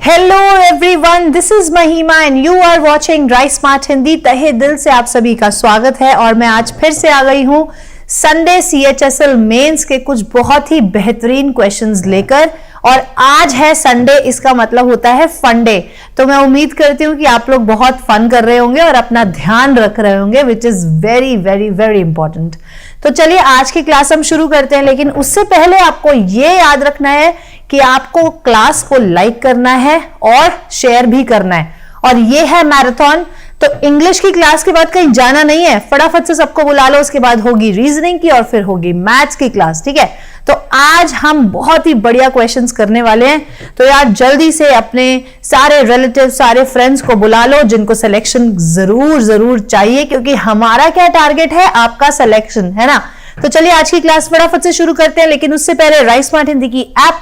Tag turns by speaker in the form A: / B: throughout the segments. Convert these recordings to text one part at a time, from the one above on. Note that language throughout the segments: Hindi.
A: Hello everyone, this is Mahima and you are watching rice smart Hindi. तहे दिल से आप सभी का स्वागत है और मैं आज फिर से आ गई हूं संडे CHSL मेंस के कुछ बहुत ही बेहतरीन क्वेश्चंस लेकर। और आज है संडे, इसका मतलब होता है फन डे। तो मैं उम्मीद करती हूँ कि आप लोग बहुत फन कर रहे होंगे और अपना ध्यान रख रहे होंगे, which is very very very important. तो चलिए आज की क्लास हम शुरू करते हैं, लेकिन उससे पहले आपको ये याद रखना है कि आपको क्लास को लाइक करना है और शेयर भी करना है। और ये है मैराथन, तो इंग्लिश की क्लास के बाद कहीं जाना नहीं है, फटाफट से सबको बुला लो। उसके बाद होगी रीजनिंग की और फिर होगी मैथ्स की क्लास, ठीक है। तो आज हम बहुत ही बढ़िया क्वेश्चंस करने वाले हैं। तो यार जल्दी से अपने सारे रिलेटिव, सारे फ्रेंड्स को बुला लो जिनको सिलेक्शन जरूर जरूर चाहिए, क्योंकि हमारा क्या टारगेट है, आपका सिलेक्शन, है ना। तो चलिए आज की क्लास फटाफट से शुरू करते हैं, लेकिन उससे पहले राइस स्मार्ट हिंदी की app,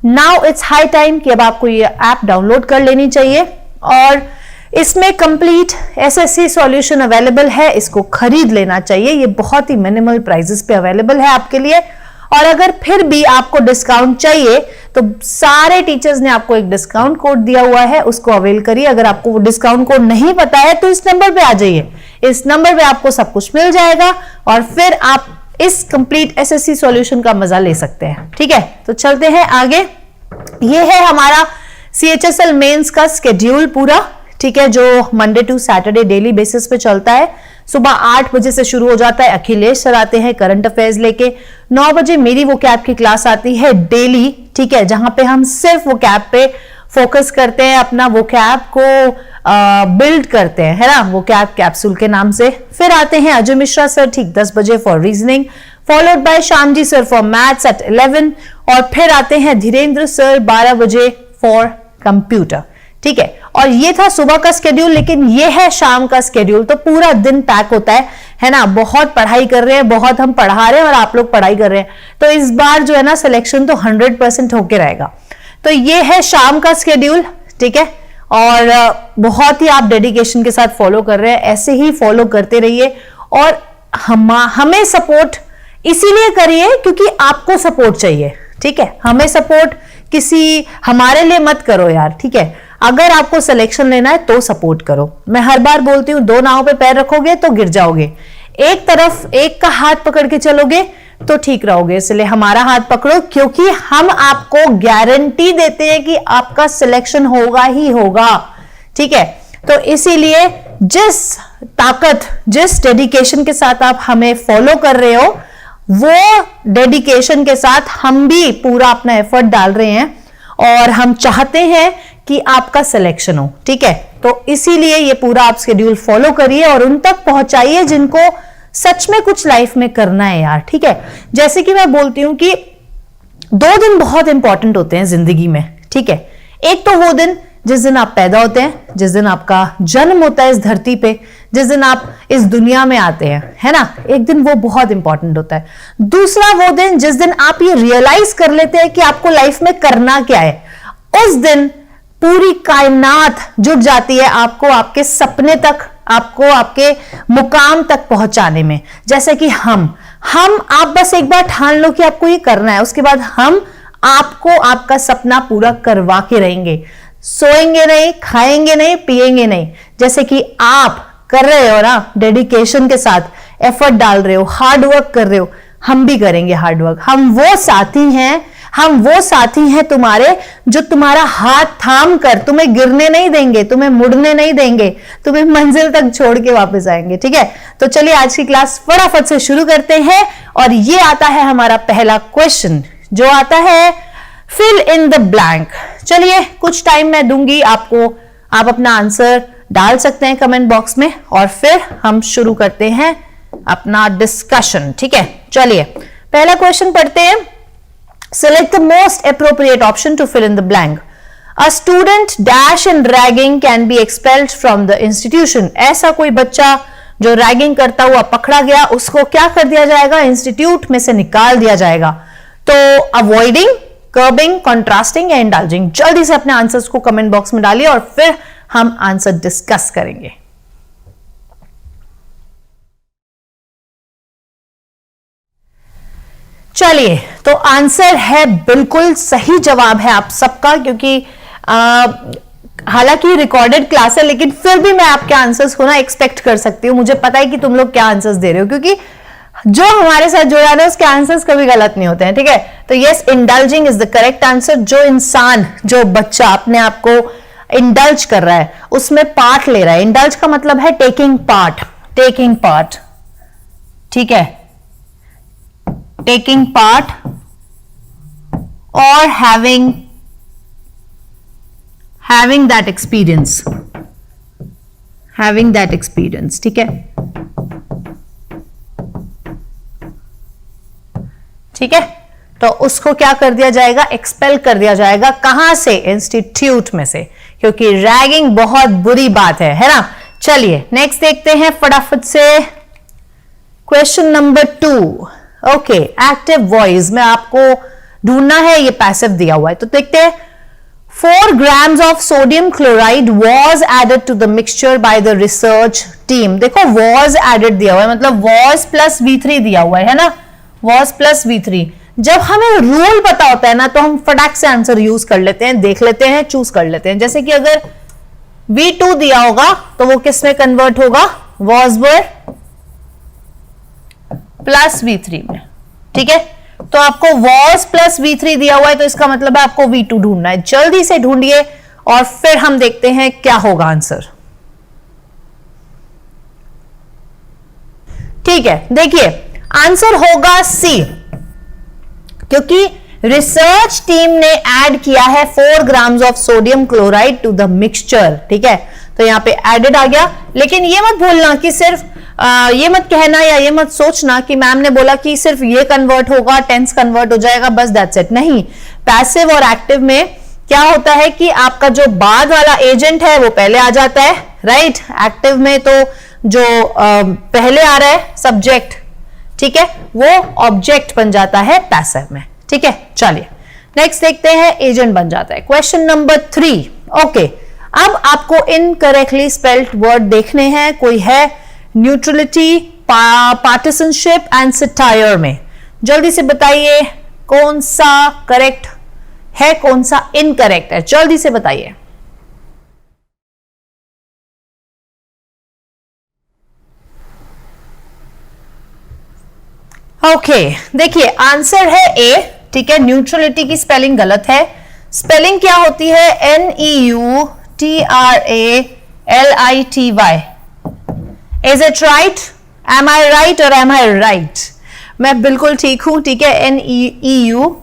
A: now it's high time कि अब आपको ये ऐप डाउनलोड कर लेनी चाहिए। और इसमें कंप्लीट SSC सॉल्यूशन अवेलेबल है, इसको खरीद लेना चाहिए। ये बहुत ही मिनिमल प्राइसेस पे अवेलेबल है आपके लिए। और अगर फिर भी आपको डिस्काउंट चाहिए तो सारे टीचर्स ने आपको एक डिस्काउंट कोड दिया हुआ है, उसको अवेल करिए। अगर आपको वो डिस्काउंट कोड नहीं पता है तो इस नंबर पे आ जाइए, इस नंबर पे आपको सब कुछ मिल जाएगा और फिर आप इस कंप्लीट SSC सॉल्यूशन का मजा ले सकते हैं, ठीक है। तो चलते हैं आगे। ये है हमारा CHSL मेंस का स्केड्यूल पूरा, ठीक है, जो Monday to Saturday daily basis पे चलता है। सुबह 8 बजे से शुरू हो जाता है, अखिलेश सर आते हैं करंट अफेयर्स लेके। 9 बजे मेरी वो कैब की क्लास आती है डेली, ठीक है, जहां पे हम सिर्फ वो कैब पे फोकस करते हैं, अपना वो कैब को बिल्ड करते हैं, है ना, वो कैब कैप्सूल के नाम से। फिर आते हैं अजय मिश्रा सर ठीक 10 बजे for reasoning, followed by Shyamji sir for maths at 11। और फिर आते हैं धीरेन्द्र सर 12 बजे फॉर कंप्यूटर, ठीक है। और ये था सुबह का स्केड्यूल, लेकिन ये है शाम का स्केड्यूल। तो पूरा दिन पैक होता है ना। बहुत पढ़ाई कर रहे हैं, बहुत हम पढ़ा रहे हैं और आप लोग पढ़ाई कर रहे हैं। तो इस बार जो है ना सिलेक्शन तो 100% होके रहेगा। तो ये है शाम का स्केड्यूल, ठीक है। और बहुत ही आप डेडिकेशन के साथ फॉलो कर रहे हैं, ऐसे ही फॉलो करते रहिए। और हमें सपोर्ट इसीलिए करिए क्योंकि आपको सपोर्ट चाहिए, ठीक है। हमें सपोर्ट किसी हमारे लिए मत करो यार, ठीक है। अगर आपको सिलेक्शन लेना है तो सपोर्ट करो। मैं हर बार बोलती हूं, 2 नाव पे पैर रखोगे तो गिर जाओगे, एक तरफ एक का हाथ पकड़ के चलोगे तो ठीक रहोगे। इसलिए हमारा हाथ पकड़ो, क्योंकि हम आपको गारंटी देते हैं कि आपका सिलेक्शन होगा ही होगा, ठीक है। तो इसीलिए जिस ताकत, जिस डेडिकेशन के साथ आप हमें फॉलो कर रहे हो, वो डेडिकेशन के साथ हम भी पूरा अपना एफर्ट डाल रहे हैं और हम चाहते हैं कि आपका सिलेक्शन हो, ठीक है। तो इसीलिए ये पूरा आप शेड्यूल फॉलो करिए और उन तक पहुंचाइए जिनको सच में कुछ लाइफ में करना है यार, ठीक है। जैसे कि मैं बोलती हूं कि 2 दिन बहुत इंपॉर्टेंट होते हैं जिंदगी में, ठीक है। एक तो वो दिन जिस दिन आप पैदा होते हैं, जिस दिन आपका जन्म होता है इस धरती पे, जिस दिन आप इस दुनिया में आते हैं, है ना, एक दिन वो बहुत इंपॉर्टेंट होता है। दूसरा वो दिन जिस दिन आप ये रियलाइज कर लेते हैं कि आपको लाइफ में करना क्या है। उस दिन पूरी कायनात जुट जाती है आपको आपके सपने तक, आपको आपके मुकाम तक पहुंचाने में। जैसे कि हम आप बस एक बार ठान लो कि आपको ये करना है, उसके बाद हम आपको आपका सपना पूरा करवा के रहेंगे। सोएंगे नहीं, खाएंगे नहीं, पिएंगे नहीं, जैसे कि आप कर रहे हो ना, डेडिकेशन के साथ एफर्ट डाल रहे हो, हार्ड वर्क कर रहे हो। हम भी करेंगे हार्ड वर्क। हम वो साथी हैं तुम्हारे, जो तुम्हारा हाथ थाम कर तुम्हें गिरने नहीं देंगे, तुम्हें मुड़ने नहीं देंगे, तुम्हें मंजिल तक छोड़ के वापस आएंगे, ठीक है। तो चलिए आज की क्लास फटाफट से शुरू करते हैं। और ये आता है हमारा पहला क्वेश्चन, जो आता है फिल इन द ब्लैंक। चलिए कुछ टाइम मैं दूंगी आपको, आप अपना आंसर डाल सकते हैं कमेंट बॉक्स में और फिर हम शुरू करते हैं अपना डिस्कशन, ठीक है। चलिए पहला क्वेश्चन पढ़ते हैं। Select the most appropriate option to fill in the blank. A student dash in ragging can be expelled from the institution. ऐसा कोई बच्चा जो रैगिंग करता हुआ पकड़ा गया, उसको क्या कर दिया जाएगा, इंस्टीट्यूट में से निकाल दिया जाएगा। तो अवॉइडिंग, कर्बिंग, कॉन्ट्रास्टिंग या इंडल्जिंग। जल्दी से अपने आंसर्स को कमेंट बॉक्स में डालिए और फिर हम आंसर डिस्कस करेंगे। चलिए तो आंसर है बिल्कुल सही जवाब है आप सबका, क्योंकि हालांकि रिकॉर्डेड क्लास है, लेकिन फिर भी मैं आपके आंसर्स को ना एक्सपेक्ट कर सकती हूँ। मुझे पता है कि तुम लोग क्या आंसर्स दे रहे हो, क्योंकि जो हमारे साथ जुड़ा है उसके आंसर्स कभी गलत नहीं होते हैं, ठीक है। तो yes, indulging is the correct answer. जो इंसान, जो बच्चा अपने आप को इंडल्ज कर रहा है, उसमें पार्ट ले रहा है। इंडल्ज का मतलब है टेकिंग पार्ट, टेकिंग पार्ट, ठीक है, टेकिंग पार्ट और having that experience, ठीक है, ठीक है। तो उसको क्या कर दिया जाएगा, एक्सपेल कर दिया जाएगा। कहां से, इंस्टीट्यूट में से, क्योंकि रैगिंग बहुत बुरी बात है ना। चलिए नेक्स्ट देखते हैं फटाफट से question number 2। Okay, active voice में आपको ढूंढना है, ये पैसिव दिया हुआ है, तो देखते हैं। 4 grams of sodium chloride was added to the mixture by the research team। देखो was added दिया हुआ है, मतलब was plus V3 दिया हुआ है ना, was plus V3। जब हमें रूल पता होता है ना, तो हम फटाक से आंसर यूज कर लेते हैं, देख लेते हैं, चूज कर लेते हैं। जैसे कि अगर V2 दिया होगा तो वो किस में कन्वर्ट होगा, was were प्लस V3 में, ठीक है। तो आपको was प्लस V3 दिया हुआ है, तो इसका मतलब है आपको V2 ढूंढना है। जल्दी से ढूंढिए और फिर हम देखते हैं क्या होगा आंसर। ठीक है, देखिए आंसर होगा C, क्योंकि रिसर्च टीम ने ऐड किया है 4 grams of sodium chloride to the mixture, ठीक है। तो यहां पे एडेड आ गया। लेकिन ये मत भूलना कि सिर्फ ये मत कहना या ये मत सोचना कि मैम ने बोला कि सिर्फ ये कन्वर्ट होगा, टेंस कन्वर्ट हो जाएगा, बस दैट्स इट। नहीं, पैसिव और एक्टिव में क्या होता है कि आपका जो बाद वाला एजेंट है वो पहले आ जाता है, राइट। एक्टिव में तो जो पहले आ रहा है सब्जेक्ट, ठीक है, वो ऑब्जेक्ट बन जाता है पैसिव में, ठीक है। चलिए नेक्स्ट देखते हैं, एजेंट बन जाता है। Question number 3। ओके, अब आपको इनकरेक्टली स्पेल्ड वर्ड देखने हैं। कोई है न्यूट्रलिटी, पार्टिसनशिप एंड सटायर में। जल्दी से बताइए कौन सा करेक्ट है, कौन सा इनकरेक्ट है, जल्दी से बताइए। ओके, देखिए आंसर है ए, ठीक है। न्यूट्रलिटी की स्पेलिंग गलत है। स्पेलिंग क्या होती है, NEUTRALITY। Is it right? Am I right or am I right? मैं बिल्कुल ठीक हूं, ठीक है। NEUTRALITY,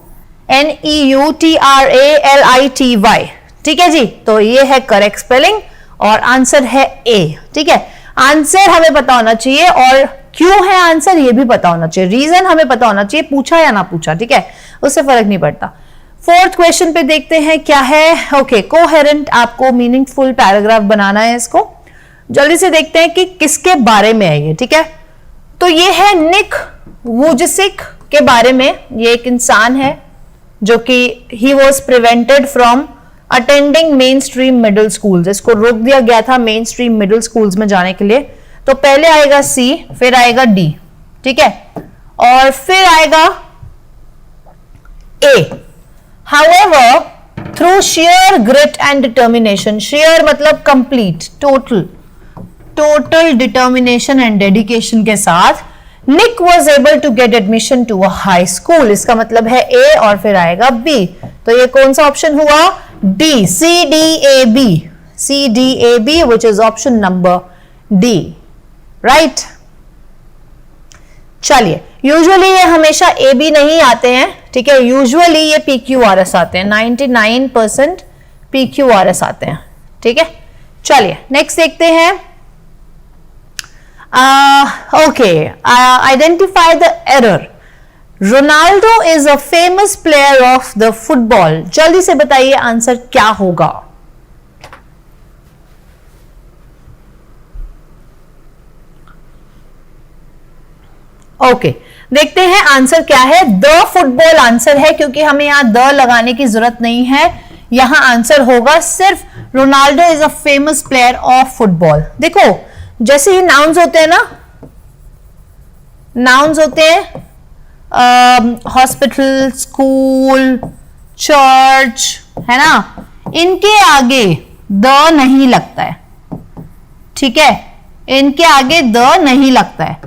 A: ठीक है जी। तो ये है करेक्ट स्पेलिंग और आंसर है ए, ठीक है। आंसर हमें पता होना चाहिए और क्यों है आंसर ये भी पता होना चाहिए, रीजन हमें पता होना चाहिए, पूछा या ना पूछा, ठीक है, उससे फर्क नहीं पड़ता। 4th क्वेश्चन पे देखते हैं क्या है। ओके, कोहेरेंट आपको मीनिंगफुल पैराग्राफ बनाना है। इसको जल्दी से देखते हैं कि किसके बारे में है ये, ठीक है। तो ये है निक वुजसिक के बारे में। ये एक इंसान है जो कि he was prevented from attending main stream middle schools. इसको रोक दिया गया था मेन स्ट्रीम मिडिल स्कूल्स में जाने के लिए। तो पहले आएगा सी, फिर आएगा डी, ठीक है, और फिर आएगा A. However through sheer grit and determination, sheer मतलब complete, total determination and dedication के साथ Nick was able to get admission to a high school. इसका मतलब है ए और फिर आएगा बी। तो ये कौन सा ऑप्शन हुआ, D, CDAB, which is option number D, right. चलिए, यूजुअली ये हमेशा ए बी नहीं आते हैं, ठीक है। यूजुअली ये PQRS आते हैं, 99% PQRS आते हैं, ठीक है। चलिए नेक्स्ट देखते हैं। Okay, identify the error. Ronaldo is a famous player of the football. जल्दी से बताइए आंसर क्या होगा। ओके, देखते हैं आंसर क्या है। द फुटबॉल आंसर है, क्योंकि हमें यहां द लगाने की जरूरत नहीं है। यहां आंसर होगा सिर्फ Ronaldo is a famous player of football. देखो जैसे ही नाउन्स होते हैं ना, नाउन्स होते हैं हॉस्पिटल, स्कूल, चर्च, है ना, इनके आगे द नहीं लगता है, ठीक है, इनके आगे द नहीं लगता है,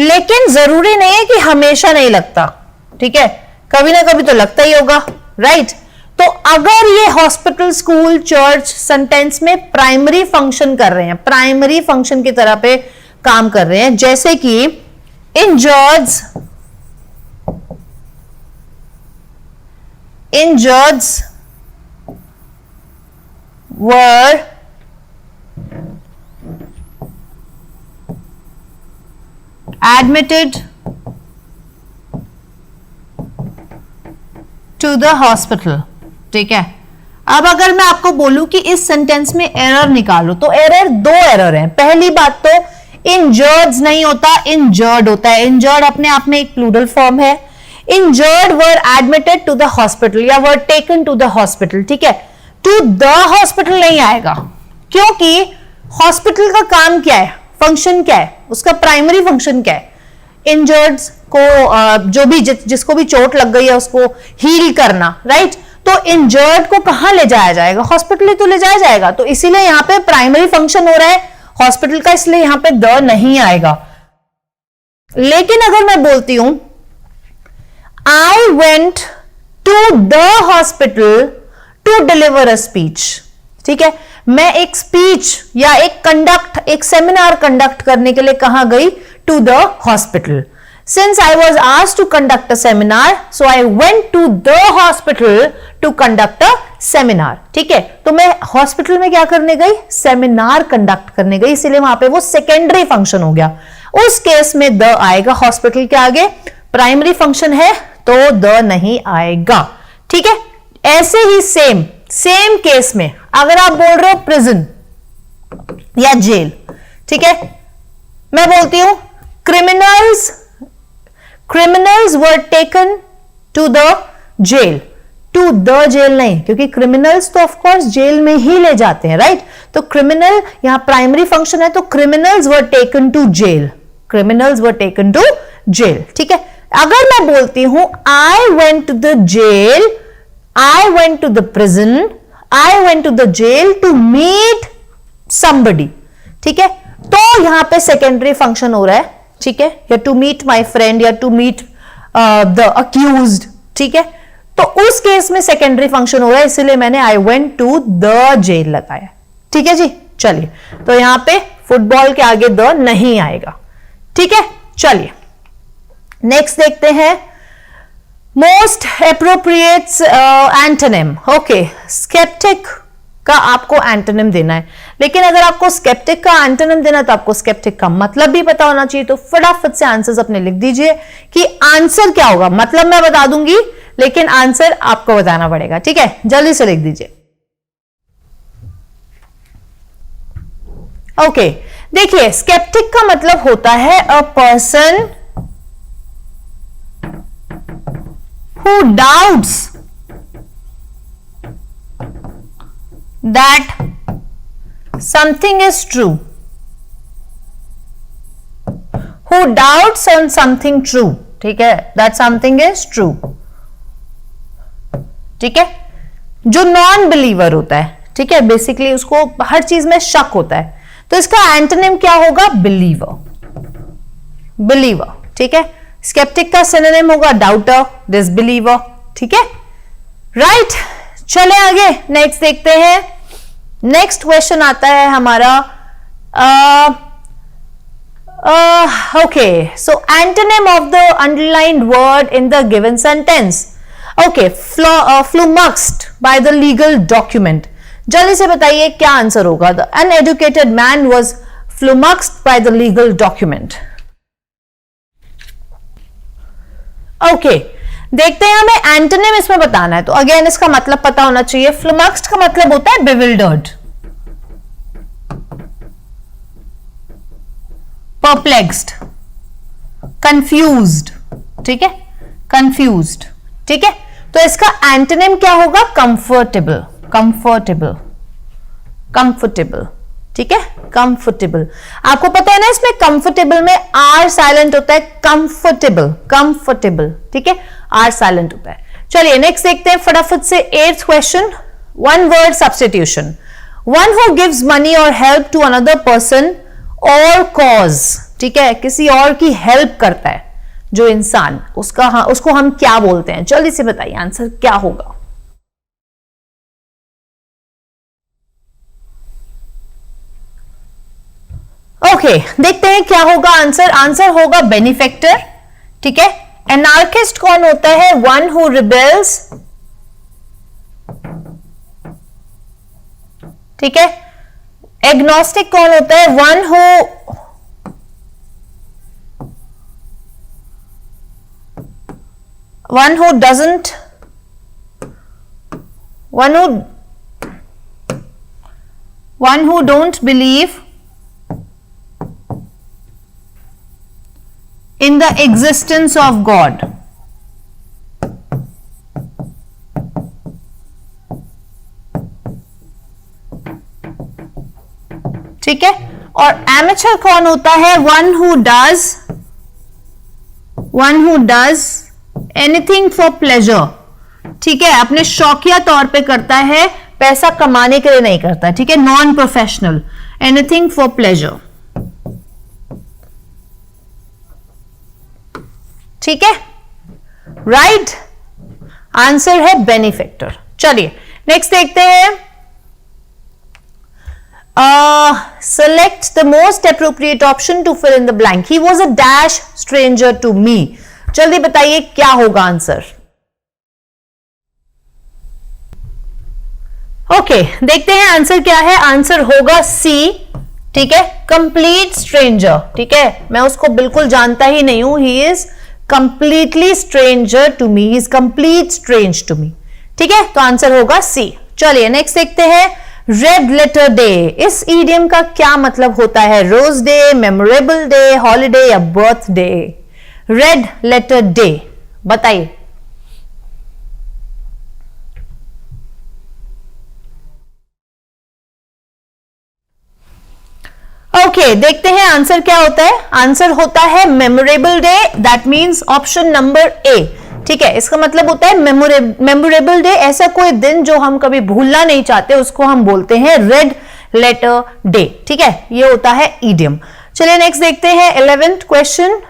A: लेकिन जरूरी नहीं है कि हमेशा नहीं लगता, ठीक है, कभी ना कभी तो लगता ही होगा, राइट। तो अगर ये हॉस्पिटल, स्कूल, चर्च सेंटेंस में प्राइमरी फंक्शन कर रहे हैं, प्राइमरी फंक्शन की तरह पे काम कर रहे हैं, जैसे कि injured were admitted to the hospital, ठीक है। अब अगर मैं आपको बोलूं कि इस सेंटेंस में एरर निकालो, तो एरर, दो एरर हैं। पहली बात तो इंजर्ड नहीं होता, इंजर्ड होता है। इंजर्ड अपने आप में एक प्लूरल फॉर्म है। Injured were admitted to the hospital या were taken to the hospital, ठीक है। टू द हॉस्पिटल नहीं आएगा, क्योंकि हॉस्पिटल का काम क्या है, फंक्शन क्या है, उसका प्राइमरी फंक्शन क्या है, इंजर्ड्स को, जो भी जिसको भी चोट लग गई है उसको हील करना, राइट। तो इंजर्ड को कहां ले जाया जाएगा, हॉस्पिटल ही तो ले जाया जाएगा। तो इसीलिए यहां पे प्राइमरी फंक्शन हो रहा है हॉस्पिटल का, इसलिए यहां पे द नहीं आएगा। लेकिन अगर मैं बोलती हूं I went to the hospital to deliver a speech, ठीक है, मैं एक स्पीच या एक सेमिनार कंडक्ट करने के लिए कहां गई, to the hospital. Since I was asked to conduct a seminar, so I went to the hospital to conduct a seminar, ठीक है। तो मैं हॉस्पिटल में क्या करने गई, सेमिनार कंडक्ट करने गई, इसीलिए वहां पे वो सेकेंडरी फंक्शन हो गया। उस केस में द आएगा हॉस्पिटल के आगे, प्राइमरी फंक्शन है तो द नहीं आएगा, ठीक है। ऐसे ही सेम केस में अगर आप बोल रहे हो प्रिजन या जेल, ठीक है, मैं बोलती हूं criminals were taken to the jail, to the jail नहीं, क्योंकि क्रिमिनल्स तो ऑफ कोर्स जेल में ही ले जाते हैं, राइट। तो क्रिमिनल यहां प्राइमरी फंक्शन है, तो criminals were taken to jail, criminals were taken to jail, ठीक है। अगर मैं बोलती हूं I went to the jail, I went to the prison, I went to the jail to meet somebody, ठीक है, तो यहां पे सेकेंडरी फंक्शन हो रहा है, ठीक है, या टू मीट माई फ्रेंड या टू मीट द अक्यूज्ड, ठीक है। तो उस केस में सेकेंडरी फंक्शन हो रहा है, इसलिए मैंने I went to the jail लगाया, ठीक है जी। चलिए, तो यहां पे फुटबॉल के आगे द नहीं आएगा, ठीक है। चलिए नेक्स्ट देखते हैं, most appropriate antonym. Okay, sceptic का आपको एंटोनिम देना है, लेकिन अगर आपको स्केप्टिक का एंटोनिम देना है तो आपको स्केप्टिक का मतलब भी पता होना चाहिए। तो फटाफट से आंसर्स अपने लिख दीजिए कि आंसर क्या होगा। मतलब मैं बता दूंगी, लेकिन आंसर आपको बताना पड़ेगा, ठीक है। जल्दी से लिख दीजिए। ओके, देखिए स्केप्टिक का मतलब होता है a person who doubts that something is true, who doubts on something true, ठीक है, that something is true, ठीक है, जो नॉन बिलीवर होता है, ठीक है, बेसिकली उसको हर चीज में शक होता है। तो इसका एंटोनिम क्या होगा, बिलीवर, बिलीवर, ठीक है। स्केप्टिक का सिनोनिम होगा डाउटर, डिसबिलीवर, ठीक है, राइट। चले आगे, नेक्स्ट देखते हैं। नेक्स्ट क्वेश्चन आता है हमारा, okay, so antonym of the underlined word in the given sentence. Okay, flummoxed by the legal document. जल्दी से बताइए क्या आंसर होगा। The uneducated man was flummoxed by the legal document. Okay, देखते हैं, हमें एंटोनिम इसमें बताना है, तो अगेन इसका मतलब पता होना चाहिए। फ्लूमक्स्ड का मतलब होता है बेविल्डर्ड, परप्लेक्स्ड, कंफ्यूज्ड, ठीक है, कंफ्यूज्ड, ठीक है। तो इसका एंटोनिम क्या होगा, कंफर्टेबल, कंफर्टेबल, कंफर्टेबल, ठीक है, कंफर्टेबल। आपको पता है ना, इसमें कंफर्टेबल में आर साइलेंट होता है, कंफर्टेबल, कंफर्टेबल, ठीक है, आर साइलेंट होता है। चलिए नेक्स्ट देखते हैं फटाफट से 8th question. One word substitution, one who gives money और हेल्प टू अनदर पर्सन और कॉज, ठीक है, किसी और की हेल्प करता है जो इंसान, उसको हम क्या बोलते हैं? जल्दी से बताइए आंसर क्या होगा। ओके, देखते हैं क्या होगा आंसर। आंसर होगा बेनिफेक्टर, ठीक है। एनार्किस्ट कौन होता है? वन हु रिबेल्स, ठीक है। एग्नोस्टिक कौन होता है? One who doesn't, one who don't believe in the existence of God, ठीक है। और एमेचर कौन होता है? One who does anything for pleasure, ठीक है, अपने शौकिया तौर पे करता है, पैसा कमाने के लिए नहीं करता, ठीक है। Non professional, anything for pleasure, ठीक है, राइट। आंसर है बेनिफेक्टर। चलिए नेक्स्ट देखते हैं। Select the most appropriate option to fill in the blank. He was a dash stranger to me. जल्दी बताइए क्या होगा आंसर। ओके, देखते हैं आंसर क्या है। आंसर होगा सी, ठीक है, कंप्लीट स्ट्रेंजर, ठीक है। मैं उसको बिल्कुल जानता ही नहीं हूं। He is completely stranger to me, he is complete strange to me, ठीक है। तो आंसर होगा सी। चलिए नेक्स्ट देखते हैं। रेड लेटर डे, इस ईडियम का क्या मतलब होता है? Rose day, memorable day, holiday या बर्थडे? रेड लेटर डे बताइए। ओके, देखते हैं आंसर क्या होता है। आंसर होता है memorable day, that means option number A, ठीक है। इसका मतलब होता है मेमोरेबल डे, ऐसा कोई दिन जो हम कभी भूलना नहीं चाहते, उसको हम बोलते हैं रेड लेटर डे, ठीक है। ये होता है ईडियम। चलिए नेक्स्ट देखते हैं 11th question.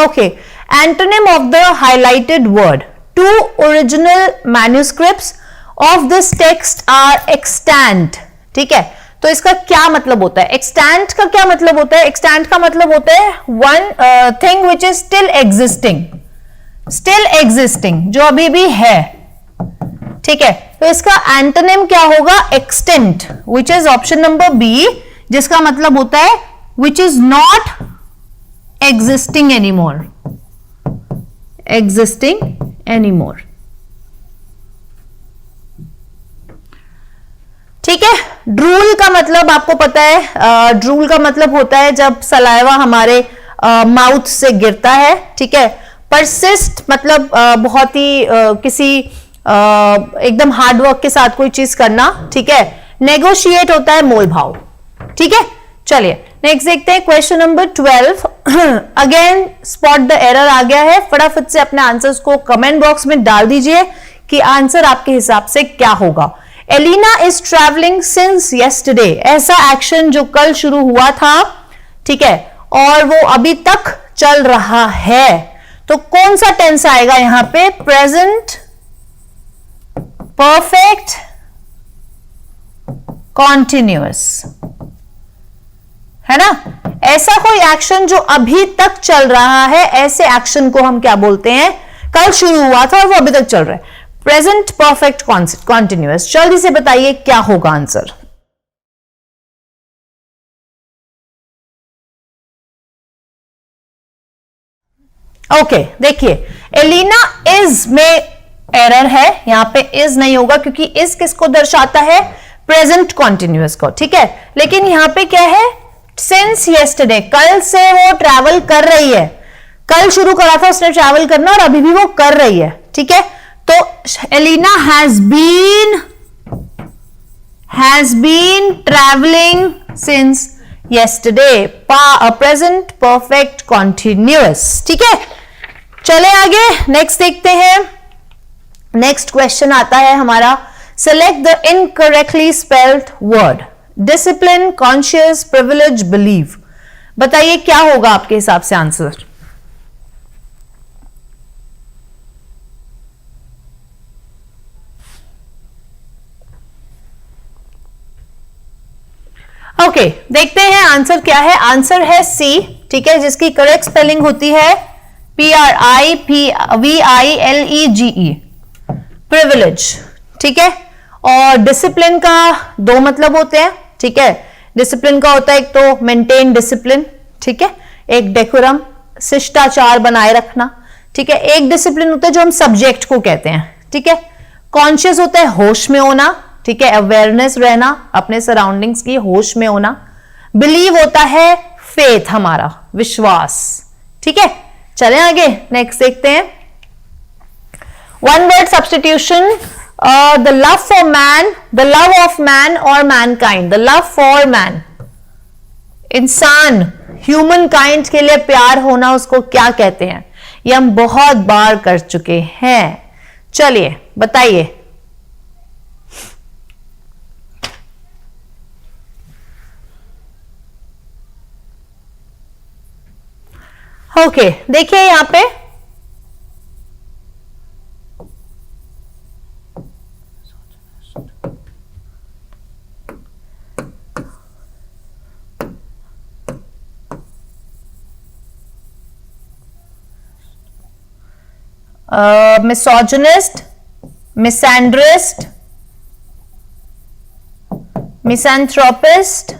A: Okay, antonym of the highlighted word. Two original manuscripts of this text are extant, ठीक है। तो इसका क्या मतलब होता है? एक्सटेंट का क्या मतलब होता है? एक्सटेंट का मतलब होता है one thing which is still existing, जो अभी भी है, ठीक है। तो इसका एंटोनिम क्या होगा? Extant, which is option number B, जिसका मतलब होता है which is not existing anymore, ठीक है। ड्रूल का मतलब आपको पता है, ड्रूल का मतलब होता है जब सलाइवा हमारे माउथ से गिरता है, ठीक है। परसिस्ट मतलब बहुत ही किसी एकदम हार्डवर्क के साथ कोई चीज करना, ठीक है। नेगोशिएट होता है मोल भाव, ठीक है। चलिए नेक्स्ट देखते हैं question number 12। Again spot the error आ गया है। फटाफट से अपने आंसर्स को कमेंट बॉक्स में डाल दीजिए कि आंसर आपके हिसाब से क्या होगा। Elina is travelling since yesterday, ऐसा एक्शन जो कल शुरू हुआ था, ठीक है, और वो अभी तक चल रहा है। तो कौन सा टेंस आएगा यहां पे? प्रेजेंट परफेक्ट कॉन्टिन्यूअस, है ना। ऐसा कोई एक्शन जो अभी तक चल रहा है, ऐसे एक्शन को हम क्या बोलते हैं? कल शुरू हुआ था और वो अभी तक चल रहा है। Present perfect continuous. जल्दी से बताइए क्या होगा आंसर। ओके, देखिए एलिना इज में एरर है, यहां पे इज नहीं होगा क्योंकि इज किसको दर्शाता है? प्रेजेंट कॉन्टिन्यूअस को, ठीक है। लेकिन यहां पे क्या है? सिंस येस्टरडे, कल से वो ट्रैवल कर रही है, कल शुरू करा था उसने ट्रैवल करना और अभी भी वो कर रही है, ठीक है। तो Elina has been travelling since yesterday, present perfect continuous, ठीक है। चले आगे नेक्स्ट देखते हैं। नेक्स्ट क्वेश्चन आता है हमारा Select the incorrectly spelled word. Discipline, conscious, privilege, believe. बताइए क्या होगा आपके हिसाब से आंसर? ओके, देखते हैं आंसर क्या है. आंसर है सी, ठीक है, जिसकी करेक्ट स्पेलिंग होती है PRIVILEGE, प्रिविलेज. ठीक है, और डिसिप्लिन का दो मतलब होते हैं. ठीक है, डिसिप्लिन का होता है एक तो मेंटेन डिसिप्लिन, ठीक है, एक डेकोरम, शिष्टाचार बनाए रखना. ठीक है, एक डिसिप्लिन होता है जो हम सब्जेक्ट को कहते हैं. ठीक है, कॉन्शियस होता है होश में होना. ठीक है, अवेयरनेस रहना अपने सराउंडिंग्स की, होश में होना. बिलीव होता है फेथ, हमारा विश्वास. ठीक है, चलें आगे, नेक्स्ट देखते हैं. One word substitution. The love for man, the love of man और mankind. The love for man, इंसान, ह्यूमन काइंड के लिए प्यार होना, उसको क्या कहते हैं? ये हम बहुत बार कर चुके हैं. चलिए बताइए. ओके, देखिए यहां पे मिसोजिनिस्ट, मिसैंड्रिस्ट, मिसैंथ्रोपिस्ट.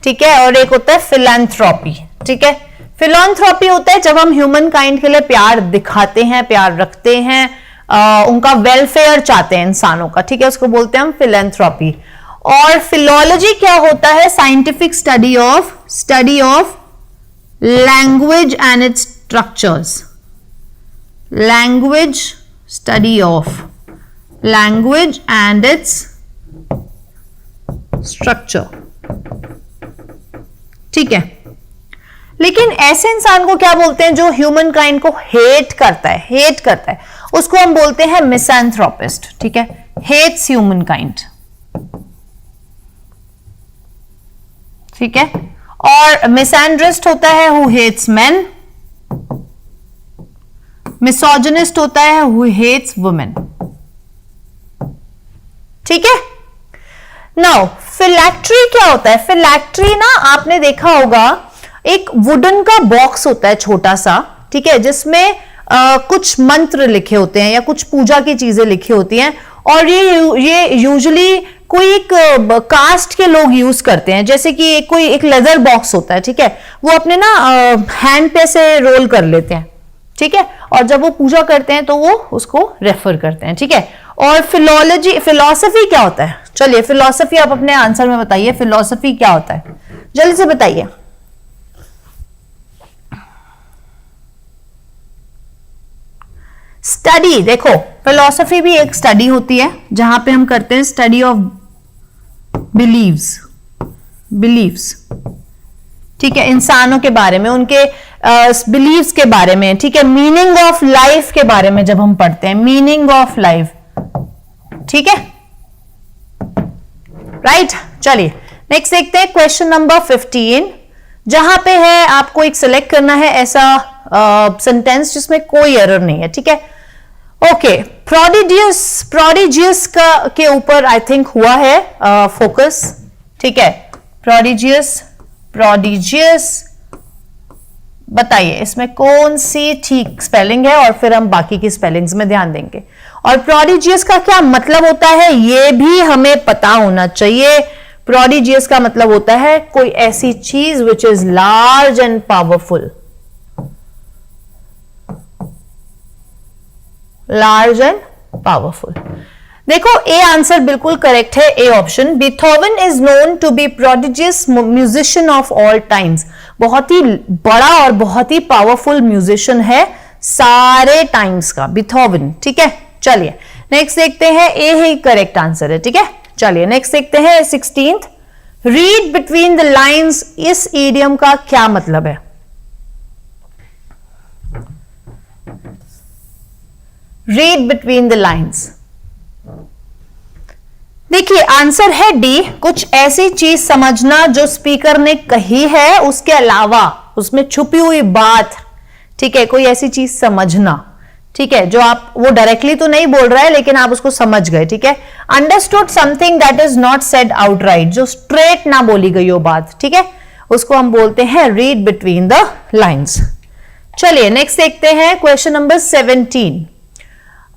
A: ठीक है, और एक होता है फिलैंथ्रोपी. ठीक है, फिलैंथ्रोपी होता है जब हम ह्यूमन काइंड के लिए प्यार दिखाते हैं, प्यार रखते हैं, उनका वेलफेयर चाहते हैं इंसानों का. ठीक है, उसको बोलते हैं हम फिलैंथ्रोपी. और फिलोलॉजी क्या होता है? Scientific study of language and it's structures. Language, study of language and its structure. ठीक है, लेकिन ऐसे इंसान को क्या बोलते हैं जो ह्यूमन काइंड को हेट करता है, उसको हम बोलते हैं मिसैंथ्रोपिस्ट. ठीक है, हेट्स ह्यूमन काइंड. ठीक है, और मिसैंड्रिस्ट होता है हु हेट्स मेन. मिसोजिनिस्ट होता है हु हेट्स वुमेन. ठीक है, नाउ फिलैक्ट्री क्या होता है? फिलैक्ट्री ना, आपने देखा होगा एक वुडन का बॉक्स होता है छोटा सा. ठीक है, जिसमें कुछ मंत्र लिखे होते हैं या कुछ पूजा की चीजें लिखी होती हैं, और ये यूजुअली कोई एक कास्ट के लोग यूज करते हैं. जैसे कि कोई एक लेदर बॉक्स होता है. ठीक है, वो अपने ना हैंड पे से रोल कर लेते हैं. ठीक है, और जब वो पूजा करते हैं तो वो उसको रेफर करते हैं. ठीक है, और फिलॉसफी क्या होता है? चलिए फिलॉसफी आप अपने आंसर में बताइए. फिलॉसफी क्या होता है, जल्दी से बताइए. स्टडी, देखो फिलॉसफी भी एक स्टडी होती है जहां पे हम करते हैं स्टडी ऑफ बिलीव्स. ठीक है, इंसानों के बारे में, उनके बिलीव्स के बारे में. ठीक है, मीनिंग ऑफ लाइफ के बारे में जब हम पढ़ते हैं, मीनिंग ऑफ लाइफ. ठीक है, राइट. चलिए नेक्स्ट देखते हैं क्वेश्चन नंबर 15, जहां पे है आपको एक सिलेक्ट करना है ऐसा सेंटेंस जिसमें कोई एरर नहीं है. ठीक है, ओके. प्रोडिजियस का के ऊपर आई थिंक हुआ है फोकस. ठीक है, प्रोडिजियस, बताइए इसमें कौन सी ठीक स्पेलिंग है, और फिर हम बाकी की स्पेलिंग्स में ध्यान देंगे. और प्रोडिजियस का क्या मतलब होता है ये भी हमें पता होना चाहिए. प्रोडिजियस का मतलब होता है कोई ऐसी चीज which is large and powerful. Large and powerful. देखो ए आंसर बिल्कुल करेक्ट है, A option. Beethoven is known to be prodigious musician of all times. बहुत ही बड़ा और बहुत ही पावरफुल म्यूजिशियन है सारे टाइम्स का, बीथोवन. ठीक है, चलिए नेक्स्ट देखते हैं. ए ही करेक्ट आंसर है. ठीक है, चलिए नेक्स्ट देखते हैं 16th. Read between the lines, इस ईडियम का क्या मतलब है? Read between the lines. देखिए आंसर है डी, कुछ ऐसी चीज समझना जो स्पीकर ने कही है उसके अलावा उसमें छुपी हुई बात, ठीक है, कोई ऐसी चीज समझना, ठीक है, जो आप वो डायरेक्टली तो नहीं बोल रहा है लेकिन आप उसको समझ गए, ठीक है। Understood something that is not said outright, जो स्ट्रेट ना बोली गई हो बात, ठीक है, उसको हम बोलते हैं रीड बिटवीन द लाइन्स। चलिए नेक्स्ट देखते हैं question number 17।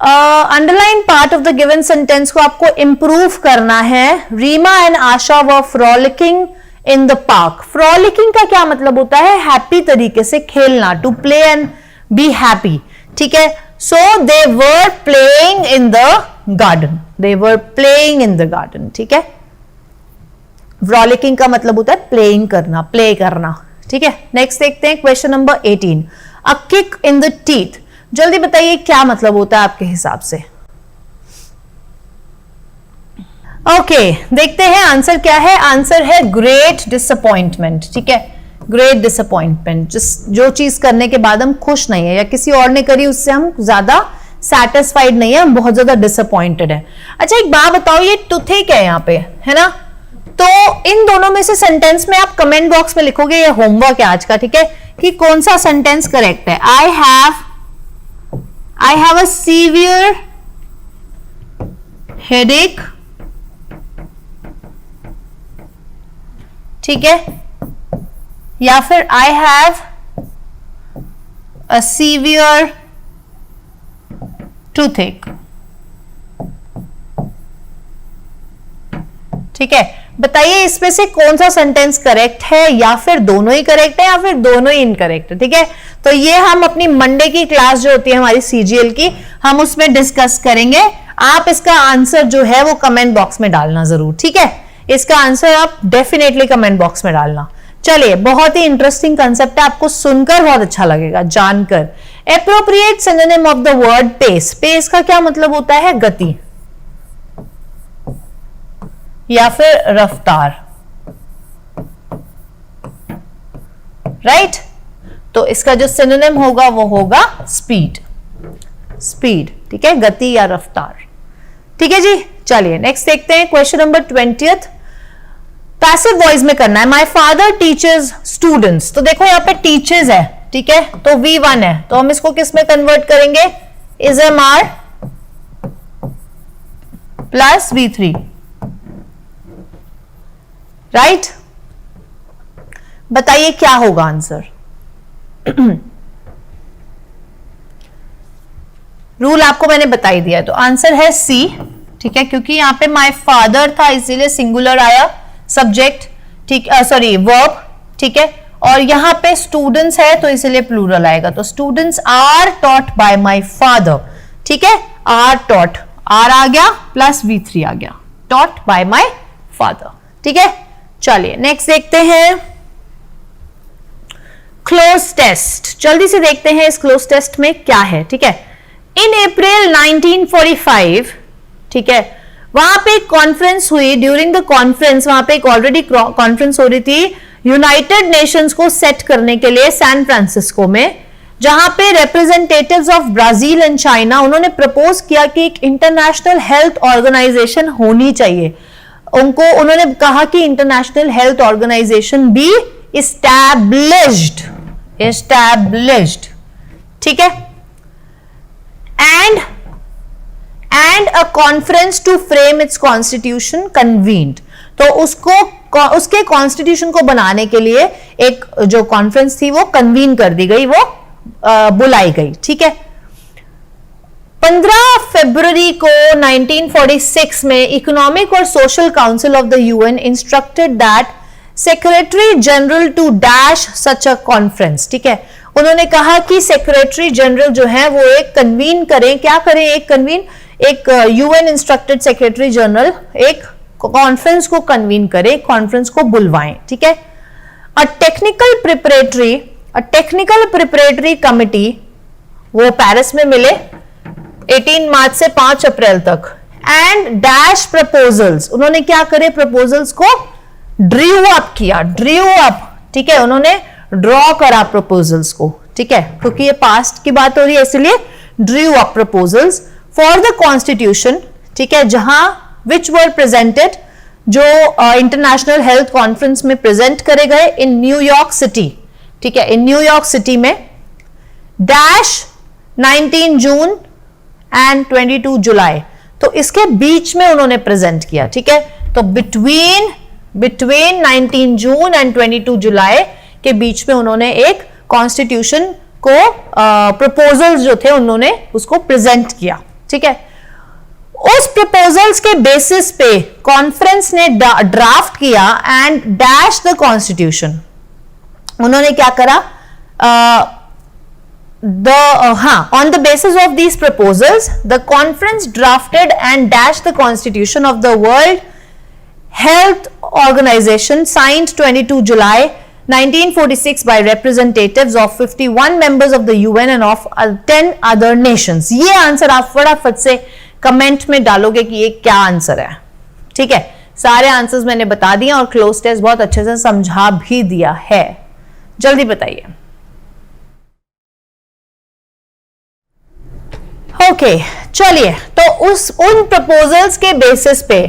A: Underline part of the given sentence को आपको इंप्रूव करना है। Rima and Asha were frolicking in the park. Frolicking का क्या मतलब होता है? हैप्पी तरीके से खेलना, to play and be happy, ठीक है। So they were playing in the garden, they were playing in the garden, ठीक है। फ्रॉलिकिंग का मतलब होता है प्लेइंग करना, प्ले करना, ठीक है। नेक्स्ट देखते हैं question number 18। A kick in the teeth, जल्दी बताइए क्या मतलब होता है आपके हिसाब से। ओके, देखते हैं आंसर क्या है। आंसर है ग्रेट डिसअपॉइंटमेंट, ठीक है, ग्रेट डिसअपॉइंटमेंट, जो चीज करने के बाद हम खुश नहीं है या किसी और ने करी उससे हम ज्यादा सेटिस्फाइड नहीं है, हम बहुत ज्यादा डिसअपॉइंटेड है। अच्छा एक बात बताओ, ये टुथिक है यहाँ पे, है ना, तो इन दोनों में से सेंटेंस में आप कमेंट बॉक्स में लिखोगे, ये होमवर्क है आज का, ठीक है, कि कौन सा सेंटेंस करेक्ट है। I have a severe headache, ठीक है, या फिर I have a severe toothache, ठीक है। बताइए इसमें से कौन सा सेंटेंस करेक्ट है, या फिर दोनों ही करेक्ट है, या फिर दोनों ही इनकरेक्ट है, ठीक है। तो ये हम अपनी मंडे की क्लास जो होती है हमारी सीजीएल की, हम उसमें डिस्कस करेंगे। आप इसका आंसर जो है वो कमेंट बॉक्स में डालना जरूर, ठीक है, इसका आंसर आप डेफिनेटली कमेंट बॉक्स में डालना। चलिए, बहुत ही इंटरेस्टिंग कंसेप्ट है, आपको सुनकर बहुत अच्छा लगेगा, जानकर। Appropriate synonym of the word pace. Pace का क्या मतलब होता है? गति या फिर रफ्तार, राइट। तो इसका जो सिनोनिम होगा वो होगा स्पीड, स्पीड, ठीक है, गति या रफ्तार, ठीक है जी। चलिए नेक्स्ट देखते हैं क्वेश्चन नंबर 20। पैसिव वॉइस में करना है। माय फादर टीचर्स स्टूडेंट्स, तो देखो यहाँ पे टीचर्स है, ठीक है, तो V1 है, तो हम इसको किस में कन्वर्ट करेंगे? Is am are plus V3, right. बताइए क्या होगा आंसर। रूल आपको मैंने बता ही दिया है, तो आंसर है सी, ठीक है, क्योंकि यहां पे माय फादर था इसीलिए सिंगुलर आया, सब्जेक्ट, ठीक, सॉरी वर्ब, ठीक है, और यहां पे स्टूडेंट्स है तो इसीलिए प्लूरल आएगा, तो students are taught by my father, ठीक है, आर टॉट, आर आ गया प्लस V3 आ गया, टॉट बाय माय फादर, ठीक है। चलिए नेक्स्ट देखते हैं क्लोज टेस्ट। जल्दी से देखते हैं इस क्लोज टेस्ट में क्या है, ठीक है। इन अप्रैल 1945, ठीक है, वहां पे एक कॉन्फ्रेंस हुई। ड्यूरिंग द कॉन्फ्रेंस, वहां पे एक ऑलरेडी कॉन्फ्रेंस हो रही थी यूनाइटेड नेशंस को सेट करने के लिए सैन फ्रांसिस्को में, जहां पे representatives of Brazil and China, उन्होंने प्रपोज किया कि एक इंटरनेशनल हेल्थ ऑर्गेनाइजेशन होनी चाहिए। उन्होंने कहा कि international health organisation be established, ठीक है, and a conference to frame its constitution convened. तो उसके कॉन्स्टिट्यूशन को बनाने के लिए एक जो कॉन्फ्रेंस थी वो कन्वीन कर दी गई, वो बुलाई गई, ठीक है। 15 फरवरी को 1946 में इकोनॉमिक और social council of the UN instructed that secretary general to dash such a conference, ठीक है। उन्होंने कहा कि सेक्रेटरी जनरल जो है वो एक कन्वीन करें, क्या करें, एक यूएन इंस्ट्रक्टेड सेक्रेटरी जनरल एक कॉन्फ्रेंस को कन्वीन करे, कॉन्फ्रेंस को बुलवाएं, ठीक है। अ टेक्निकल प्रिपरेटरी कमिटी वो पेरिस में मिले 18 मार्च से 5 अप्रैल तक, एंड डैश प्रपोजल्स, उन्होंने क्या करे, प्रपोजल्स को ड्रू अप किया, ठीक है, उन्होंने ड्रॉ करा प्रपोजल्स को, ठीक है, क्योंकि ये पास्ट की बात हो रही है इसलिए Drew up proposals for the constitution, ठीक है, जहां विच वर प्रेजेंटेड, जो इंटरनेशनल हेल्थ कॉन्फ्रेंस में प्रेजेंट करे गए इन न्यूयॉर्क सिटी, ठीक है, इन न्यूयॉर्क सिटी में डैश 19 जून एंड 22 जुलाई, तो इसके बीच में उन्होंने प्रेजेंट किया, ठीक है, तो बिटवीन 19 जून एंड 22 जुलाई के बीच में उन्होंने एक कॉन्स्टिट्यूशन को प्रपोजल्स जो थे उन्होंने उसको प्रेजेंट किया, ठीक है। उस प्रपोजल्स के बेसिस पे कॉन्फ्रेंस ने ड्राफ्ट किया एंड डैश द कॉन्स्टिट्यूशन। उन्होंने क्या करा, on the basis of these proposals, the conference drafted and dashed the constitution of the World Health Organization, signed 22 July 1946 by representatives of 51 members of the UN and of 10 other nations। ये आंसर आप फटाफट से कमेंट में डालोगे कि ये क्या आंसर है, ठीक है। सारे आंसर्स मैंने बता दिए और क्लोज टेस्ट बहुत अच्छे से समझा भी दिया है, जल्दी बताइए। ओके, चलिए, तो उन प्रपोजल्स के बेसिस पे,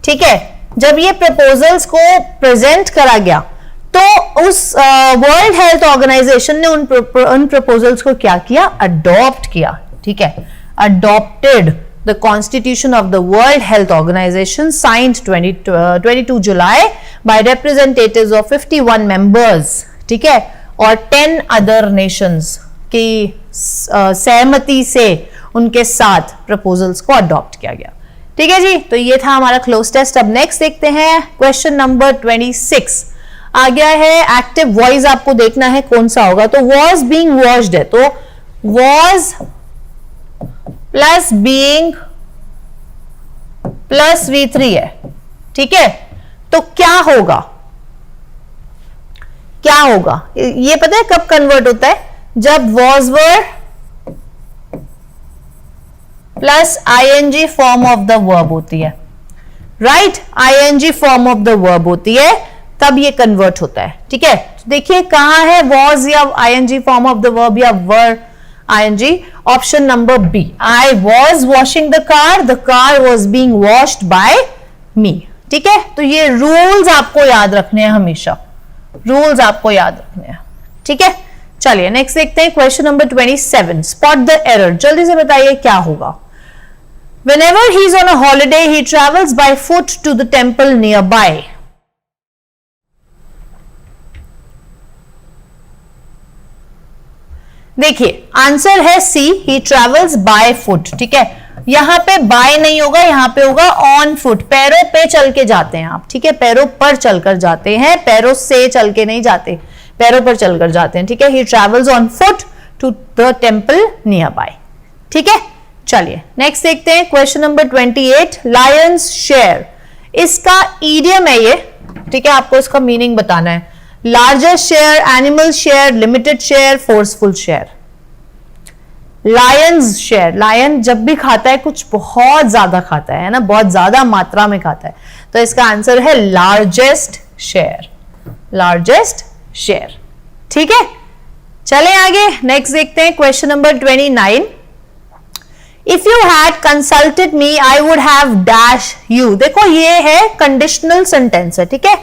A: ठीक है, जब ये प्रपोजल्स को प्रेजेंट करा गया तो उस वर्ल्ड हेल्थ ऑर्गेनाइजेशन ने उन प्रपोजल्स को क्या किया, अडॉप्ट किया, ठीक है, adopted the constitution of the world health organisation, signed 22 July by representatives of 51 members, ठीक है, और 10 अदर नेशंस की सहमति से उनके साथ प्रपोजल्स को अडॉप्ट किया गया, ठीक है जी। तो ये था हमारा क्लोज टेस्ट। अब नेक्स्ट देखते हैं क्वेश्चन नंबर 26 आ गया है। एक्टिव वॉइस आपको देखना है कौन सा होगा, तो वॉज बीइंग वॉश्ड है, तो was plus being plus V3 है, ठीक है, तो क्या होगा, क्या होगा, ये पता है कब कन्वर्ट होता है, जब was were plus ING form of the verb होती है, right, ING form of the verb होती है, तब ये कन्वर्ट होता है, ठीक है। तो देखिए कहां है वॉज या ING form of the verb या were ING, option number B, I was washing the car was being washed by me, ठीक है। तो ये रूल्स आपको याद रखने हैं, हमेशा रूल्स आपको याद रखने हैं, ठीक है। चलिए नेक्स्ट देखते हैं question number 27, spot the error, जल्दी से बताइए क्या होगा। Whenever he is on a holiday, he travels by foot to the temple nearby. देखिए आंसर है सी, he travels by foot, ठीक है। यहां पे बाय नहीं होगा, यहां पे होगा ऑन फुट, पैरों पे चल के जाते हैं आप, ठीक है, पैरों पर चलकर जाते हैं, पैरों से चल के नहीं जाते, पैरों पर चलकर जाते हैं, ठीक है। he travels on foot to the temple nearby, ठीक है। चलिए नेक्स्ट देखते हैं क्वेश्चन नंबर 28, लायंस शेयर, इसका ईडियम है ये, ठीक है, आपको इसका मीनिंग बताना है। Largest share, animal share, limited share, forceful share. Lion's share, lion जब भी खाता है कुछ बहुत ज्यादा खाता है ना, बहुत ज्यादा मात्रा में खाता है, तो इसका आंसर है लार्जेस्ट शेयर, लार्जेस्ट शेयर, ठीक है। चले आगे नेक्स्ट देखते हैं question number 29, if you had consulted me I would have dash you. देखो ये है कंडीशनल सेंटेंस है, ठीक है।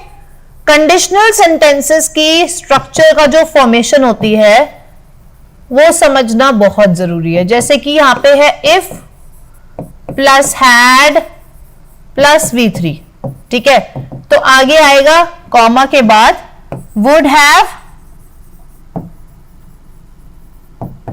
A: कंडीशनल सेंटेंसेस की स्ट्रक्चर का जो फॉर्मेशन होती है वो समझना बहुत जरूरी है। जैसे कि यहां पे है if plus had plus V3, ठीक है, तो आगे आएगा कॉमा के बाद वुड हैव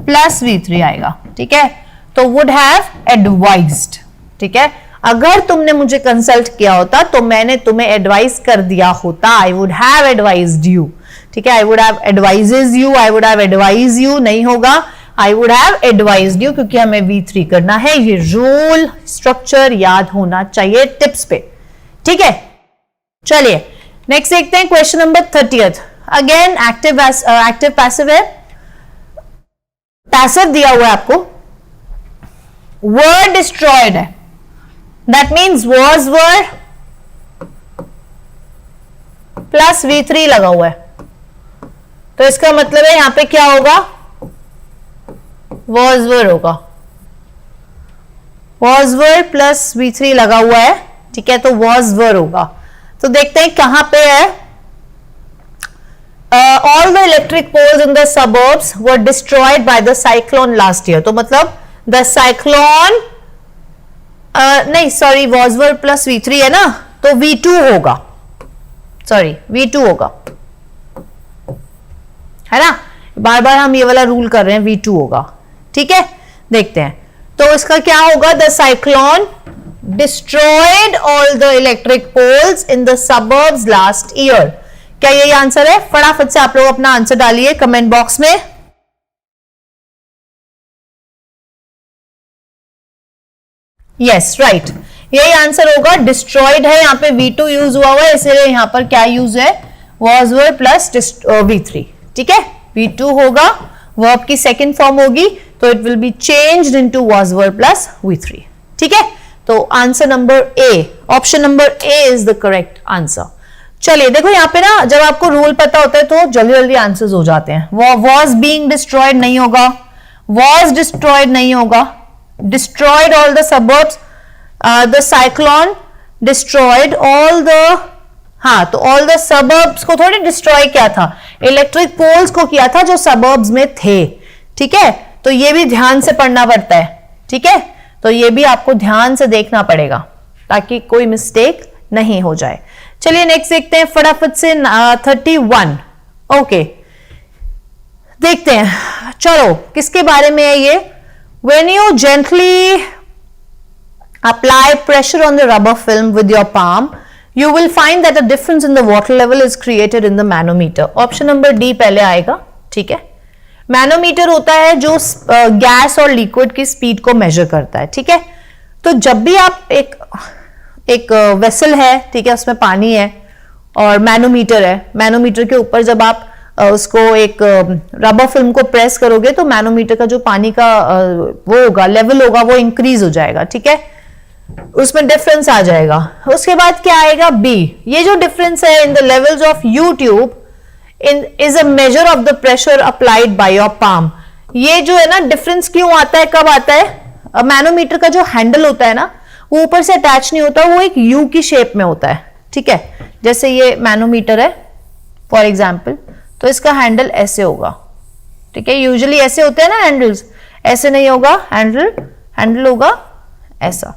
A: प्लस V3 आएगा, ठीक है, तो वुड हैव एडवाइज्ड, ठीक है। अगर तुमने मुझे कंसल्ट किया होता तो मैंने तुम्हें एडवाइस कर दिया होता, I would have advised you, ठीक है, I would have advises you, I would have advise you नहीं होगा, I would have advised you, क्योंकि हमें V3 करना है। ये रूल स्ट्रक्चर याद होना चाहिए टिप्स पे, ठीक है। चलिए नेक्स्ट देखते हैं question number 30, again active passive है, पैसिव दिया हुआ है आपको, were destroyed है, that means was were plus V3 लगा हुआ है, तो इसका मतलब है यहां पे क्या होगा, was were होगा, was were प्लस V3 लगा हुआ है, ठीक है, तो was were होगा। तो देखते हैं कहां पे है। All the electric poles in the suburbs were destroyed by the cyclone last year। तो मतलब the cyclone नहीं sorry, was were plus V3 है ना, तो V2 होगा, सॉरी V2 होगा, है ना, बार बार हम ये वाला रूल कर रहे हैं, V2 होगा, ठीक है। देखते हैं तो इसका क्या होगा, the cyclone destroyed all the electric poles in the suburbs last year. क्या यही आंसर है? फटाफट से आप लोग अपना आंसर डालिए कमेंट बॉक्स में। यस राइट, यही आंसर होगा, डिस्ट्रॉयड है, यहाँ पे V2 यूज हुआ है, इसलिए यहाँ पर क्या यूज है, was were प्लस V3, ठीक है। V2 होगा, वर्ब की सेकेंड फॉर्म होगी, तो it will be changed into was were plus V3, ठीक है। तो answer number A, option number A is the correct answer. चलिए देखो यहाँ पे ना, जब आपको रूल पता होता है तो जल्दी जल्दी आंसर्स हो जाते हैं। was being destroyed नहीं होगा, was destroyed नहीं होगा, destroyed all the suburbs, the cyclone destroyed all the, हाँ तो all the suburbs को थोड़ी डिस्ट्रॉय किया था, इलेक्ट्रिक पोल्स को किया था जो सबर्ब्स में थे, ठीक है। तो ये भी ध्यान से पढ़ना पड़ता है, ठीक है, तो ये भी आपको ध्यान से देखना पड़ेगा ताकि कोई मिस्टेक नहीं हो जाए। चलिए नेक्स्ट देखते हैं फटाफट से 31। ओके देखते हैं, चलो किसके बारे में है ये। When you gently apply pressure on the rubber film with your palm, you will find that a difference in the water level is created in the manometer। Option number D पहले आएगा, ठीक है। मैनोमीटर होता है जो गैस और लिक्विड की स्पीड को मेजर करता है, ठीक है। तो जब भी आप एक वेसल है, ठीक है, उसमें पानी है और मैनोमीटर है, मैनोमीटर के ऊपर जब आप उसको एक रबर फिल्म को प्रेस करोगे तो मैनोमीटर का जो पानी का वो होगा, लेवल होगा, वो इंक्रीज हो जाएगा, ठीक है, उसमें डिफरेंस आ जाएगा। उसके बाद क्या आएगा, बी। ये जो डिफरेंस है in the levels of YouTube is a measure of the pressure applied by your palm. ये जो है ना डिफरेंस क्यों आता है, कब आता है, मैनोमीटर का जो हैंडल होता है ना वो ऊपर से अटैच नहीं होता, वो एक यू की शेप में होता है, ठीक है। जैसे ये मैनोमीटर है फॉर एग्जाम्पल, तो इसका हैंडल ऐसे होगा, ठीक है, यूजुअली ऐसे होते हैं ना हैंडल्स, ऐसे नहीं होगा हैंडल होगा ऐसा,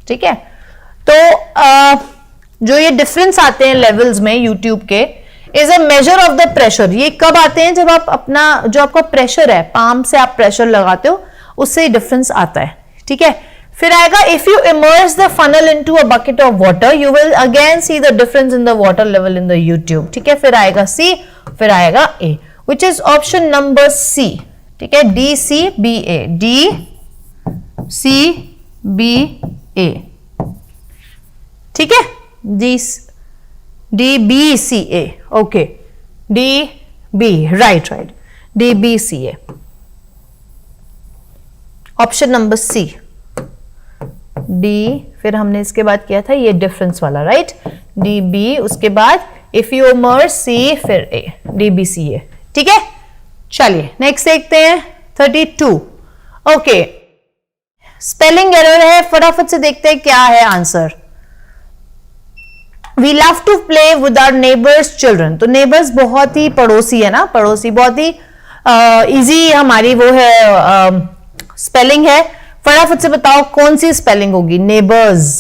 A: ठीक है। तो जो ये डिफरेंस आते हैं लेवल्स में यूट्यूब के, is a measure of the pressure. ये कब आते हैं, जब आप अपना जो आपका प्रेशर है, पाम से आप प्रेशर लगाते हो, उससे डिफरेंस आता है, ठीक है। फिर आएगा, if you immerse the funnel into a bucket of water you will again see the difference in the water level in the U tube, ठीक है। फिर आएगा सी, फिर आएगा A, which is option number C, ठीक है, D C B A, D C B A, ठीक है, D B C A, okay, D B, right, D B C A, option number C, D. फिर हमने इसके बाद किया था ये डिफरेंस वाला, राइट, डी बी, उसके बाद इफ यू इमर्स सी, फिर ए, डी बी सी ए, ठीक है। चलिए नेक्स्ट देखते हैं 32। ओके स्पेलिंग एरर है, फटाफट से देखते हैं क्या है answer. We love to play with our neighbours children. तो नेबर्स बहुत ही पड़ोसी है ना, पड़ोसी बहुत ही इजी हमारी वो है स्पेलिंग है। फटाफट से बताओ कौन सी स्पेलिंग होगी नेबर्स।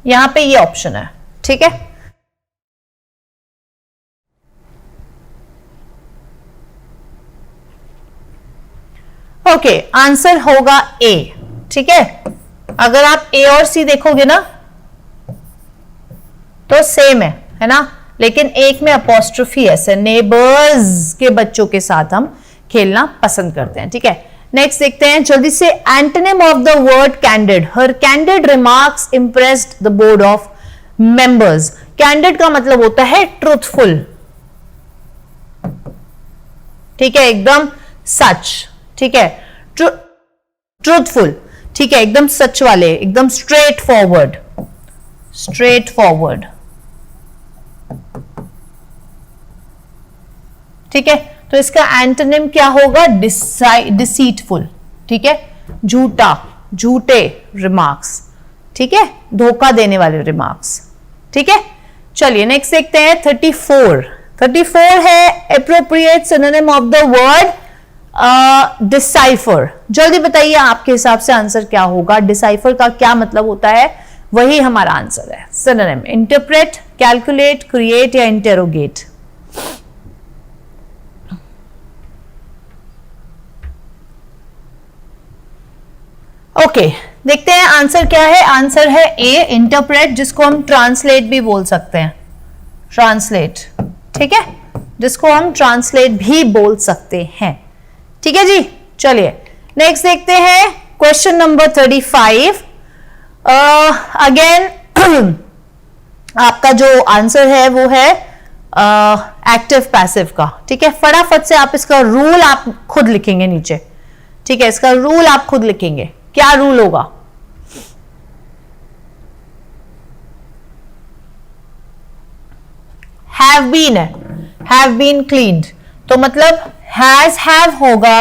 A: यहां पे ये ऑप्शन है, ठीक है। ओके आंसर होगा ए, ठीक है। अगर आप ए और सी देखोगे ना तो सेम है ना, लेकिन एक में अपोस्ट्रोफी है, नेबर्स के बच्चों के साथ हम खेलना पसंद करते हैं, ठीक है। नेक्स्ट देखते हैं जल्दी से, antonym of the word candid. Her candid remarks impressed the board of members. Candid का मतलब होता है ट्रूथफुल, ठीक है, एकदम सच, ठीक है, ट्रूथफुल, ठीक है, एकदम सच वाले, एकदम स्ट्रेट फॉरवर्ड, ठीक है, तो इसका एंटोनिम क्या होगा? डिसीटफुल, ठीक है, झूठा, झूठे रिमार्क्स, ठीक है, धोखा देने वाले रिमार्क्स, ठीक है। चलिए नेक्स्ट देखते हैं 34 है appropriate synonym of the word decipher. जल्दी बताइए आपके हिसाब से आंसर क्या होगा? डिसाइफर का क्या मतलब होता है? वही हमारा आंसर है सिनोनिम, इंटरप्रेट, कैलकुलेट, क्रिएट या इंटेरोगेट। ओके, देखते हैं आंसर क्या है। आंसर है ए, इंटरप्रेट, जिसको हम ट्रांसलेट भी बोल सकते हैं, ट्रांसलेट, ठीक है, जिसको हम ट्रांसलेट भी बोल सकते हैं, ठीक है जी। चलिए नेक्स्ट देखते हैं क्वेश्चन नंबर 35। अगेन आपका जो आंसर है वो है एक्टिव पैसिव का, ठीक है। फटाफट से आप इसका रूल आप खुद लिखेंगे नीचे, ठीक है, इसका रूल आप खुद लिखेंगे। क्या रूल होगा? हैव बीन है, हैव बीन क्लीन्ड, तो मतलब हैज हैव होगा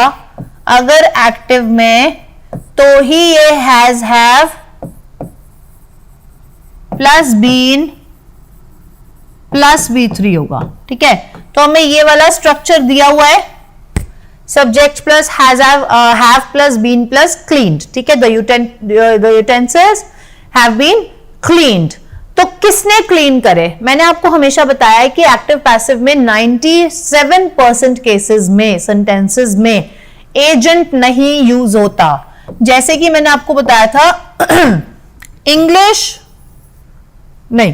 A: अगर एक्टिव में, तो ही ये has have plus been plus B3 होगा, ठीक है। तो हमें ये वाला स्ट्रक्चर दिया हुआ है, subject plus have plus been plus cleaned, ठीक है। The utensils have been cleaned, तो किसने क्लीन करे? मैंने आपको हमेशा बताया है कि एक्टिव पैसिव में 97% केसेस में, सेंटेंसेस में एजेंट नहीं यूज होता। जैसे कि मैंने आपको बताया था इंग्लिश नहीं,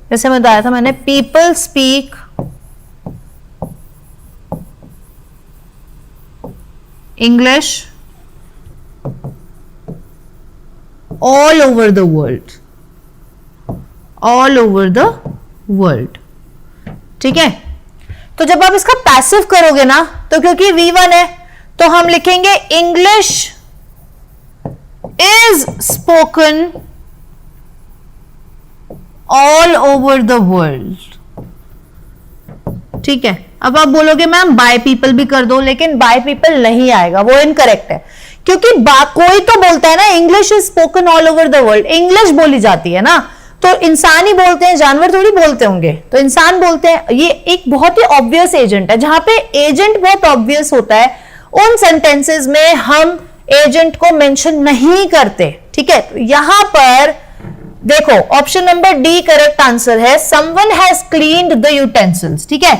A: जैसे मैं बताया था मैंने, people speak English all over the world, all over the world, ठीक है। तो जब आप इसका पैसिव करोगे ना, तो क्योंकि V1 है तो हम लिखेंगे English is spoken all over the world, ठीक है। अब आप बोलोगे मैम बाय पीपल भी कर दो, लेकिन बाय पीपल नहीं आएगा, वो इनकरेक्ट है, क्योंकि कोई तो बोलता है ना English is spoken all over the world, English बोली जाती है ना, तो इंसान ही बोलते हैं, जानवर थोड़ी बोलते होंगे, तो इंसान बोलते हैं। ये एक बहुत ही ऑब्वियस एजेंट है। जहां पे एजेंट बहुत ऑब्वियस होता है उन सेंटेंसेस में हम एजेंट को मेंशन नहीं करते, ठीक है। तो यहां पर देखो option number D correct answer है, someone has cleaned the utensils, ठीक है,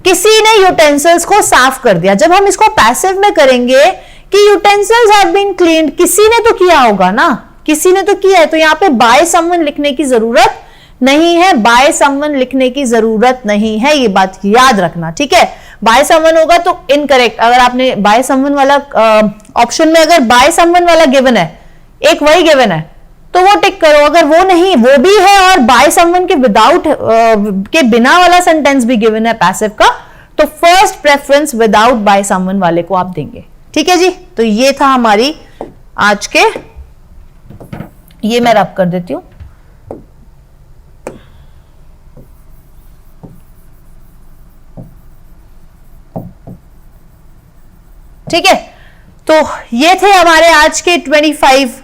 A: किसी ने यूटेंसिल्स को साफ कर दिया। जब हम इसको पैसिव में करेंगे कि यूटेंसिल्स हैव बीन क्लीन्ड, किसी ने तो किया होगा ना, किसी ने तो किया है, तो यहां पे बाय समवन लिखने की जरूरत नहीं है, बाय समवन लिखने की जरूरत नहीं है, ये बात याद रखना, ठीक है। बाय समवन होगा तो इनकरेक्ट, अगर आपने बाय समवन वाला ऑप्शन में अगर बाय समवन वाला गिवन है, एक वही गिवन है, तो वो टिक करो। अगर वो नहीं, वो भी है और बाय समवन के विदाउट के बिना वाला सेंटेंस भी गिवन है पैसिव का, तो first preference without by someone वाले को आप देंगे, ठीक है जी। तो ये था हमारी आज के, ये मैं रब कर देती हूं, ठीक है। तो ये थे हमारे आज के 35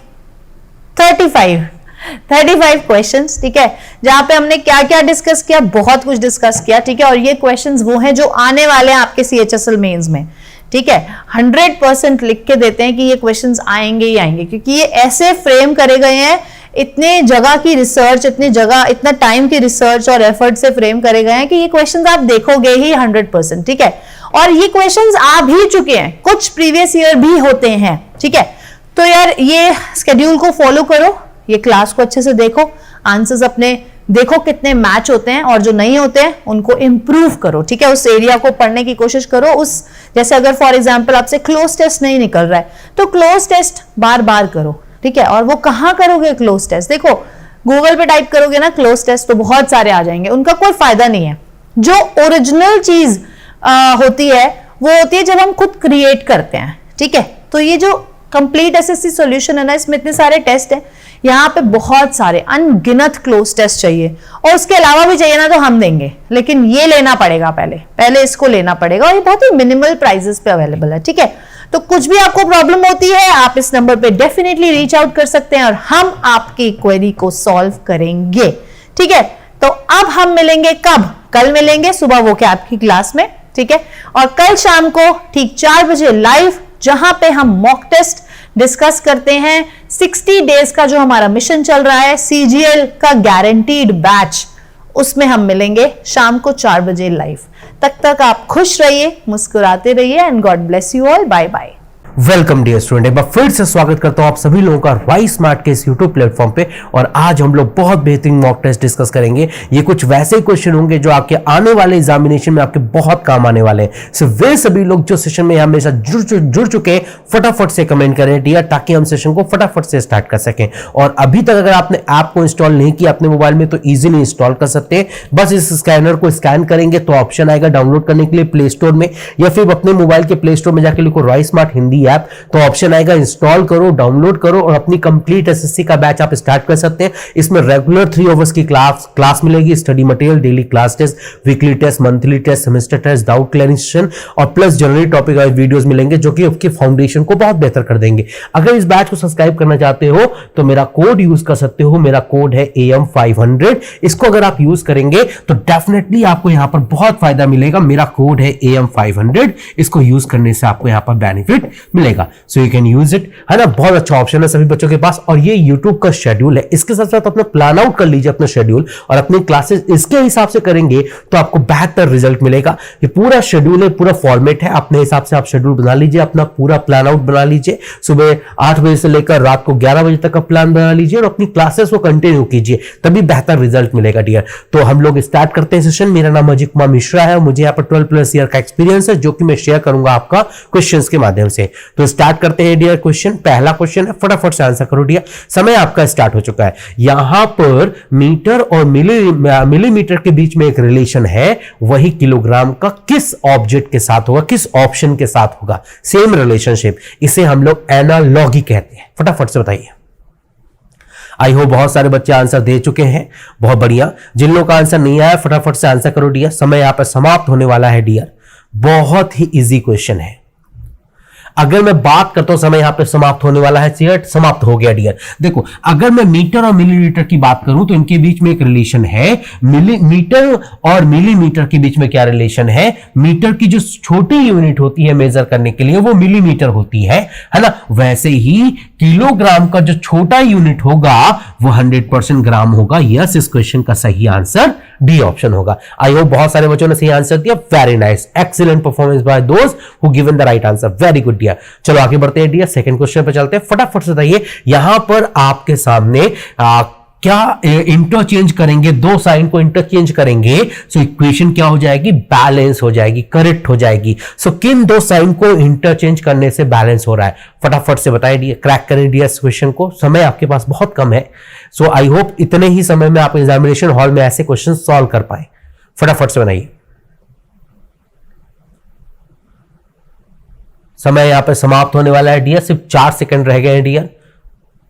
A: क्वेश्चंस, ठीक है, जहां पे हमने क्या क्या डिस्कस किया, बहुत कुछ डिस्कस किया, ठीक है। और ये क्वेश्चंस वो हैं जो आने वाले हैं आपके CHSL मेंस में, ठीक है। 100% लिख के देते हैं कि ये क्वेश्चंस आएंगे ही आएंगे, क्योंकि ये ऐसे फ्रेम करे गए हैं, इतने जगह की रिसर्च, इतना टाइम की रिसर्च और एफर्ट से फ्रेम करे गए हैं कि ये क्वेश्चंस आप देखोगे ही 100%, ठीक है। और ये क्वेश्चंस आ भी चुके हैं, कुछ प्रीवियस ईयर भी होते हैं, ठीक है। तो यार ये स्केड्यूल को फॉलो करो, ये क्लास को अच्छे से देखो, आंसर्स अपने देखो कितने मैच होते हैं, और जो नहीं होते हैं उनको इंप्रूव करो, ठीक है। उस एरिया को पढ़ने की कोशिश करो। उस जैसे अगर फॉर एग्जांपल आपसे क्लोज टेस्ट नहीं निकल रहा है, तो क्लोज टेस्ट बार बार करो, ठीक है। और वो कहां करोगे क्लोज टेस्ट? देखो गूगल पे टाइप करोगे ना क्लोज टेस्ट, तो बहुत सारे आ जाएंगे, उनका कोई फायदा नहीं है। जो ओरिजिनल चीज होती है वो होती है जब हम खुद क्रिएट करते हैं, ठीक है। तो ये जो कंप्लीट एसएससी सॉल्यूशन है ना, इसमें इतने सारे टेस्ट हैं, यहाँ पे बहुत सारे अनगिनत क्लोज टेस्ट चाहिए, और उसके अलावा भी चाहिए ना तो हम देंगे, लेकिन ये लेना पड़ेगा, पहले इसको लेना पड़ेगा, और ये बहुत ही मिनिमल प्राइसेस पे अवेलेबल है। ठीक है, तो कुछ भी आपको प्रॉब्लम होती है आप इस नंबर पे डेफिनेटली रीच आउट कर सकते हैं और हम आपकी क्वेरी को सॉल्व करेंगे। ठीक है, तो अब हम मिलेंगे कब? कल मिलेंगे सुबह वो क्या आपकी क्लास में। ठीक है, और कल शाम को ठीक 4 बजे लाइव, जहां पे हम मॉक टेस्ट डिस्कस करते हैं। 60 डेज का जो हमारा मिशन चल रहा है सीजीएल का गारंटीड बैच, उसमें हम मिलेंगे शाम को 4 बजे लाइव। तक आप खुश रहिए, मुस्कुराते रहिए, and God bless you all. Bye bye.
B: Welcome dear student, एक बार फिर से स्वागत करता हूं आप सभी लोगों का राइस स्मार्ट के इस यूट्यूब प्लेटफॉर्म पे। और आज हम लोग बहुत बेहतरीन मॉक टेस्ट डिस्कस करेंगे। ये कुछ वैसे क्वेश्चन होंगे जो आपके आने वाले एग्जामिनेशन में आपके बहुत काम आने वाले हैं। सो वे सभी लोग जो सेशन में हमेशा जुड़ चुके हैं, फटाफट से कमेंट करें डियर, ताकि हम सेशन को फटाफट से स्टार्ट कर सकें। और अभी तक अगर आपने ऐप को इंस्टॉल नहीं किया अपने मोबाइल में, तो इजीली इंस्टॉल कर सकते हैं। बस इस स्कैनर को स्कैन करेंगे तो ऑप्शन आएगा डाउनलोड करने के लिए प्ले स्टोर में, या फिर अपने मोबाइल के प्ले स्टोर में जाकर लिखो राइस स्मार्ट हिंदी ऐप, तो ऑप्शन आएगा इंस्टॉल करो, डाउनलोड करो और अपनी कंप्लीट एसएससी का बैच आप स्टार्ट कर सकते हैं। इसमें रेगुलर 3 आवर्स की क्लास मिलेगी, study material, daily class test, weekly test, monthly test, semester test, doubt clarification और plus generally topic wise videos मिलेंगे जो कि आपके फाउंडेशन को बहुत बेहतर कर देंगे। अगर इस बैच को सब्सक्राइब करना चाहते हो तो मेरा कोड यूज कर सकते हो। मेरा कोड है AM500। इसको अगर आप यूज करेंगे तो डेफिनेटली आपको यहां पर बहुत फायदा मिलेगा। मेरा कोड है AM500। इसको यूज करने से आपको यहां पर बेनिफिट मिलेगा। So you can use it, है ना। बहुत अच्छा ऑप्शन है सभी बच्चों के पास। और ये यूट्यूब का शेड्यूल है, इसके साथ साथ अपना प्लान आउट कर लीजिए अपना शेड्यूल, और अपनी क्लासेस इसके हिसाब से करेंगे तो आपको बेहतर रिजल्ट मिलेगा। ये पूरा शेड्यूल है, पूरा फॉर्मेट है, अपने हिसाब से आप शेड्यूल बना लीजिए, अपना पूरा प्लान आउट बना लीजिए। सुबह 8 बजे से लेकर रात को 11 बजे तक का प्लान बना लीजिए और अपनी क्लासेस को कंटिन्यू कीजिए, तभी बेहतर रिजल्ट मिलेगा डियर। तो हम लोग स्टार्ट करते हैं सेशन। मेरा नाम अजय कुमार मिश्रा है, मुझे यहाँ पर 12+ ईयर का एक्सपीरियंस है, जो कि मैं शेयर करूंगा आपका क्वेश्चंस के माध्यम से। तो स्टार्ट करते हैं डियर। क्वेश्चन, पहला क्वेश्चन है, फटाफट से आंसर करो डियर। समय आपका स्टार्ट हो चुका है। यहां पर मीटर और मिलीमीटर के बीच में एक रिलेशन है, वही किलोग्राम का किस ऑब्जेक्ट के साथ होगा, किस ऑप्शन के साथ होगा? सेम रिलेशनशिप, इसे हम लोग एनालॉगी कहते हैं। फटाफट से बताइए। आई होप बहुत सारे बच्चे आंसर दे चुके हैं, बहुत बढ़िया। जिन लोगों का आंसर नहीं आया फटाफट से आंसर करो डियर। समय यहां पर समाप्त होने वाला है डियर। बहुत ही इजी क्वेश्चन है। अगर मैं बात करता हूं समय यहां पे समाप्त होने वाला है, सीएट समाप्त हो गया डियर। देखो, अगर मैं मीटर और मिलीलीटर की बात करूं तो इनके बीच में एक रिलेशन है। मीटर और मिलीमीटर के बीच में क्या रिलेशन है? मीटर की जो छोटी यूनिट होती है मेजर करने के लिए वो मिलीमीटर होती है ना। वैसे ही किलोग्राम का जो छोटा यूनिट होगा वो 100% ग्राम होगा। यस, इस क्वेश्चन का सही आंसर डी ऑप्शन होगा। आई होप बहुत सारे बच्चों ने सही आंसर दिया। Very nice, excellent performance by दोस्त who given the right answer. Very good dear. चलो आगे बढ़ते हैं डियर, सेकंड क्वेश्चन पे चलते हैं। फटाफट से बताइए, यहां पर आपके सामने क्या इंटरचेंज करेंगे, दो साइन को इंटरचेंज करेंगे, सो इक्वेशन क्या हो जाएगी? बैलेंस हो जाएगी, करेक्ट हो जाएगी। सो किन दो साइन को इंटरचेंज करने से बैलेंस हो रहा है? फटाफट से बताइए डियर, क्रैक करें डियर इस क्वेश्चन को। समय आपके पास बहुत कम है, सो आई होप इतने ही समय में आप एग्जामिनेशन हॉल में ऐसे क्वेश्चन सॉल्व कर पाए। फटाफट से बनाइए। समय यहां पर समाप्त होने वाला है डियर, सिर्फ 4 सेकंड रह गए हैं डियर।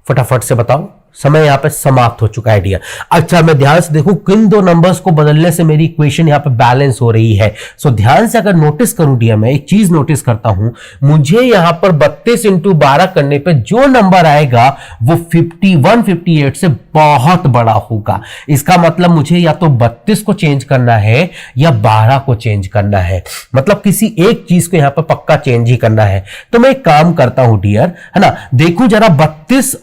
B: फटाफट से बताओ, समय यहां पे समाप्त हो चुका है डियर। अच्छा, मैं ध्यान से देखूं किन दो नंबर्स को बदलने से मेरी इक्वेशन यहां पे बैलेंस हो रही है। सो ध्यान से अगर नोटिस करूं डियर, मैं एक चीज नोटिस करता हूं, मुझे यहां पर 32 × 12 करने पे जो नंबर आएगा वो 158 से बहुत बड़ा होगा। इसका मतलब मुझे या तो 32 को चेंज करना है या 12 को चेंज करना है। मतलब किसी एक चीज को यहां पर पक्का चेंज ही करना है। तो मैं एक काम करता हूं डियर, है ना, देखूं जरा 32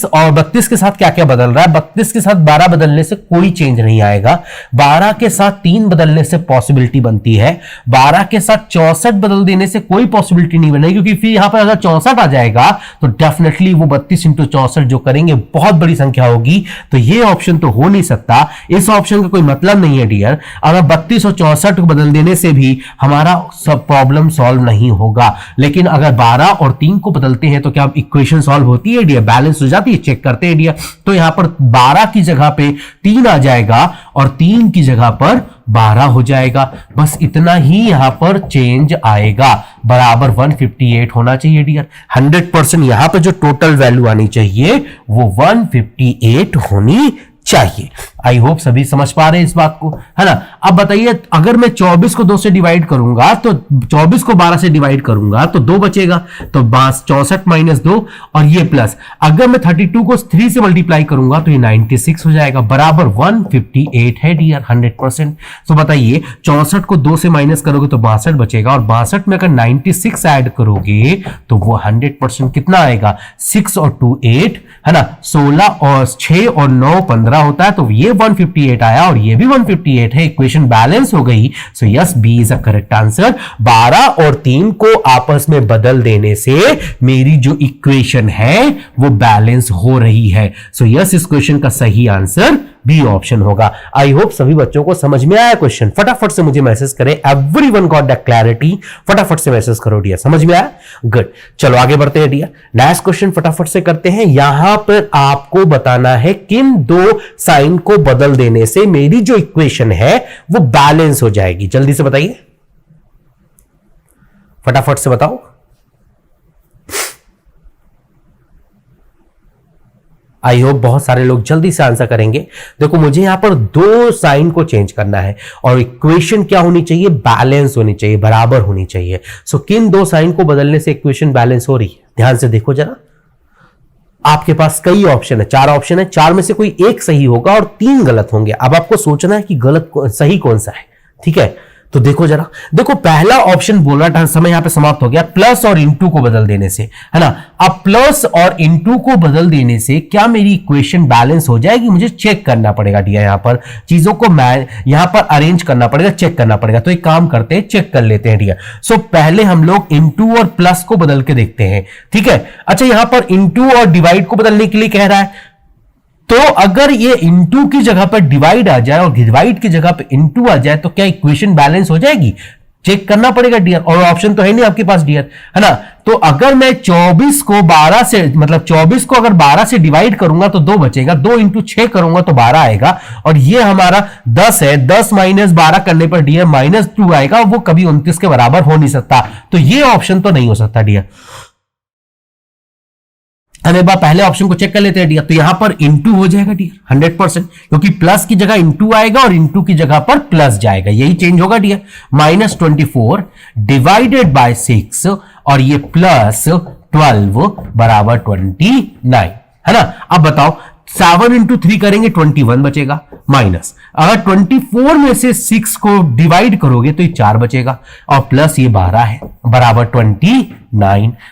B: और 32 के साथ क्या क्या बदल रहा है। 32 के साथ 12 बदलने से कोई चेंज नहीं आएगा। 12 के साथ 3 बदलने से पॉसिबिलिटी बनती है। 12 के साथ 64 बदल देने से कोई पॉसिबिलिटी नहीं बनेगी, क्योंकि फिर यहां पर अगर 64 आ जाएगा तो डेफिनेटली वो 32 × 64 जो करेंगे बहुत बड़ी संख्या होगी। तो ये ऑप्शन तो हो नहीं सकता। इस ऑप्शन का कोई मतलब नहीं है डियर। अगर 32 और 64 को बदल देने से भी हमारा सब प्रॉब्लम सॉल्व नहीं होगा। लेकिन अगर 12 और 3 को बदलते हैं तो क्या इक्वेशन सॉल्व होती है डियर? बैलेंस हो जाती है? चेक कर करते हैं डियर। तो यहां पर 12 की जगह पे 3 आ जाएगा और 3 की जगह पर 12 हो जाएगा। बस इतना ही यहां पर चेंज आएगा, बराबर 158 होना चाहिए डियर। 100% यहां पर जो टोटल वैल्यू आनी चाहिए वो 158 होनी चाहिए। आई होप सभी समझ पा रहे हैं इस बात को, है ना। अब बताइए, अगर मैं 24 को 2 से डिवाइड करूंगा तो 24 को 12 से डिवाइड करूंगा तो 2 बचेगा, तो 64 माइनस 2 और ये प्लस। अगर मैं 32 को 3 से मल्टीप्लाई करूंगा तो ये 96 हो जाएगा, बराबर 158 है डियर 100%। तो बताइए 64 को 2 से माइनस करोगे तो 62 बचेगा, और 62 में अगर 96 ऐड करोगे तो वो 100% कितना आएगा, 6 और 2 8, है ना, 16 और 6 और 9 15 होता है, तो ये 158 आया और ये भी 158 है। इक्वेशन बैलेंस हो गई। So yes, B is a correct answer. 12 और 3 को आपस में बदल देने से मेरी जो इक्वेशन है वो बैलेंस हो रही है। सो यस, इस क्वेश्चन का सही आंसर बी ऑप्शन होगा। आई होप सभी बच्चों को समझ में आया क्वेश्चन। फटाफट से मुझे मैसेज करें, एवरीवन गॉट द क्लैरिटी। फटाफट से मैसेज करो डियर, समझ में आया, गुड। चलो आगे बढ़ते हैं डियर, नेक्स्ट क्वेश्चन फटाफट से करते हैं। यहां पर आपको बताना है किन 2 साइन को बदल देने से मेरी जो इक्वेशन है वो बैलेंस हो जाएगी। जल्दी से बताइए, फटाफट से बताओ। आई होप बहुत सारे लोग जल्दी से आंसर करेंगे। देखो, मुझे यहां पर 2 साइन को चेंज करना है और इक्वेशन क्या होनी चाहिए, बैलेंस होनी चाहिए, बराबर होनी चाहिए। सो किन 2 साइन को बदलने से इक्वेशन बैलेंस हो रही है, ध्यान से देखो जरा। आपके पास कई ऑप्शन है, 4 ऑप्शन है, 4 में से कोई एक सही होगा और 3 गलत होंगे। अब आपको सोचना है कि सही कौन सा है, ठीक है। तो देखो जरा, देखो पहला ऑप्शन बोल रहा था, समय यहां पे समाप्त हो गया, प्लस और इनटू को बदल देने से, है ना। अब प्लस और इनटू को बदल देने से क्या मेरी इक्वेशन बैलेंस हो जाएगी, मुझे चेक करना पड़ेगा डियर। यहां पर चीजों को मैं यहां पर अरेंज करना पड़ेगा, चेक करना पड़ेगा। तो एक काम करते हैं, चेक कर लेते हैं डियर। सो पहले हम लोग इनटू और प्लस को बदल के देखते हैं, ठीक है। अच्छा, यहां पर इनटू और डिवाइड को बदलने के लिए कह रहा है, तो अगर ये इनटू की जगह पर डिवाइड आ जाए और डिवाइड की जगह पे इनटू आ जाए तो क्या इक्वेशन बैलेंस हो जाएगी, चेक करना पड़ेगा डियर। और ऑप्शन तो है नहीं आपके पास डियर, है ना। तो अगर मैं 24 को 12 से, मतलब 24 को अगर 12 से डिवाइड करूंगा तो 2 बचेगा, 2 इंटू 6 करूंगा तो 12 आएगा, और ये हमारा 10 है, 10 माइनस 12 करने पर डियर -2 आएगा, वो कभी 29 के बराबर हो नहीं सकता। तो ये ऑप्शन तो नहीं हो सकता डियर। हम एक बार पहले ऑप्शन को चेक कर लेते हैं डियर। तो यहां पर इंटू हो जाएगा डियर 100%, क्योंकि प्लस की जगह इंटू आएगा और इंटू की जगह पर प्लस जाएगा, यही चेंज होगा डियर। -24 डिवाइडेड बाय 6 और ये +12 बराबर 29, है ना। अब बताओ 7 इंटू 3 करेंगे 21 बचेगा, माइनस अगर 24 में से 6 को डिवाइड करोगे तो ये 4 बचेगा, और प्लस ये 12 है, बराबर 29,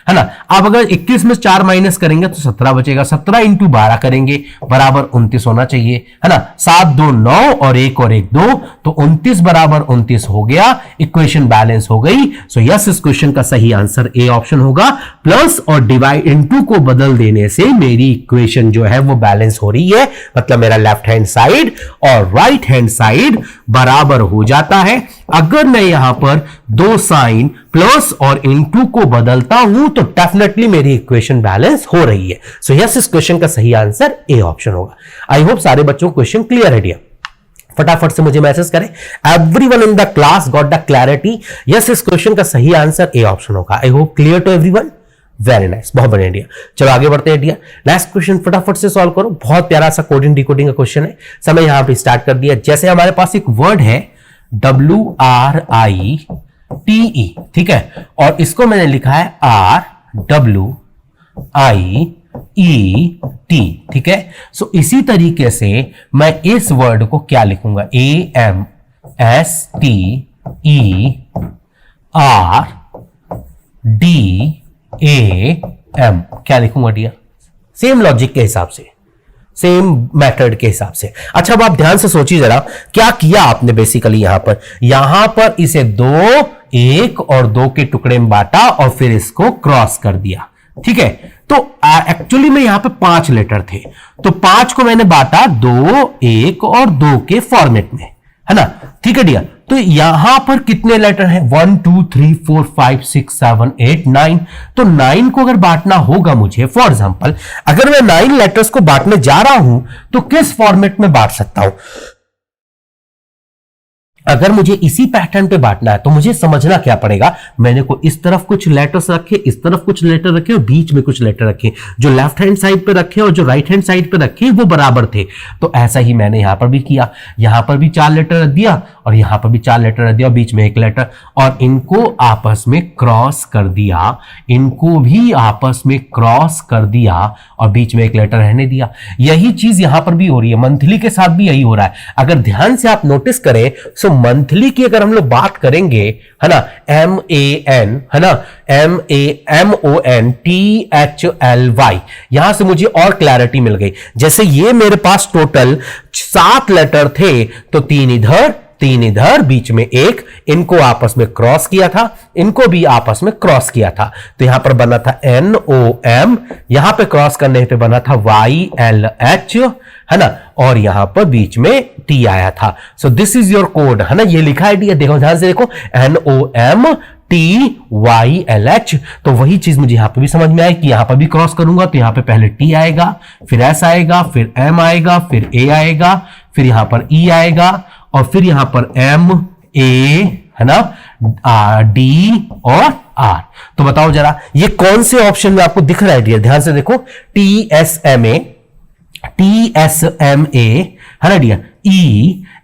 B: है ना। अब अगर 21 में 4 माइनस करेंगे तो 17 बचेगा, 17 इंटू 12 करेंगे बराबर 29 होना चाहिए, है ना। 7 2 9 और 1 और 1 2, तो 29 बराबर 29 हो गया, इक्वेशन बैलेंस हो गई। सो यस, इस क्वेश्चन का सही आंसर ए ऑप्शन होगा। प्लस और डिवाइड इनटू को बदल देने से मेरी इक्वेशन जो है वो बैलेंस हो रही है, मतलब मेरा लेफ्ट हैंड साइड और राइट हैंड साइड बराबर हो जाता है। अगर मैं यहां पर 2 साइन प्लस और इनटू को बदलता हूं तो डेफिनेटली मेरी इक्वेशन बैलेंस हो रही है। सो यस, इस क्वेश्चन का सही आंसर ए ऑप्शन होगा। आई होप सारे बच्चों को क्वेश्चन क्लियर है डियर। फटाफट से मुझे मैसेज करें, everyone in the class got the clarity. Yes, इस क्वेश्चन का सही आंसर ए ऑप्शन होगा। I hope clear to everyone, very nice, बहुत बढ़िया डियर। चलो आगे बढ़ते हैं डियर। नेक्स्ट क्वेश्चन फटाफट से सॉल्व करो, बहुत प्यारा सा कोडिंग डिकोडिंग का क्वेश्चन है। समय यहां पे स्टार्ट कर दिया। जैसे हमारे पास एक वर्ड है WRITE, ठीक है, और इसको मैंने लिखा है RWIET, ठीक है। सो इसी तरीके से मैं इस वर्ड को क्या लिखूंगा, AMSTERDAM, क्या लिखूंगा डियर, सेम लॉजिक के हिसाब से, सेम मेथड के हिसाब से। अच्छा, अब आप ध्यान से सोचिए जरा, क्या किया आपने बेसिकली यहां पर इसे 2 1 और 2 के टुकड़े में बांटा और फिर इसको क्रॉस कर दिया, ठीक है। तो एक्चुअली में यहां पे 5 लेटर थे, तो 5 को मैंने बांटा 2 1 और 2 के फॉर्मेट में, है ना, ठीक है डियर। तो यहां पर कितने लेटर हैं? 1 2 3 4 5 6 7 8 9। तो 9 को अगर बांटना होगा मुझे, फॉर एग्जांपल अगर मैं 9 लेटर्स को बांटने जा रहा हूं तो किस फॉर्मेट में बांट सकता हूं? अगर मुझे इसी पैटर्न पे बांटना है तो मुझे समझना क्या पड़ेगा, मैंने को इस तरफ कुछ लेटर्स रखे, इस तरफ कुछ लेटर रखे और बीच में कुछ लेटर रखे। जो लेफ्ट हैंड साइड पे रखे और जो राइट हैंड साइड पे रखे वो बराबर थे। तो ऐसा ही मैंने यहां पर भी किया, यहां पर भी 4 लेटर रख दिया और यहां पर भी 4 लेटर रख दिया और बीच में 1 लेटर, और इनको आपस में क्रॉस कर दिया, इनको भी आपस में क्रॉस कर दिया और बीच में 1 लेटर रहने दिया। यही चीज यहां पर भी हो रही है, मंथली के साथ भी यही हो रहा है। अगर ध्यान से आप नोटिस करें तो मंथली की अगर हम लोग बात करेंगे, है ना, MAN, है ना, MAMONTHLY, यहां से मुझे और क्लैरिटी मिल गई। जैसे ये मेरे पास टोटल 7 लेटर थे, तो 3 इधर 3 इधर, बीच में 1, इनको आपस में क्रॉस किया था, इनको भी आपस में क्रॉस किया था। तो यहां पर बना था NOM, यहां पे क्रॉस करने पे बना था YLH, है ना, और यहां पर बीच में T आया था। So this is your code, है ना, ये लिखा है डी, देखो ध्यान से देखो, NOMTYLH। तो वही चीज मुझे यहां पे भी समझ में आई कि यहां पर भी क्रॉस करूंगा तो यहां पे पहले T आएगा, फिर S आएगा, फिर M आएगा, फिर A आएगा, फिर यहां पर E आएगा, और फिर यहां पर M A, है ना, D और R। तो बताओ जरा ये कौन से ऑप्शन में आपको दिख रहा है डियर? ध्यान से देखो, TSMA, है ना डियर,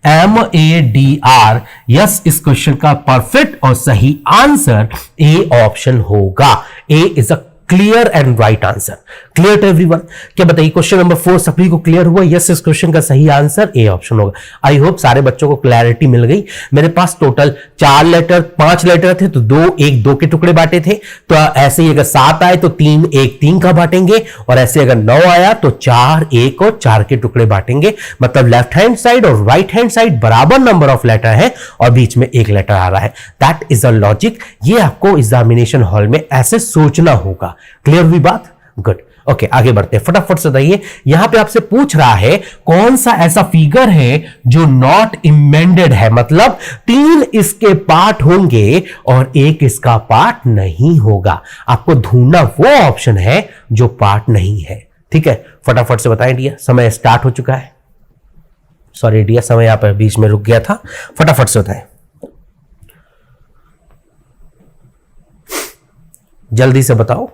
B: EMADR। यस, इस क्वेश्चन का परफेक्ट और सही आंसर ए ऑप्शन होगा। A is a clear and right answer. Clear to everyone? क्या बताइए, क्वेश्चन नंबर 4 सभी को क्लियर हुआ? यस, इस क्वेश्चन का सही आंसर ए ऑप्शन होगा। आई होप सारे बच्चों को क्लैरिटी मिल गई। मेरे पास टोटल 4 लेटर 5 लेटर थे तो 2 1 2 के टुकड़े बांटे थे। तो ऐसे ही अगर 7 आए तो 3 1 3 का बांटेंगे, और ऐसे अगर 9 आया तो 4 1 और 4 के टुकड़े बांटेंगे। मतलब लेफ्ट हैंड साइड और राइट हैंड साइड बराबर नंबर ऑफ लेटर है और बीच में 1 लेटर आ रहा है। That is a logic. ये आपको एग्जामिनेशन हॉल में ऐसे सोचना होगा। क्लियर हुई बात? गुड। ओके, आगे बढ़ते हैं, फटाफट से बताइए। यहां पे आपसे पूछ रहा है कौन सा ऐसा फिगर है जो नॉट इमेंडेड है, मतलब 3 इसके पार्ट होंगे और 1 इसका पार्ट नहीं होगा। आपको ढूंढना वो ऑप्शन है जो पार्ट नहीं है। ठीक है, फटाफट से बताएं डियर, समय स्टार्ट हो चुका है। सॉरी डियर, समय यहां पर बीच में रुक गया था। फटाफट से बताएं, जल्दी से बताओ।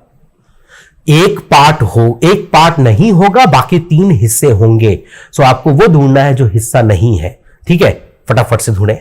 B: एक पार्ट नहीं होगा, बाकी 3 हिस्से होंगे। सो आपको वो ढूंढना है जो हिस्सा नहीं है। ठीक है, फटाफट से ढूंढें।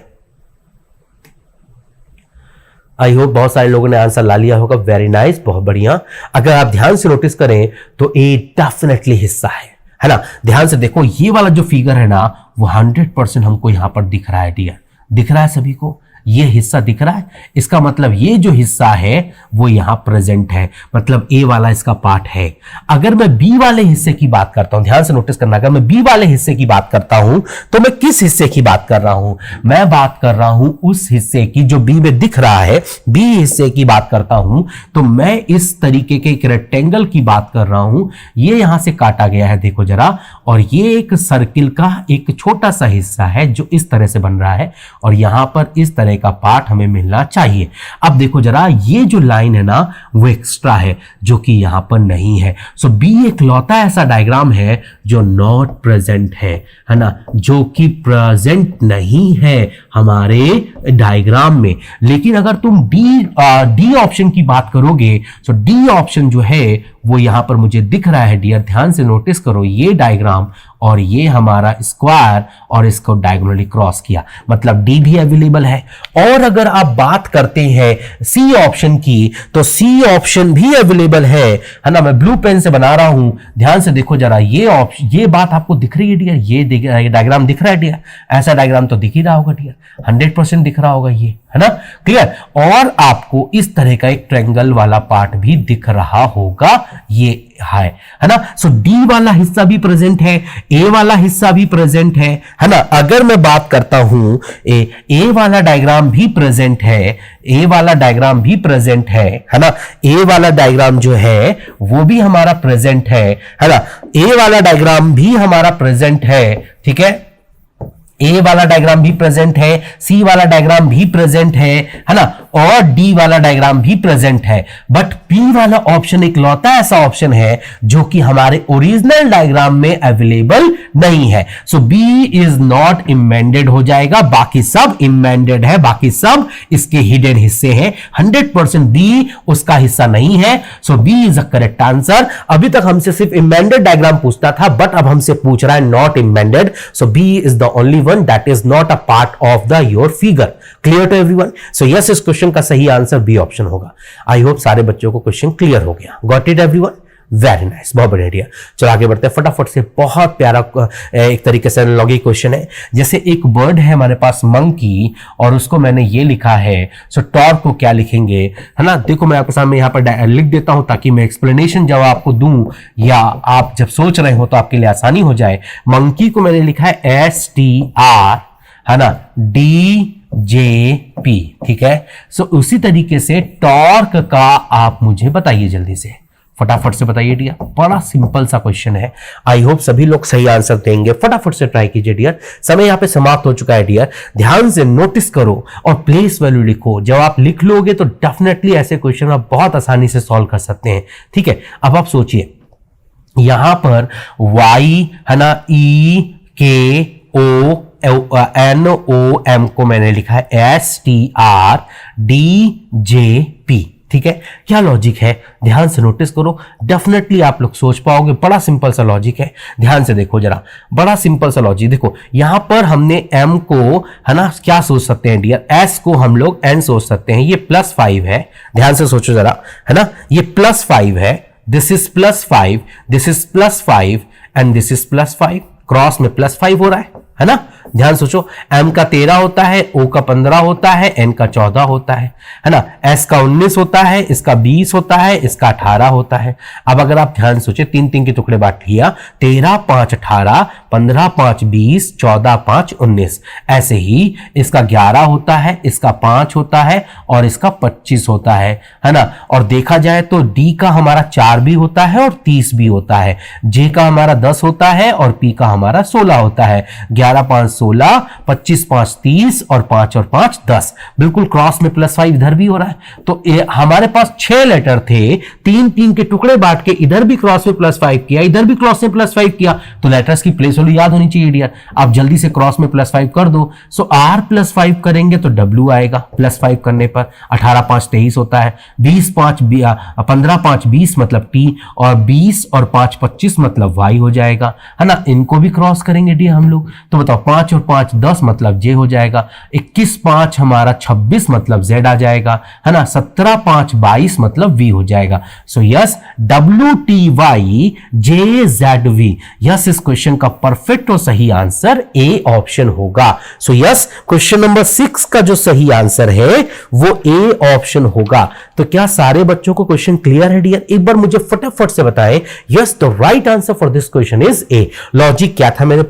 B: आई होप बहुत सारे लोगों ने आंसर ला लिया होगा। वेरी नाइस, बहुत बढ़िया। अगर आप ध्यान से नोटिस करें तो ए डेफिनेटली हिस्सा है ना। ध्यान से देखो, ये वाला जो फिगर है ना वो 100% हमको यहां पर दिख रहा है डियर। दिख रहा है सभी को? ये हिस्सा दिख रहा है। इसका मतलब ये जो हिस्सा है वो यहां प्रेजेंट है, मतलब ए वाला इसका पार्ट है। अगर मैं बी वाले हिस्से की बात करता हूं, ध्यान से नोटिस करना, अगर मैं बी वाले हिस्से की बात करता हूं तो मैं किस हिस्से की बात कर रहा हूं? मैं बात कर रहा हूं उस हिस्से की जो बी में दिख रहा है, बी हिस्से की बात करता हूं। तो मैं इस तरीके के एक रेक्टेंगल की बात कर रहा हूं। ये यहां से काटा गया है, देखो जरा, और ये एक सर्किल का एक छोटा सा हिस्सा है जो इस तरह से बन रहा है, और यहां पर इस तरह का पार्ट हमें मिलना चाहिए। अब देखो जरा, ये जो लाइन है ना वो एक्स्ट्रा है जो कि यहां पर नहीं है। सो बी एक लौता ऐसा डायग्राम है जो नॉट प्रेजेंट है ना, जो कि प्रेजेंट नहीं है हमारे डायग्राम में। लेकिन अगर तुम डी ऑप्शन की बात करोगे तो डी ऑप्शन जो है वो यहां पर मुझे दिख रहा है डियर। ध्यान से नोटिस करो, ये डायग्राम और ये हमारा स्क्वायर और इसको डायगोनली क्रॉस किया, मतलब डी भी अवेलेबल है। और अगर आप बात करते हैं सी ऑप्शन की तो सी ऑप्शन भी अवेलेबल है ना। मैं ब्लू पेन से बना रहा हूं, ध्यान से देखो जरा, ये बात आपको दिख रही है डियर? ये डायग्राम दिख रहा है डियर? ऐसा डायग्राम तो दिख ही रहा होगा डियर, 100% दिख रहा होगा ये, है ना। क्लियर? और आपको इस तरह का एक ट्रायंगल वाला पार्ट भी दिख रहा होगा, ये है ना। सो डी वाला हिस्सा भी प्रेजेंट है, ए वाला हिस्सा भी प्रेजेंट है ना। अगर मैं बात करता हूं ए वाला डायग्राम भी प्रेजेंट है, ए वाला डायग्राम भी प्रेजेंट है ना। ए वाला डायग्राम जो है वो भी हमारा प्रेजेंट है ना। ए वाला डायग्राम भी हमारा प्रेजेंट है, ठीक है। ए वाला डायग्राम भी प्रेजेंट है, सी वाला डायग्राम भी प्रेजेंट है ना, और डी वाला डायग्राम भी प्रेजेंट है, बट पी वाला ऑप्शन एक लौता ऐसा ऑप्शन है जो कि हमारे ओरिजिनल डायग्राम में अवेलेबल नहीं है। सो बी इज नॉट इमेंडेड हो जाएगा, बाकी सब इमेंडेड है, बाकी सब इसके हिडन हिस्से हैं। 100% बी उसका हिस्सा नहीं है। So B is a correct answer. अभी तक हमसे सिर्फ इमेंडेड डायग्राम पूछता था, बट अब हमसे पूछ रहा है not amended. So B is the only one that is not a part of the your figure. Clear to everyone? So yes, इस क्वेश्चन का सही आंसर बी ऑप्शन होगा। आई होप सारे बच्चों को क्वेश्चन क्लियर हो गया। Got it everyone? Very nice, बहुत बढ़िया आइडिया। चलो आगे बढ़ते हैं फटाफट से। बहुत प्यारा एक तरीके से लॉगी क्वेश्चन है। जैसे एक बर्ड है हमारे पास मंकी, और उसको मैंने ये लिखा है। सो टॉर्क को क्या लिखेंगे, है ना? देखो मैं आपके सामने यहाँ पर लिख देता हूं ताकि मैं एक्सप्लेनेशन जब आपको दूं या आप जब सोच रहे हो तो आपके लिए आसानी हो जाए। मंकी को मैंने लिखा है STR, है ना, DJP, ठीक है। सो उसी तरीके से टॉर्क का आप मुझे बताइए जल्दी से, फटाफट से बताइए डियर। बड़ा सिंपल सा क्वेश्चन है। आई होप सभी लोग सही आंसर देंगे। फटाफट से ट्राई कीजिए डियर। समय यहां पे समाप्त हो चुका है डियर। ध्यान से नोटिस करो और प्लेस वैल्यू लिखो। जब आप लिख लोगे तो डेफिनेटली ऐसे क्वेश्चन आप बहुत आसानी से सॉल्व कर सकते हैं, ठीक है। अब आप सोचिए, यहां पर Y, है ना, EKONOM को मैंने लिखा है STRDJP, ठीक है। क्या लॉजिक है, ध्यान से नोटिस करो। डेफिनेटली आप लोग सोच पाओगे। बड़ा सिंपल सा लॉजिक है, ध्यान से देखो जरा। बड़ा सिंपल सा लॉजिक देखो। यहां पर हमने M को, है ना, क्या सोच सकते हैं डियर, S को हम लोग N सोच सकते हैं। ये +5 है, ध्यान से सोचो जरा, है ना। ये +5 है, this is +5, this is +5 and this is +5। Cross में +5 हो रहा है ना। ध्यान सोचो, M का 13 होता है, O का 15 होता है, N का 14 होता है ना। S का 19 होता है, इसका 20 होता है, इसका 18 होता है। अब अगर आप ध्यान सोचे, 3 के टुकड़े बांट लिया, 13 5 18, 15 5 20, 14 5 19। ऐसे ही इसका 11 होता है, इसका 5 होता है और इसका 25 होता है ना। और देखा जाए तो D का हमारा 4 भी होता है और 30 भी होता है। J का हमारा 10 होता है और P का हमारा 16 होता है। 11 5 16, 25 5 30 और 5 और 5 10। बिल्कुल क्रॉस में +5 इधर भी हो रहा है। तो हमारे पास 6 लेटर थे, 3 के टुकड़े बांट के इधर भी क्रॉस में +5 किया, इधर भी क्रॉस में +5 किया। तो लेटर्स की प्लेस वैल्यू याद होनी चाहिए डियर। आप जल्दी से क्रॉस में +5 कर दो। सो R +5 करेंगे तो W आएगा +5 करने पर। 18 5 23 होता है, 20 5 15 5 20 मतलब T, और 20 और 5 25 मतलब Y हो जाएगा, है ना। इनको भी क्रॉस करेंगे डियर हम लोग। तो बताओ 5 और 5 10 मतलब J हो जाएगा। 21 5 हमारा 26 मतलब Z आ जाएगा, है ना। 17 5 22 मतलब V हो जाएगा। सो यस, WTYJZV, यस, इस क्वेश्चन का परफेक्ट और सही आंसर A ऑप्शन होगा। सो यस, क्वेश्चन नंबर 6 का जो सही आंसर है वो A ऑप्शन होगा। तो क्या सारे बच्चों को क्वेश्चन क्लियर है डियर? एक बार मुझे फटाफट से बताएं। Yes, the right answer for this question is A। Logic क्या था मेरे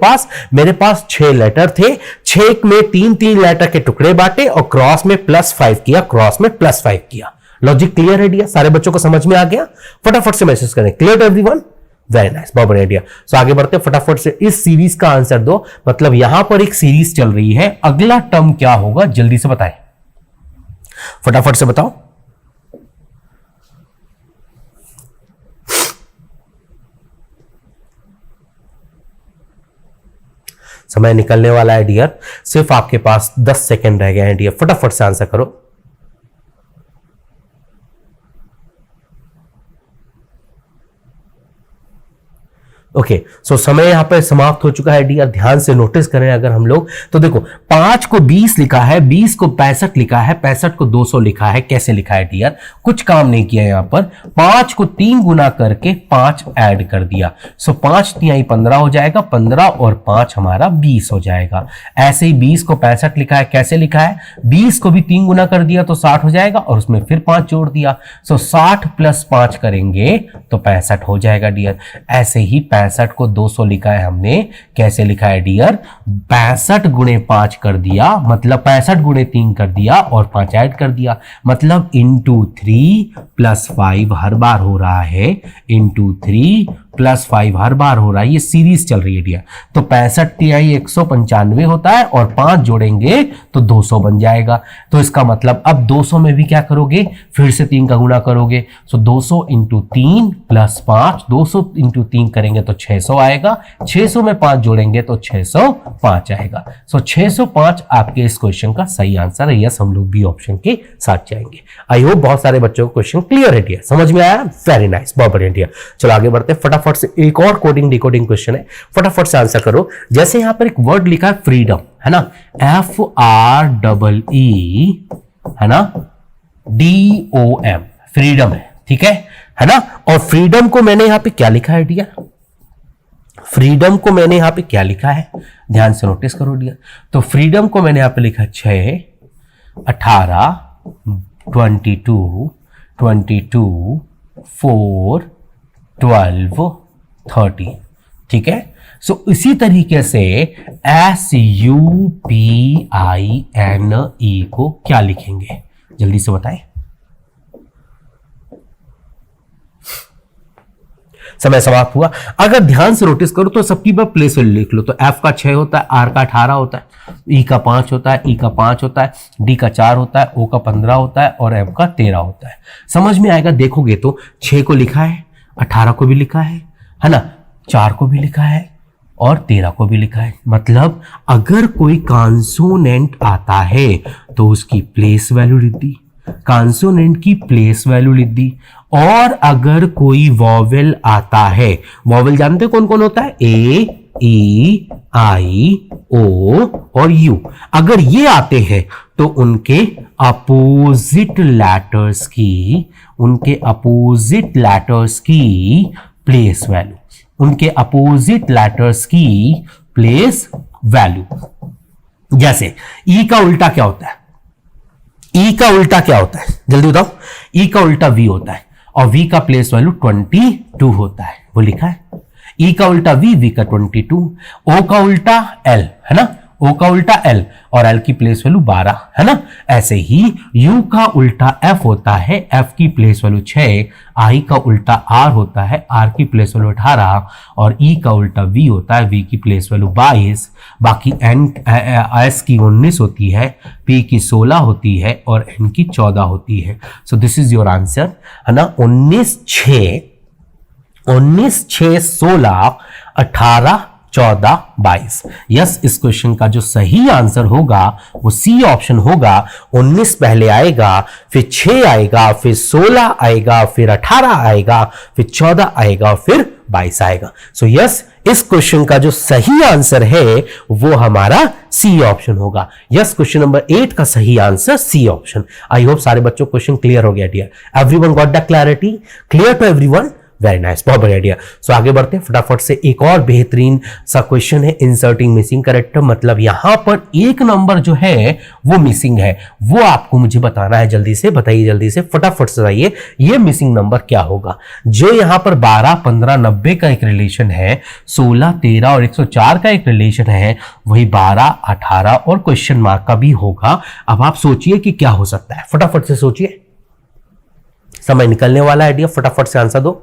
B: पास 6 लेटर थे, 6 में 3 लेटर के टुकड़े बांटे और क्रॉस में +5 किया, क्रॉस में +5 किया। लॉजिक क्लियर है डियर? सारे बच्चों को समझ में आ गया? फटाफट से मैसेज करें, clear to everyone? Very nice, बहुत बढ़िया आइडिया। सो आगे बढ़ते हैं, फटाफट से इस सीरीज का आंसर दो। मतलब यहां पर एक सीरीज चल रही है, अगला टर्म क्या होगा जल्दी से बताएं, फटाफट से बताओ। समय निकलने वाला है डियर, सिर्फ आपके पास 10 सेकेंड रह गए हैं डियर। फटाफट से आंसर करो। ओके, सो समय यहां पर समाप्त हो चुका है डियर। ध्यान से नोटिस करें अगर हम लोग तो देखो, 5 को 20 लिखा है, 20 को 65 लिखा है, 65 को 200 लिखा है। कैसे लिखा है डियर? कुछ काम नहीं किया यहां पर। 5 को 3 गुना करके 5 ऐड कर दिया। सो 5 3 15 हो जाएगा, 15 और 5 हमारा 20 हो जाएगा। ऐसे ही 20 को 65 लिखा है। कैसे लिखा है? 20 को भी 3 गुना कर दिया तो 60 हो जाएगा और उसमें फिर 5 जोड़ दिया। सो 60 + 5 करेंगे तो 65 हो जाएगा डियर। ऐसे ही 65 को 200 लिखा है हमने। कैसे लिखा है डियर? 65 गुणे 5 कर दिया, मतलब 65 गुणे 3 कर दिया और 5 ऐड कर दिया, मतलब × 3 + 5 हर बार हो रहा है। × 3 +5 हर बार हो रहा है, ये सीरीज चल रही है डियर। तो 65 तिहाई 195 होता है और 5 जोड़ेंगे तो 200 बन जाएगा। तो इसका मतलब अब 200 में भी क्या करोगे, फिर से 3 का गुणा करोगे। सो 200 इंटू 3 प्लस 5, 200 इंटू 3 करेंगे तो 600 आएगा, 600 में 5 जोड़ेंगे तो 605 आएगा। सो 605 आपके इस क्वेश्चन का सही आंसर है। यस, हम लोग बी ऑप्शन के साथ जाएंगे। आई होप बहुत सारे बच्चों को क्वेश्चन क्लियर है डियर, समझ में आया, वेरी नाइस, बहुत बढ़िया डियर। चलो आगे बढ़ते हैं, फटाफट से एक और कोडिंग डिकोडिंग क्वेश्चन है, फटाफट से आंसर करो। जैसे यहां पर एक वर्ड लिखा है फ्रीडम, है ना, FREE, है ना, DOM, फ्रीडम है, ठीक है ना। और फ्रीडम को मैंने यहां पे क्या लिखा है डियर, फ्रीडम को मैंने यहां पे क्या लिखा है, ध्यान से नोटिस करो डियर। तो फ्रीडम को मैंने यहां पे लिखा 6, 18, 22, 4, 12, 13, ठीक है। सो इसी तरीके से SUPINE को क्या लिखेंगे, जल्दी से बताएं। समय समाप्त हुआ। अगर ध्यान से नोटिस करो तो सबकी बार प्लेस वैल्यू लिख लो। तो F का 6 होता है, R का 18 होता है, E का 5 होता है, E का 5 होता है, D का 4 होता है, O का 15 होता है और M का 13 होता है। समझ में आएगा। देखोगे तो 6 को लिखा है, 18 को भी लिखा है ना, 4 को भी लिखा है और 13 को भी लिखा है। मतलब अगर कोई कॉन्सोनेंट आता है तो उसकी प्लेस वैल्यू लिख दी, कॉन्सोनेंट की प्लेस वैल्यू लिख दी। और अगर कोई वॉवेल आता है, वॉवेल जानते कौन कौन होता है, A, E, I, O और U, अगर ये आते हैं तो उनके अपोजिट लेटर्स की, उनके अपोजिट लेटर्स की प्लेस वैल्यू, उनके अपोजिट लेटर्स की प्लेस वैल्यू। जैसे E का उल्टा क्या होता है, E का उल्टा क्या होता है, जल्दी बताओ। E का उल्टा V होता है और V का प्लेस वैल्यू 22 होता है, वो लिखा है। E का उल्टा V, V का 22, O का उल्टा L, है ना, O का उल्टा L और L की प्लेस वैल्यू 12, है ना। ऐसे ही U का उल्टा F होता है, F की प्लेस वैल्यू 6, I का उल्टा R होता है, R की प्लेस वैल्यू 18 और E का उल्टा V होता है, V की प्लेस वैल्यू 22। बाकी S की 19 होती है, P की 16 होती है और N की 14 होती है। So this is your answer, है ना। 19, 6, 16, 18, 14, 22। यस, इस क्वेश्चन का जो सही आंसर होगा वो सी ऑप्शन होगा। 19 पहले आएगा, फिर 6 आएगा, फिर 16 आएगा, फिर 18 आएगा, फिर 14 आएगा, फिर 22 आएगा। सो यस, इस क्वेश्चन का जो सही आंसर है वो हमारा सी ऑप्शन होगा। यस, क्वेश्चन नंबर 8 का सही answer C option. I hope सारे बच्चों को क्वेश्चन क्लियर हो गया dear. Everyone got the clarity, clear to everyone, very nice, बहुत बढ़िया डियर। सो आगे बढ़ते हैं फटाफट से। एक और बेहतरीन सा क्वेश्चन है, इंसर्टिंग मिसिंग कैरेक्टर। मतलब यहां पर एक नंबर जो है वो मिसिंग है, वो आपको मुझे बताना है। जल्दी से बताइए, जल्दी से फटाफट से बताइए ये मिसिंग नंबर क्या होगा। जो यहां पर 12, 15, 90 का एक रिलेशन है, 16, 13 और 104 का एक रिलेशन है, वही 12, 18 और क्वेश्चन मार्क का भी होगा। अब आप सोचिए कि क्या हो सकता है, फटाफट से सोचिए, समय निकलने वाला है डियर, फटाफट से आंसर दो।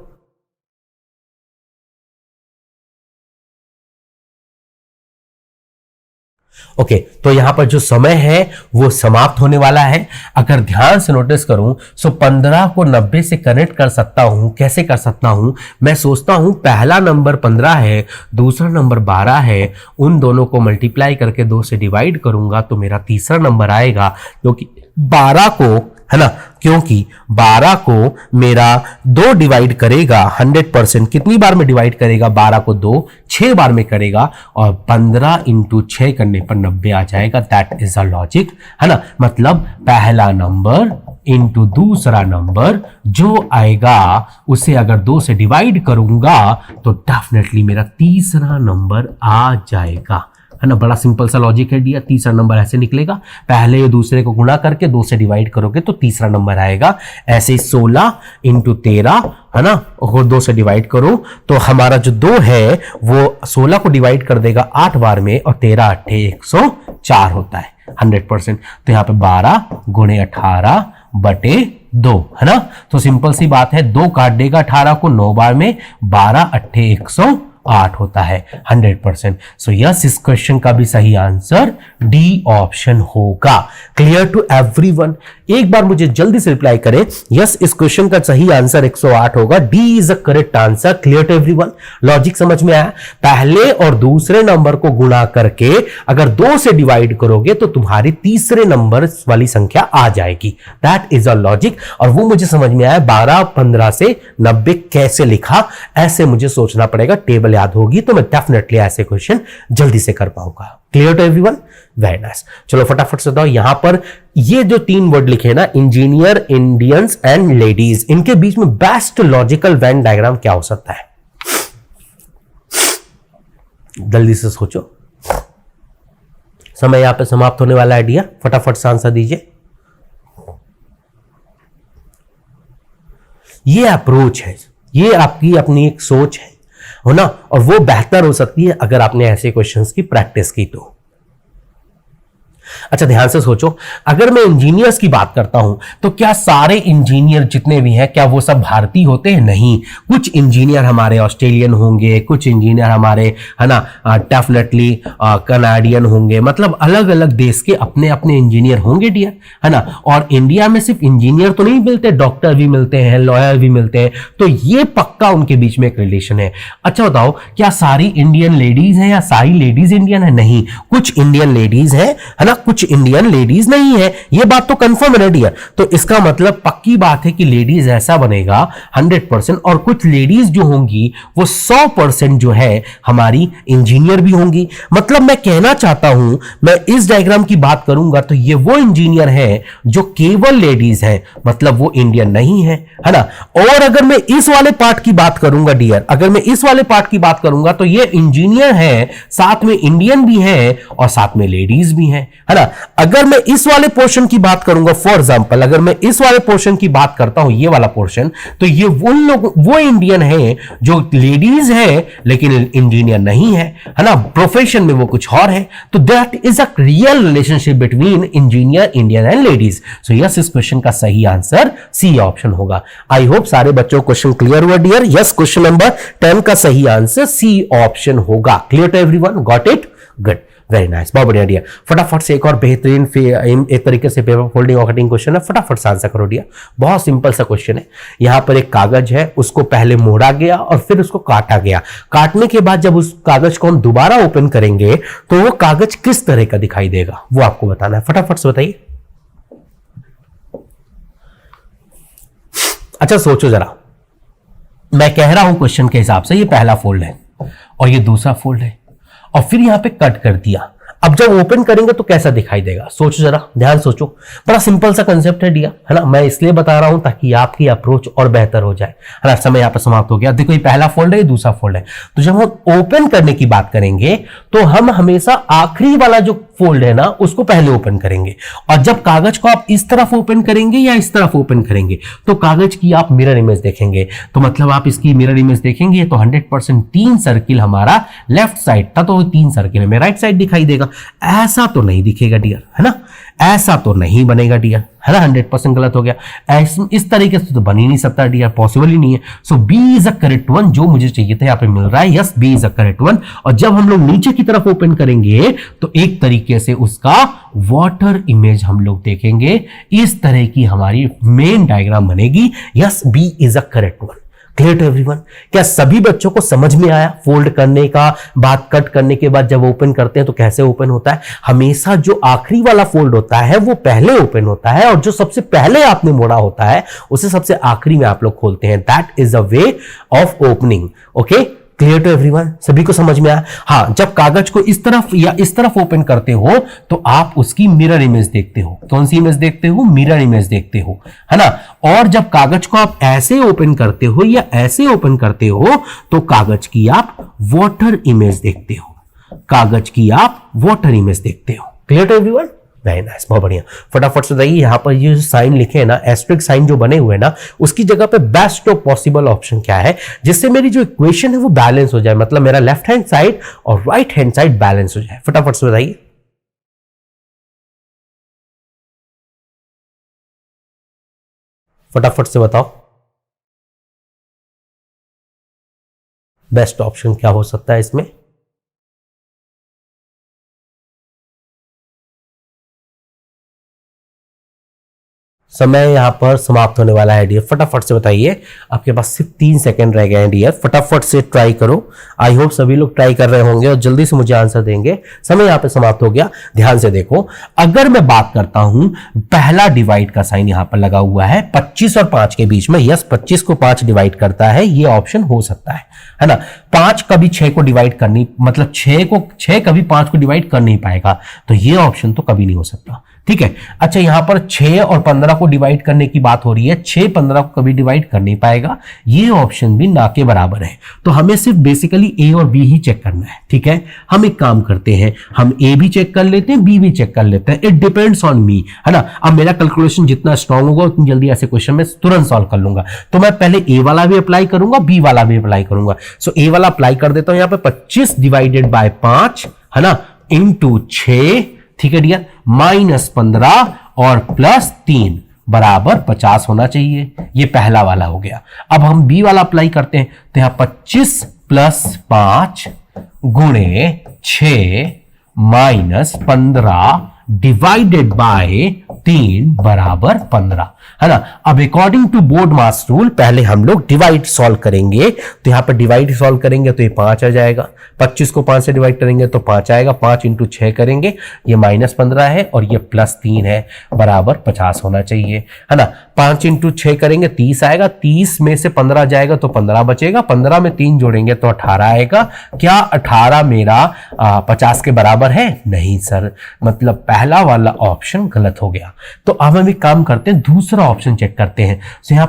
B: ओके, तो यहां पर जो समय है वो समाप्त होने वाला है। अगर ध्यान से नोटिस करूं सो 15 को 90 से कनेक्ट कर सकता हूं। कैसे कर सकता हूं, मैं सोचता हूं पहला नंबर 15 है, दूसरा नंबर 12 है, उन दोनों को मल्टीप्लाई करके 2 से डिवाइड करूंगा तो मेरा तीसरा नंबर आएगा। क्योंकि 12 को, है ना, क्योंकि 12 को मेरा 2 डिवाइड करेगा 100%, कितनी बार में डिवाइड करेगा, 12 को 2 6 बार में करेगा और 15 इंटू 6 करने पर 90 आ जाएगा। दैट इज अ लॉजिक, है ना। मतलब पहला नंबर इंटू दूसरा नंबर जो आएगा उसे अगर 2 से डिवाइड करूंगा तो डेफिनेटली मेरा तीसरा नंबर आ जाएगा, है ना। बड़ा सिंपल सा लॉजिक है डियर। तीसरा नंबर ऐसे निकलेगा, पहले ये दूसरे को गुणा करके 2 से डिवाइड करोगे तो तीसरा नंबर आएगा। ऐसे 16 इंटू 13, है ना, और 2 से डिवाइड करो तो हमारा जो 2 है वो 16 को डिवाइड कर देगा 8 बार में और 13 8 104 होता है 100%। तो यहाँ पे 12 गुणे 18 बटे 2, है ना। तो सिंपल सी बात है, 2 काट देगा 18 को 9 बार में, 12 अट्ठे 108 होता है 100%। सो यस, इस क्वेश्चन का भी सही आंसर डी ऑप्शन होगा। Clear to everyone? एक बार मुझे जल्दी से रिप्लाई करें, यस इस क्वेश्चन का सही आंसर 108 होगा। D is a correct answer. Clear to everyone? Logic समझ में आया? पहले और दूसरे नंबर को गुणा करके अगर 2 से डिवाइड करोगे तो तुम्हारी तीसरे नंबर वाली संख्या आ जाएगी। That is a logic. और वो मुझे समझ में आया, 12 15 से 90 कैसे लिखा, ऐसे मुझे सोचना पड़ेगा। टेबल याद होगी तो मैं डेफिनेटली ऐसे क्वेश्चन जल्दी से कर पाऊंगा। Clear to everyone? Very nice. चलो फटाफट से बताओ, यहां पर ये जो 3 वर्ड लिखे ना, इंजीनियर, इंडियंस एंड लेडीज, इनके बीच में बेस्ट लॉजिकल वेन डायग्राम क्या हो सकता है? जल्दी से सोचो, समय यहां पे समाप्त होने वाला है डियर। फटाफट से आंसर दीजिए। ये अप्रोच है, ये आपकी अपनी एक सोच है ना, और वो बेहतर हो सकती है अगर आपने ऐसे क्वेश्चंस की प्रैक्टिस की तो। अच्छा ध्यान से सोचो, अगर मैं इंजीनियर्स की बात करता हूं तो क्या सारे इंजीनियर जितने भी हैं क्या वो सब भारतीय होते हैं? नहीं। कुछ इंजीनियर हमारे ऑस्ट्रेलियन होंगे, कुछ इंजीनियर हमारे, है ना, डेफिनेटली कनाडियन होंगे। मतलब अलग अलग देश के अपने अपने इंजीनियर होंगे डियर, है ना। और इंडिया में सिर्फ इंजीनियर तो नहीं मिलते, डॉक्टर भी मिलते हैं, लॉयर भी मिलते हैं। तो ये पक्का उनके बीच में एक रिलेशन है। अच्छा बताओ, क्या सारी इंडियन लेडीज हैं या सारी लेडीज इंडियन है? नहीं। कुछ इंडियन लेडीज हैं, है ना, कुछ इंडियन लेडीज नहीं है। ये बात तो कंफर्म है डियर। तो इसका मतलब पक्की बात है कि लेडीज ऐसा बनेगा 100%, और कुछ लेडीज जो होंगी वो 100% जो है हमारी इंजीनियर भी होंगी। मतलब मैं कहना चाहता हूं, मैं इस डायग्राम की बात करूंगा तो ये वो इंजीनियर है जो केवल लेडीज है, मतलब वो इंडियन नहीं है ना। और अगर मैं इस वाले पार्ट की बात करूंगा डियर, अगर मैं इस वाले पार्ट की बात करूंगा तो ये इंजीनियर है, साथ में इंडियन भी है और साथ में लेडीज भी है ना। अगर मैं इस वाले पोर्शन की बात करूंगा, फॉर एग्जांपल अगर मैं इस वाले पोर्शन की बात करता हूं, ये वाला पोर्शन, तो ये उन लोग, वो इंडियन है जो लेडीज है लेकिन इंजीनियर नहीं है ना। प्रोफेशन में वो कुछ और है। तो that is a real relationship between engineer, Indian and ladies. So yes, इस क्वेश्चन का सही आंसर सी ऑप्शन होगा। आई होप सारे बच्चों को क्वेश्चन क्लियर हुआ डियर। यस, क्वेश्चन नंबर 10 का सही आंसर सी ऑप्शन होगा। Clear to everyone? Got it? Good, very nice, बहुत बढ़िया डियर। फटाफट से एक और बेहतरीन एक तरीके से पेपर फोल्डिंग और कटिंग क्वेश्चन है, फटाफट से आंसर करो डियर। बहुत सिंपल सा क्वेश्चन है। यहां पर एक कागज है, उसको पहले मोड़ा गया और फिर उसको काटा गया। काटने के बाद जब उस कागज को हम दोबारा ओपन करेंगे तो वो कागज किस तरह का दिखाई देगा, वो आपको बताना है। फटाफट से बताइए। अच्छा सोचो जरा, मैं कह रहा हूं क्वेश्चन के हिसाब से, ये पहला फोल्ड है और ये दूसरा फोल्ड है, और फिर यहां पे कट कर दिया। अब जब ओपन करेंगे तो कैसा दिखाई देगा? सोचो जरा, ध्यान सोचो। बड़ा सिंपल सा कंसेप्ट है डियर, है ना। मैं इसलिए बता रहा हूं ताकि आपकी अप्रोच और बेहतर हो जाए, है ना। समय यहां पर समाप्त हो गया। देखो ये पहला फोल्ड है, ये दूसरा फोल्ड है। तो जब हम ओपन करने की बात करेंगे तो हम हमेशा आखिरी वाला जो फोल्ड है ना उसको पहले ओपन करेंगे, और जब कागज को आप इस तरफ ओपन करेंगे या इस तरफ ओपन करेंगे तो कागज की आप मिरर इमेज देखेंगे। तो मतलब आप इसकी मिरर इमेज देखेंगे तो 100% 3 सर्किल हमारा लेफ्ट साइड था, तो वो 3 सर्किल में राइट साइड दिखाई देगा। ऐसा तो नहीं दिखेगा डियर, है ना। ऐसा तो नहीं बनेगा डियर, है ना। 100% गलत हो गया। इस तरीके से तो बन ही नहीं सकता डियर, पॉसिबल ही नहीं है। So B is a correct one, जो मुझे चाहिए था यहाँ पे मिल रहा है। Yes, B is a correct one. और जब हम लोग नीचे की तरफ ओपन करेंगे तो एक तरीके से उसका वाटर इमेज हम लोग देखेंगे। इस तरह की हमारी मेन डायग्राम बनेगी। Yes, B is a correct one. Clear to everyone? क्या सभी बच्चों को समझ में आया फोल्ड करने का बाद? कट करने के बाद जब ओपन करते हैं तो कैसे ओपन होता है? हमेशा जो आखिरी वाला फोल्ड होता है वो पहले ओपन होता है, और जो सबसे पहले आपने मोड़ा होता है उसे सबसे आखिरी में आप लोग खोलते हैं। That is a way of opening. Okay, clear to everyone? सभी को समझ में आया? हाँ, जब कागज को इस तरफ या इस तरफ ओपन करते हो तो आप उसकी मिरर इमेज देखते हो। कौन सी इमेज देखते हो? मिरर इमेज देखते हो, है ना। और जब कागज को आप ऐसे ओपन करते हो या ऐसे ओपन करते हो तो कागज की आप वाटर इमेज देखते हो। कागज की आप वाटर इमेज देखते हो। Clear to everyone? Very nice, बहुत बढ़िया। फटाफट से बताइए, यहां पर ये साइन लिखे हैं ना, एस्ट्रिक साइन जो बने हुए हैं ना, उसकी जगह पे बेस्ट ऑफ पॉसिबल ऑप्शन क्या है जिससे मेरी जो इक्वेशन है वो बैलेंस हो जाए, मतलब मेरा लेफ्ट हैंड साइड और राइट हैंड साइड बैलेंस हो जाए। फटाफट से बताइए। फटाफट से बताओ बेस्ट ऑप्शन क्या हो सकता है इसमें। समय यहां पर समाप्त होने वाला है डियर, फटाफट से बताइए, आपके पास सिर्फ 3 सेकंड रह गए हैं डियर, फटाफट से ट्राई करो। आई होप सभी लोग ट्राई कर रहे होंगे और जल्दी से मुझे आंसर देंगे। समय यहां पे समाप्त हो गया। ध्यान से देखो, अगर मैं बात करता हूं, पहला डिवाइड का साइन यहां पर लगा हुआ है 25 और 5 के बीच में। यस, 25 को 5 डिवाइड करता है, ये ऑप्शन हो सकता है ना। 5 कभी 6 को डिवाइड करनी, मतलब 6 कभी 5 को डिवाइड कर नहीं पाएगा, तो ये ऑप्शन तो कभी नहीं हो सकता। ठीक है, अच्छा यहां पर 6 और 15 को डिवाइड करने की बात हो रही है, 6 15 को कभी डिवाइड कर नहीं पाएगा, ये ऑप्शन भी ना के बराबर है। तो हमें सिर्फ बेसिकली ए और बी ही चेक करना है। ठीक है, हम एक काम करते हैं, हम ए भी चेक कर लेते हैं, बी भी चेक कर लेते हैं। इट डिपेंड्स ऑन मी, है ना। अब मेरा कैलकुलेशन जितना स्ट्रांग होगा उतनी जल्दी ऐसे क्वेश्चन में तुरंत सॉल्व कर लूंगा। तो मैं पहले ए वाला भी अप्लाई करूंगा, बी वाला भी अप्लाई करूंगा। सो ए वाला अप्लाई कर देता हूं यहां पे 25 डिवाइडेड बाय 5, है ना, इंटू 6, ठीक है डियर, माइनस 15 और प्लस 3 बराबर 50 होना चाहिए। ये पहला वाला हो गया। अब हम बी वाला अप्लाई करते हैं, तो यहां 25 प्लस 5 गुणे 6 माइनस 15 डिवाइडेड बाय 3 बराबर 15, है ना। अब according to BODMAS rule पहले हम लोग डिवाइड सॉल्व करेंगे। तो यहां पर डिवाइड सॉल्व करेंगे तो ये 5 आ जाएगा, 25 को 5 से डिवाइड करेंगे तो 5 आएगा, 5 इंटू 6 करेंगे, ये माइनस 15 है और ये प्लस 3 है, बराबर 50 होना चाहिए, है ना। 5 इंटू 6 करेंगे 30 आएगा, 30 में से 15 जाएगा तो 15 बचेगा, 15 में 3 जोड़ेंगे तो 18 आएगा। क्या 18 मेरा 50 के बराबर है? नहीं सर, मतलब पहला वाला ऑप्शन गलत हो गया। तो अब हम एक काम करते हैं, दूसरा ऑप्शन चेक करते हैं। तो यहां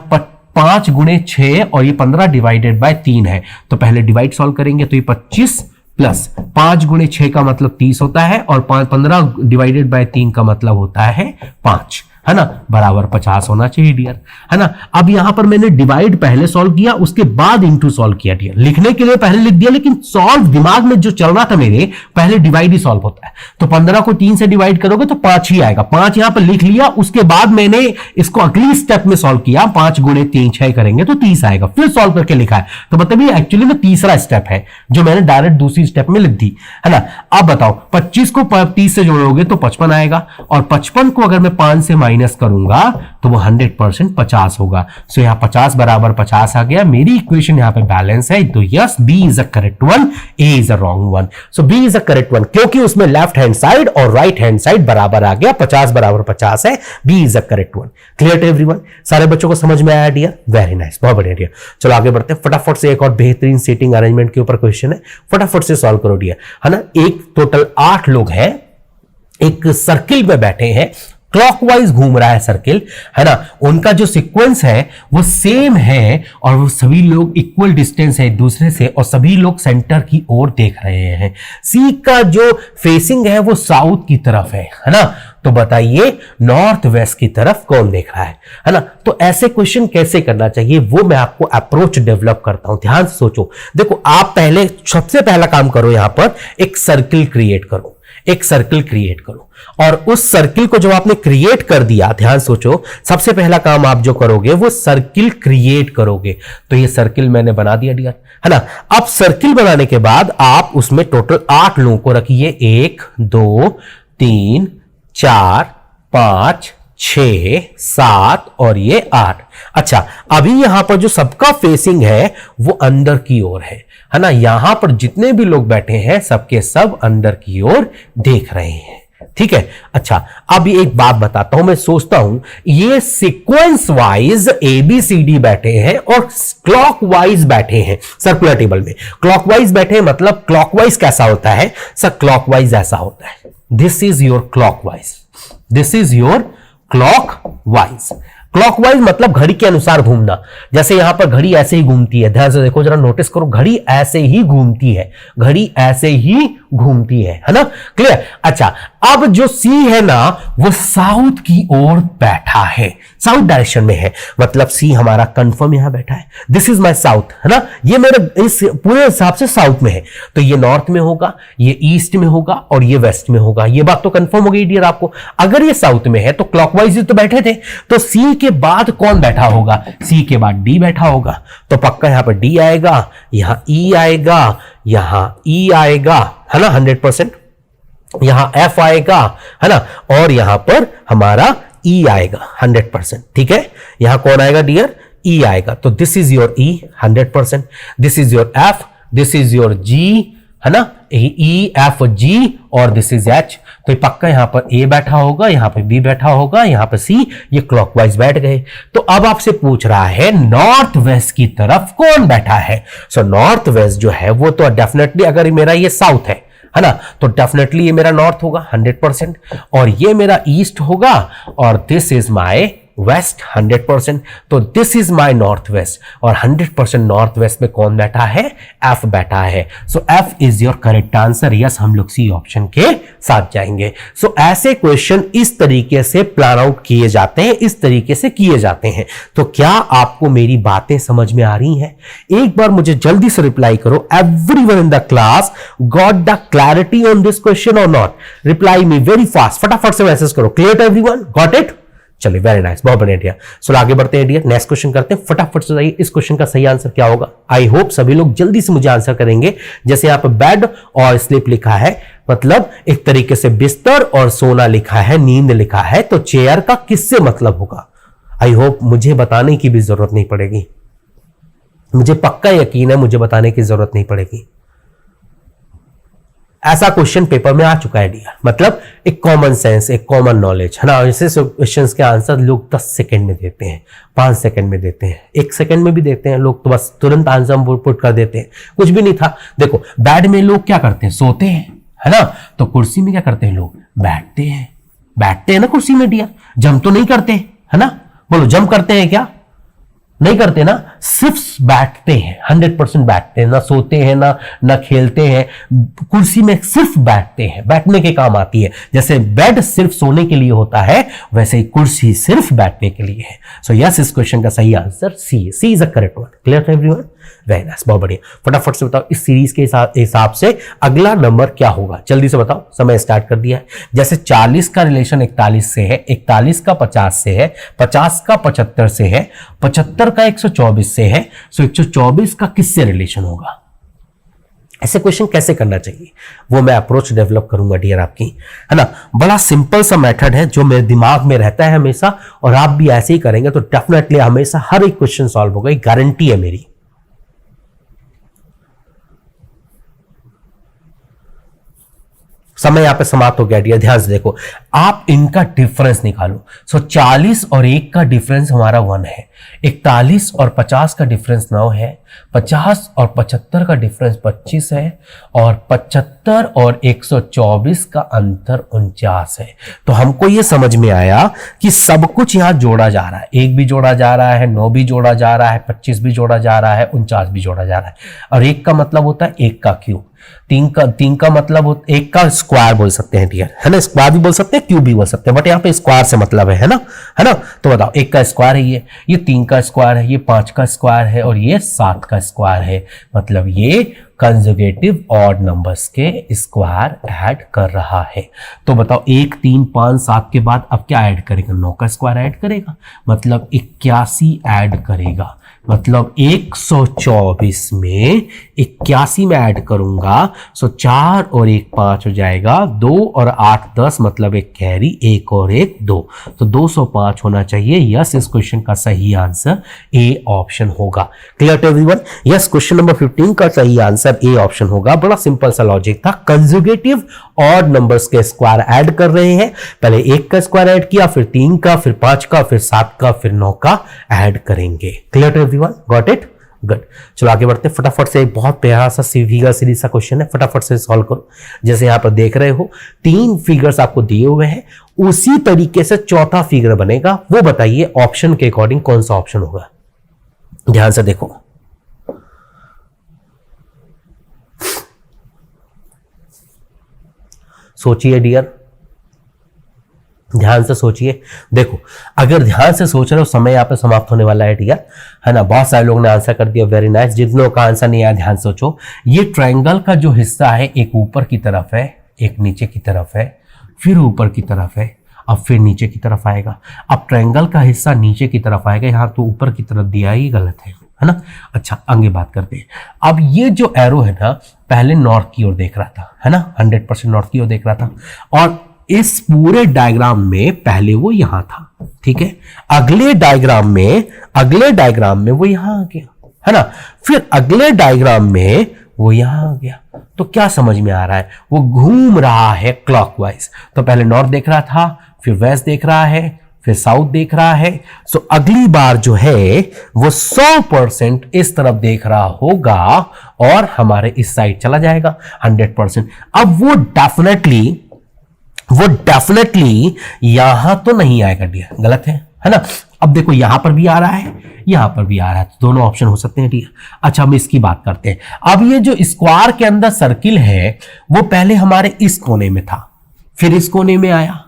B: 5 गुणे 6 और ये 15 डिवाइडेड बाय 3 है, तो पहले डिवाइड सॉल्व करेंगे तो ये 25 प्लस 5 गुणे 6 का मतलब 30 होता है और 15 डिवाइडेड बाय 3 का मतलब होता है 5, है ना, बराबर 50 होना चाहिए डियर, है ना। अब यहां पर मैंने डिवाइड पहले सॉल्व किया, उसके बाद इंटू सॉल्व किया डियर। लिखने के लिए पहले लिख दिया, लेकिन सॉल्व दिमाग में जो चल रहा था मेरे, पहले डिवाइड ही सॉल्व होता है। तो 15 को 3 से डिवाइड करोगे तो 5 ही आएगा, 5 यहां पर लिख लिया। उसके बाद मैंने इसको अगली स्टेप में सॉल्व किया, 5 गुणे 3 6 करेंगे तो 30 आएगा, फिर सॉल्व करके लिखा है। तो मतलब ये एक्चुअली में तीसरा स्टेप है जो मैंने डायरेक्ट दूसरी स्टेप में लिख दी, है ना। अब बताओ 25 को 30 से जोड़ोगे तो 55 आएगा, और 55 को अगर मैं 5 से माइनस करूंगा तो वो 100% 50 होगा। सो यहां 50 बराबर 50 आ गया। मेरी इक्वेशन यहां पे बैलेंस है, तो yes, B is a correct one, A is a wrong one. So B is a correct one, क्योंकि उसमें लेफ्ट हैंड साइड और राइट हैंड साइड बराबर आ गया, 50 बराबर 50 है, B is a correct one. Clear to everyone? सारे बच्चों को समझ में आया डियर? वेरी नाइस, बहुत बढ़िया डियर। चलो आगे बढ़ते हैं, फटाफट से एक और बेहतरीन सीटिंग अरेंजमेंट के ऊपर क्वेश्चन है, फटाफट से सॉल्व करो डियर, है ना। एक टोटल 8 लोग हैं, एक सर्किल में बैठे हैं, क्लॉकवाइज घूम रहा है सर्किल, है ना। उनका जो सीक्वेंस है वो सेम है और वो सभी लोग इक्वल डिस्टेंस है एक दूसरे से, और सभी लोग सेंटर की ओर देख रहे हैं। सी का जो फेसिंग है वो साउथ की तरफ है ना। तो बताइए नॉर्थ वेस्ट की तरफ कौन देख रहा है ना। तो ऐसे क्वेश्चन कैसे करना चाहिए वो मैं आपको अप्रोच डेवलप करता हूं, ध्यान से सोचो। देखो, आप पहले सबसे पहला काम करो, यहां पर एक सर्किल क्रिएट करो, एक सर्किल क्रिएट करो, और उस सर्किल को जब आपने क्रिएट कर दिया, ध्यान सोचो, सबसे पहला काम आप जो करोगे वो सर्किल क्रिएट करोगे। तो ये सर्किल मैंने बना दिया डियर, है ना। अब सर्किल बनाने के बाद आप उसमें टोटल 8 लोगों को रखिए, 1 2 3 4 5 6 7 और ये 8। अच्छा, अभी यहां पर जो सबका फेसिंग है वो अंदर की ओर है ना। यहां पर जितने भी लोग बैठे हैं सबके सब अंदर की ओर देख रहे हैं, ठीक है। अच्छा, अब एक बात बताता हूं, मैं सोचता हूं ये सीक्वेंस वाइज ABCD बैठे हैं और क्लॉकवाइज बैठे हैं सर्कुलर टेबल में। क्लॉकवाइज बैठे हैं मतलब क्लॉकवाइज कैसा होता है सर? क्लॉकवाइज ऐसा होता है, this is your clockwise, this is your clockwise. Clockwise मतलब घड़ी के अनुसार घूमना। जैसे यहां पर घड़ी ऐसे ही घूमती है, ध्यान से देखो, जरा नोटिस करो, घड़ी ऐसे ही घूमती है, घड़ी ऐसे ही घूमती है ना। क्लियर? अच्छा, अब जो सी है ना वो साउथ की ओर बैठा है, साउथ डायरेक्शन में है, मतलब सी हमारा कंफर्म यहां बैठा है। दिस इज माय साउथ, है ना, ये मेरे इस पूरे हिसाब से साउथ में है, तो ये नॉर्थ में होगा, ये ईस्ट में होगा और ये वेस्ट में होगा। ये बात तो कंफर्म हो गई डियर आपको। अगर ये साउथ में है तो क्लॉकवाइज तो बैठे थे, तो सी के बाद कौन बैठा होगा? सी के बाद डी बैठा होगा, तो पक्का यहां पर डी आएगा, यहां ई आएगा, यहां ई आएगा, है ना 100%, यहां एफ आएगा, है ना, और यहां पर हमारा ई आएगा 100%। ठीक है, यहां कौन आएगा डियर? ई आएगा। तो this is your E 100%, this is your F, this is your G, है ना, ई एफ जी, और दिस इज एच। तो ये पक्का यहां पर ए बैठा होगा, यहां पर बी बैठा होगा, यहां पर सी, ये क्लॉकवाइज बैठ गए। तो अब आपसे पूछ रहा है नॉर्थ वेस्ट की तरफ कौन बैठा है? सो नॉर्थ वेस्ट जो है वो तो डेफिनेटली, अगर मेरा ये साउथ है ना, तो डेफिनेटली ये मेरा नॉर्थ होगा 100%, और ये मेरा ईस्ट होगा, और दिस इज माय वेस्ट 100%। तो this is my north west, और 100% नॉर्थ वेस्ट में कौन बैठा है? एफ बैठा है। So F is your correct answer. Yes, हम लोग सी ऑप्शन के साथ जाएंगे। सो ऐसे क्वेश्चन इस तरीके से प्लान आउट किए जाते हैं, इस तरीके से किए जाते हैं। तो क्या आपको मेरी बातें समझ में आ रही हैं? एक बार मुझे जल्दी से रिप्लाई करो, everyone in the class got the clarity on this question और not? Reply me very fast, फटाफट से मैसेज करो। Clear to everyone? Got it? चलिए, वेरी नाइस, बहुत बढ़िया डियर। सो आगे बढ़ते हैं डियर, नेक्स्ट क्वेश्चन करते हैं। फटाफट से जाइए, इस क्वेश्चन का सही आंसर क्या होगा? आई होप सभी लोग जल्दी से मुझे आंसर करेंगे। जैसे यहां पर बेड और स्लीप लिखा है, मतलब एक तरीके से बिस्तर, और सोना लिखा है, नींद लिखा है, तो चेयर का किससे मतलब होगा? आई होप मुझे बताने की भी जरूरत नहीं पड़ेगी, मुझे पक्का यकीन है मुझे बताने की जरूरत नहीं पड़ेगी। ऐसा क्वेश्चन पेपर में आ चुका है डियर, मतलब एक कॉमन सेंस, एक कॉमन नॉलेज, है ना। ऐसे क्वेश्चंस के आंसर लोग 10 सेकंड में देते हैं, 5 सेकंड में देते हैं, 1 सेकंड में भी देते हैं लोग, तो बस तुरंत आंसर पुट कर देते हैं, कुछ भी नहीं था। देखो, बेड में लोग क्या करते हैं? सोते हैं, है ना। तो कुर्सी में क्या करते हैं लोग? बैठते हैं, बैठते हैं ना कुर्सी में डियर। जम तो नहीं करते, है ना, बोलो जम करते हैं क्या? नहीं करते ना, सिर्फ बैठते हैं, 100% बैठते हैं, ना सोते हैं, ना खेलते हैं, कुर्सी में सिर्फ बैठते हैं, बैठने के काम आती है। जैसे बेड सिर्फ सोने के लिए होता है, वैसे ही कुर्सी सिर्फ बैठने के लिए है। सो यस, इस क्वेश्चन का सही answer C is a correct one. Clear to everyone? Very nice, बहुत बढ़िया। फटाफट से बताओ, इस सीरीज के हिसाब से अगला नंबर क्या होगा? जल्दी से बताओ, समय स्टार्ट कर दिया है। जैसे 40 का रिलेशन 41 से है, 41 का 50 से है, 50 का 75 से है, 75 का 124 से है, सो 124 का किससे रिलेशन होगा? ऐसे क्वेश्चन कैसे करना चाहिए वो मैं अप्रोच डेवलप करूंगा डियर आपकी, है ना। बड़ा सिंपल सा मेथड है जो मेरे दिमाग में रहता है हमेशा, और आप भी ऐसे ही करेंगे तो डेफिनेटली हमेशा हर एक क्वेश्चन सॉल्व होगा, गारंटी है मेरी। समय यहां पे समाप्त हो गया डियर, ध्यान से देखो, आप इनका डिफरेंस निकालो। सो 40 और 1 का डिफरेंस हमारा 1 है, 41 और 50 का डिफरेंस 9 है, 50 और 75 का डिफरेंस 25 है, और 75 और 124 का अंतर 49 है। तो हमको ये समझ में आया कि सब कुछ यहां जोड़ा जा रहा है, 1 भी जोड़ा जा रहा है, 9 भी जोड़ा जा रहा है, 25 भी जोड़ा जा रहा है, 49 भी जोड़ा जा रहा है, और 1 का मतलब होता है 1 का क्यूब, 3 का मतलब 1 का स्क्वायर बोल सकते हैं डियर, है ना। स्क्वायर भी बोल सकते हैं, क्यूब भी बोल सकते हैं, बट यहाँ पे स्क्वायर से मतलब है ना, है ना। तो बताओ, 1 का स्क्वायर है ये 3 का स्क्वायर है, ये 5 का स्क्वायर है, और ये 7 का स्क्वायर है। मतलब ये कंजुगेटिव ऑड नंबर्स के स्क्वायर ऐड कर रहा है। तो बताओ, 1 3 5 7 के बाद अब क्या ऐड करेगा? 9 का स्क्वायर ऐड करेगा, मतलब 81 ऐड करेगा। मतलब 124 में 81 में ऐड करूंगा, सो 4 और 1 5 हो जाएगा, 2 और 8 10, मतलब एक कैरी, 1 और 1 2, तो 205 होना चाहिए। यस, इस क्वेश्चन का सही आंसर ए ऑप्शन होगा। Clear to everyone? Yes, question number 15 का सही आंसर ए ऑप्शन होगा। बड़ा सिंपल सा लॉजिक था, कंजुगेटिव ऑड नंबर्स के स्क्वायर ऐड कर रहे हैं, पहले 1 का स्क्वायर ऐड किया, फिर 3 का, फिर 5 का, फिर 7 का, फिर 9 का ऐड करेंगे। Clear to everyone? Got it? Good. चलो आगे बढ़ते हैं फटाफट से। एक बहुत प्यारा सा फिगर सीरीज सा क्वेश्चन है, फटाफट से सॉल्व करो। जैसे यहां पर देख रहे हो 3 फिगर्स आपको दिए हुए हैं, उसी तरीके से चौथा फिगर बनेगा, वो बताइए ऑप्शन के अकॉर्डिंग कौन सा ऑप्शन होगा। ध्यान से देखो, सोचिए डियर, ध्यान से सोचिए। देखो, अगर ध्यान से सोच रहे हो, समय यहाँ पे समाप्त होने वाला है, ठीक है ना। बहुत सारे लोगों ने आंसर कर दिया, वेरी नाइस। जिन लोगों का आंसर नहीं आया, ध्यान से सोचो। ये ट्रायंगल का जो हिस्सा है, एक ऊपर की तरफ है, एक नीचे की तरफ है, फिर ऊपर की तरफ है, अब फिर नीचे की तरफ आएगा। अब ट्रायंगल का हिस्सा नीचे की तरफ आएगा, यहाँ तो ऊपर की तरफ दिया है, ये गलत है ना। अच्छा, आगे बात करते हैं। अब ये जो एरो है ना, पहले नॉर्थ की ओर देख रहा था, है ना, 100% नॉर्थ की ओर देख रहा था, और इस पूरे डायग्राम में पहले वो यहां था, ठीक है। अगले डायग्राम में वो यहां आ गया, है ना। फिर अगले डायग्राम में वो यहां आ गया। तो क्या समझ में आ रहा है, वो घूम रहा है क्लॉकवाइज। तो पहले नॉर्थ देख रहा था, फिर वेस्ट देख रहा है, फिर साउथ देख रहा है। सो अगली बार जो है वो 100% इस तरफ देख रहा होगा और हमारे इस साइड चला जाएगा 100%। अब वो डेफिनेटली यहां तो नहीं आएगा डियर, गलत है ना। अब देखो, यहां पर भी आ रहा है, यहां पर भी आ रहा है, तो दोनों ऑप्शन हो सकते हैं, ठीक है। अच्छा, हम इसकी बात करते हैं। अब ये जो स्क्वायर के अंदर सर्किल है, वो पहले हमारे इस कोने में था, फिर इस कोने में आया,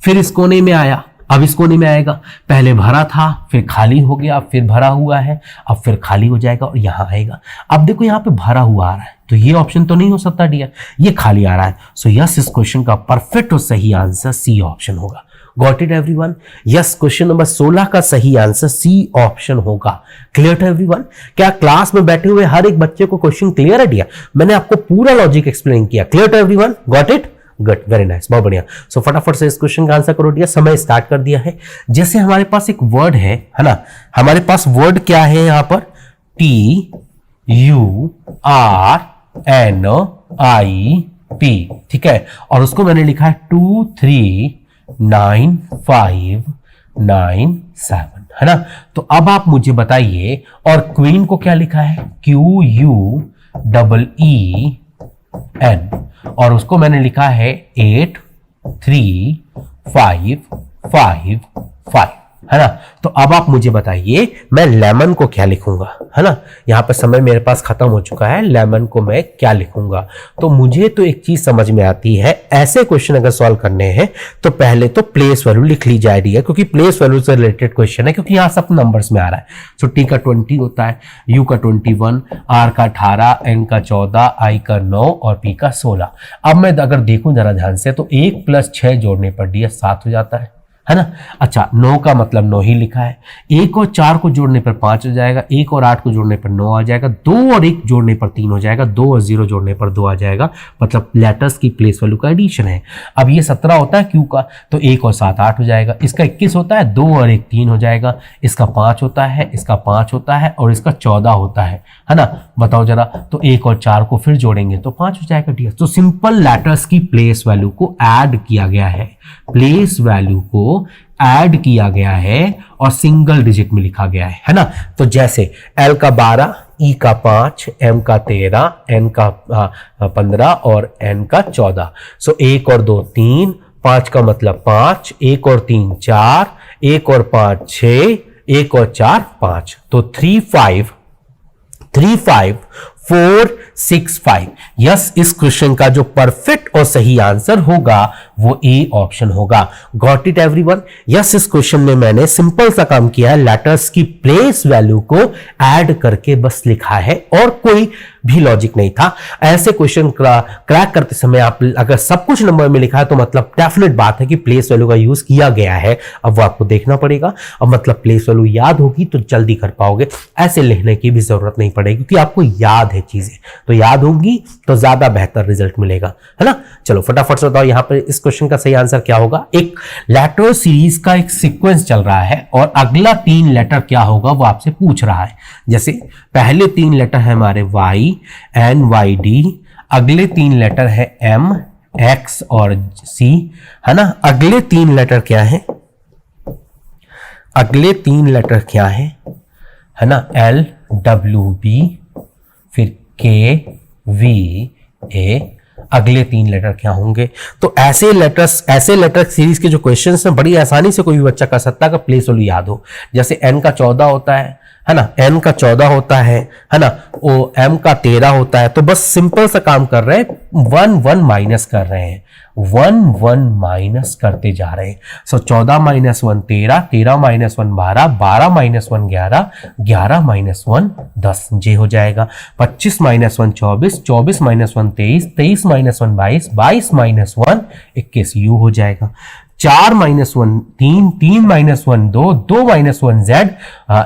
B: फिर इस कोने में आया, अब इस कोने में आएगा। पहले भरा था, फिर खाली हो गया, फिर भरा हुआ है, अब फिर खाली हो जाएगा और यहां आएगा। अब देखो, यहां पे भरा हुआ आ रहा है, तो ये ऑप्शन तो नहीं हो सकता डियर, ये खाली आ रहा है। सो यस, इस क्वेश्चन का परफेक्ट और सही आंसर सी ऑप्शन होगा। Got it everyone? Yes, question number 16 का सही आंसर सी ऑप्शन होगा। Clear to everyone? क्या क्लास में बैठे हुए हर एक बच्चे को क्वेश्चन क्लियर है डियर? मैंने आपको पूरा लॉजिक एक्सप्लेन किया। Clear to everyone? Got it? Good, very nice, बहुत बढ़िया। सो फटाफट से इस क्वेश्चन का आंसर करो डियर। समय स्टार्ट कर दिया है। जैसे हमारे पास एक वर्ड है ना, हमारे पास वर्ड क्या है यहाँ पर? TURNIP, ठीक है। और उसको मैंने लिखा है 239597, है ना। तो अब आप मुझे बताइए, और क्वीन को क्या लिखा है? QUEEN, और उसको मैंने लिखा है 83555, है ना। तो अब आप मुझे बताइए, मैं लेमन को क्या लिखूंगा, है ना। यहां पर समय मेरे पास खत्म हो चुका है, लेमन को मैं क्या लिखूंगा? तो मुझे तो एक चीज समझ में आती है, ऐसे क्वेश्चन अगर सॉल्व करने हैं तो पहले तो प्लेस वैल्यू लिख ली जा रही है, क्योंकि प्लेस वैल्यू से रिलेटेड क्वेश्चन है, क्योंकि यहां सब नंबर्स में आ रहा है। सो टी का 20 होता है, यू का 21, आर का 18, एन का 14, आई का 9 और पी का 16। अब मैं अगर देखूं जरा ध्यान से, तो 1 + 6 जोड़ने पर डी 7 हो जाता है ना। अच्छा, 9 का मतलब 9 ही लिखा है। 1 और 4 को जोड़ने पर 5 हो जाएगा, 1 और 8 को जोड़ने पर 9 आ जाएगा, 2 और 1 जोड़ने पर 3 हो जाएगा, 2 और 0 जोड़ने पर 2 आ जाएगा, मतलब लेटर्स की प्लेस वैल्यू का एडिशन है। अब ये 17 होता है क्यू का, तो 1 और 7 8 हो जाएगा। इसका 21 होता है, 2 और 1 3 हो जाएगा। इसका 5 होता है, इसका 5 होता है और इसका 14 होता है ना। बताओ जरा, तो 1 और 4 को फिर जोड़ेंगे तो 5 हो जाएगा डियर। तो सिंपल लेटर्स की प्लेस वैल्यू को ऐड किया गया है, प्लेस वैल्यू को ऐड किया गया है और सिंगल डिजिट में लिखा गया है ना। तो जैसे L का 12, E का 5, M का 13, N का 15 और N का 14। सो 1 और 2 3, 5 का मतलब 5, 1 और 3 4, 1 और 5 6, 1 और 4 5, तो 35465। यस, इस क्वेश्चन का जो परफेक्ट और सही आंसर होगा वो ए ऑप्शन होगा। Got it everyone? यस, इस क्वेश्चन में मैंने सिंपल सा काम किया है, लेटर्स की प्लेस वैल्यू को ऐड करके बस लिखा है और कोई भी लॉजिक नहीं था। ऐसे क्वेश्चन क्रैक करते समय आप अगर सब कुछ नंबर में लिखा है तो मतलब डेफिनेट बात है कि प्लेस वैल्यू का यूज किया गया है। अब वो आपको देखना पड़ेगा, अब मतलब प्लेस वैल्यू याद होगी तो जल्दी कर पाओगे, ऐसे लिखने की भी जरूरत नहीं पड़ेगी क्योंकि आपको याद है चीजें, तो याद होंगी तो ज्यादा बेहतर रिजल्ट मिलेगा, है ना। चलो फटाफट से बताओ यहाँ पर इस क्वेश्चन का सही आंसर क्या होगा। एक लेटर सीरीज का एक सीक्वेंस चल रहा है और अगला 3 लेटर क्या होगा वो आपसे पूछ रहा है। जैसे पहले 3 लेटर है हमारे Y N Y D, अगले 3 लेटर है M X और C, है ना। अगले 3 लेटर क्या है, अगले 3 लेटर क्या है ना, L W B फिर K V A, अगले 3 लेटर क्या होंगे। तो ऐसे लेटर सीरीज के जो क्वेश्चंस हैं बड़ी आसानी से कोई भी बच्चा कर सकता है अगर प्लेस वैल्यू याद हो। जैसे N का 14 होता है ना, N का 14 होता है ना, ओ M का 13 होता है, तो बस सिंपल सा काम कर रहे हैं, 1 1 माइनस कर रहे हैं, 1 माइनस करते जा रहे हैं। So 14 minus 1 13, 13 minus 1 12, 12 minus 1 11, 11 minus 1 10 J हो जाएगा। 25 minus 1 24, 24 minus 1 23, 23 minus 1 22, 22 minus 1 21 U हो जाएगा। 4 minus 1 3, 3 minus 1 2, 2 minus 1 Z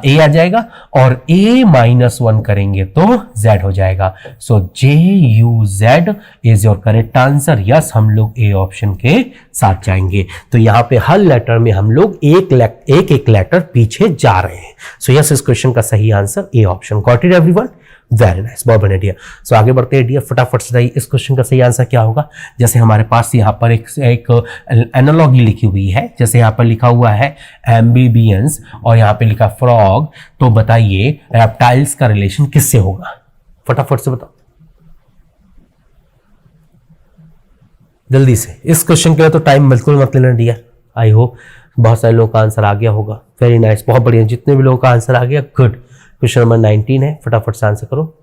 B: A आ जाएगा, और ए माइनस 1 करेंगे तो जेड हो जाएगा। So J U Z is your correct answer. Yes, हम लोग ए ऑप्शन के साथ जाएंगे। तो यहां पे हर लेटर में हम लोग एक लेटर पीछे जा रहे हैं। सो यस, इस क्वेश्चन का सही answer A option. Got it everyone? Very nice, बहुत बढ़िया डियर। सो आगे बढ़ते हैं डियर, फटाफट से बताइए इस क्वेश्चन का सही आंसर क्या होगा। जैसे हमारे पास यहाँ पर एक एनालॉजी लिखी हुई है, जैसे यहाँ पर लिखा हुआ है एम्बीबियंस और यहाँ पे लिखा फ्रॉग, तो बताइए रेप्टाइल्स का रिलेशन किससे होगा? फटाफट से बताओ जल्दी से। इस क्वेश्चन के लिए तो टाइम बिल्कुल मत लेना डियर। आई होप बहुत सारे लोगों का आंसर आ गया होगा। वेरी नाइस, बहुत बढ़िया। जितने भी लोगों का आंसर आ गया, गुड। क्वेश्चन नंबर 19 है, फटाफट से आंसर करो।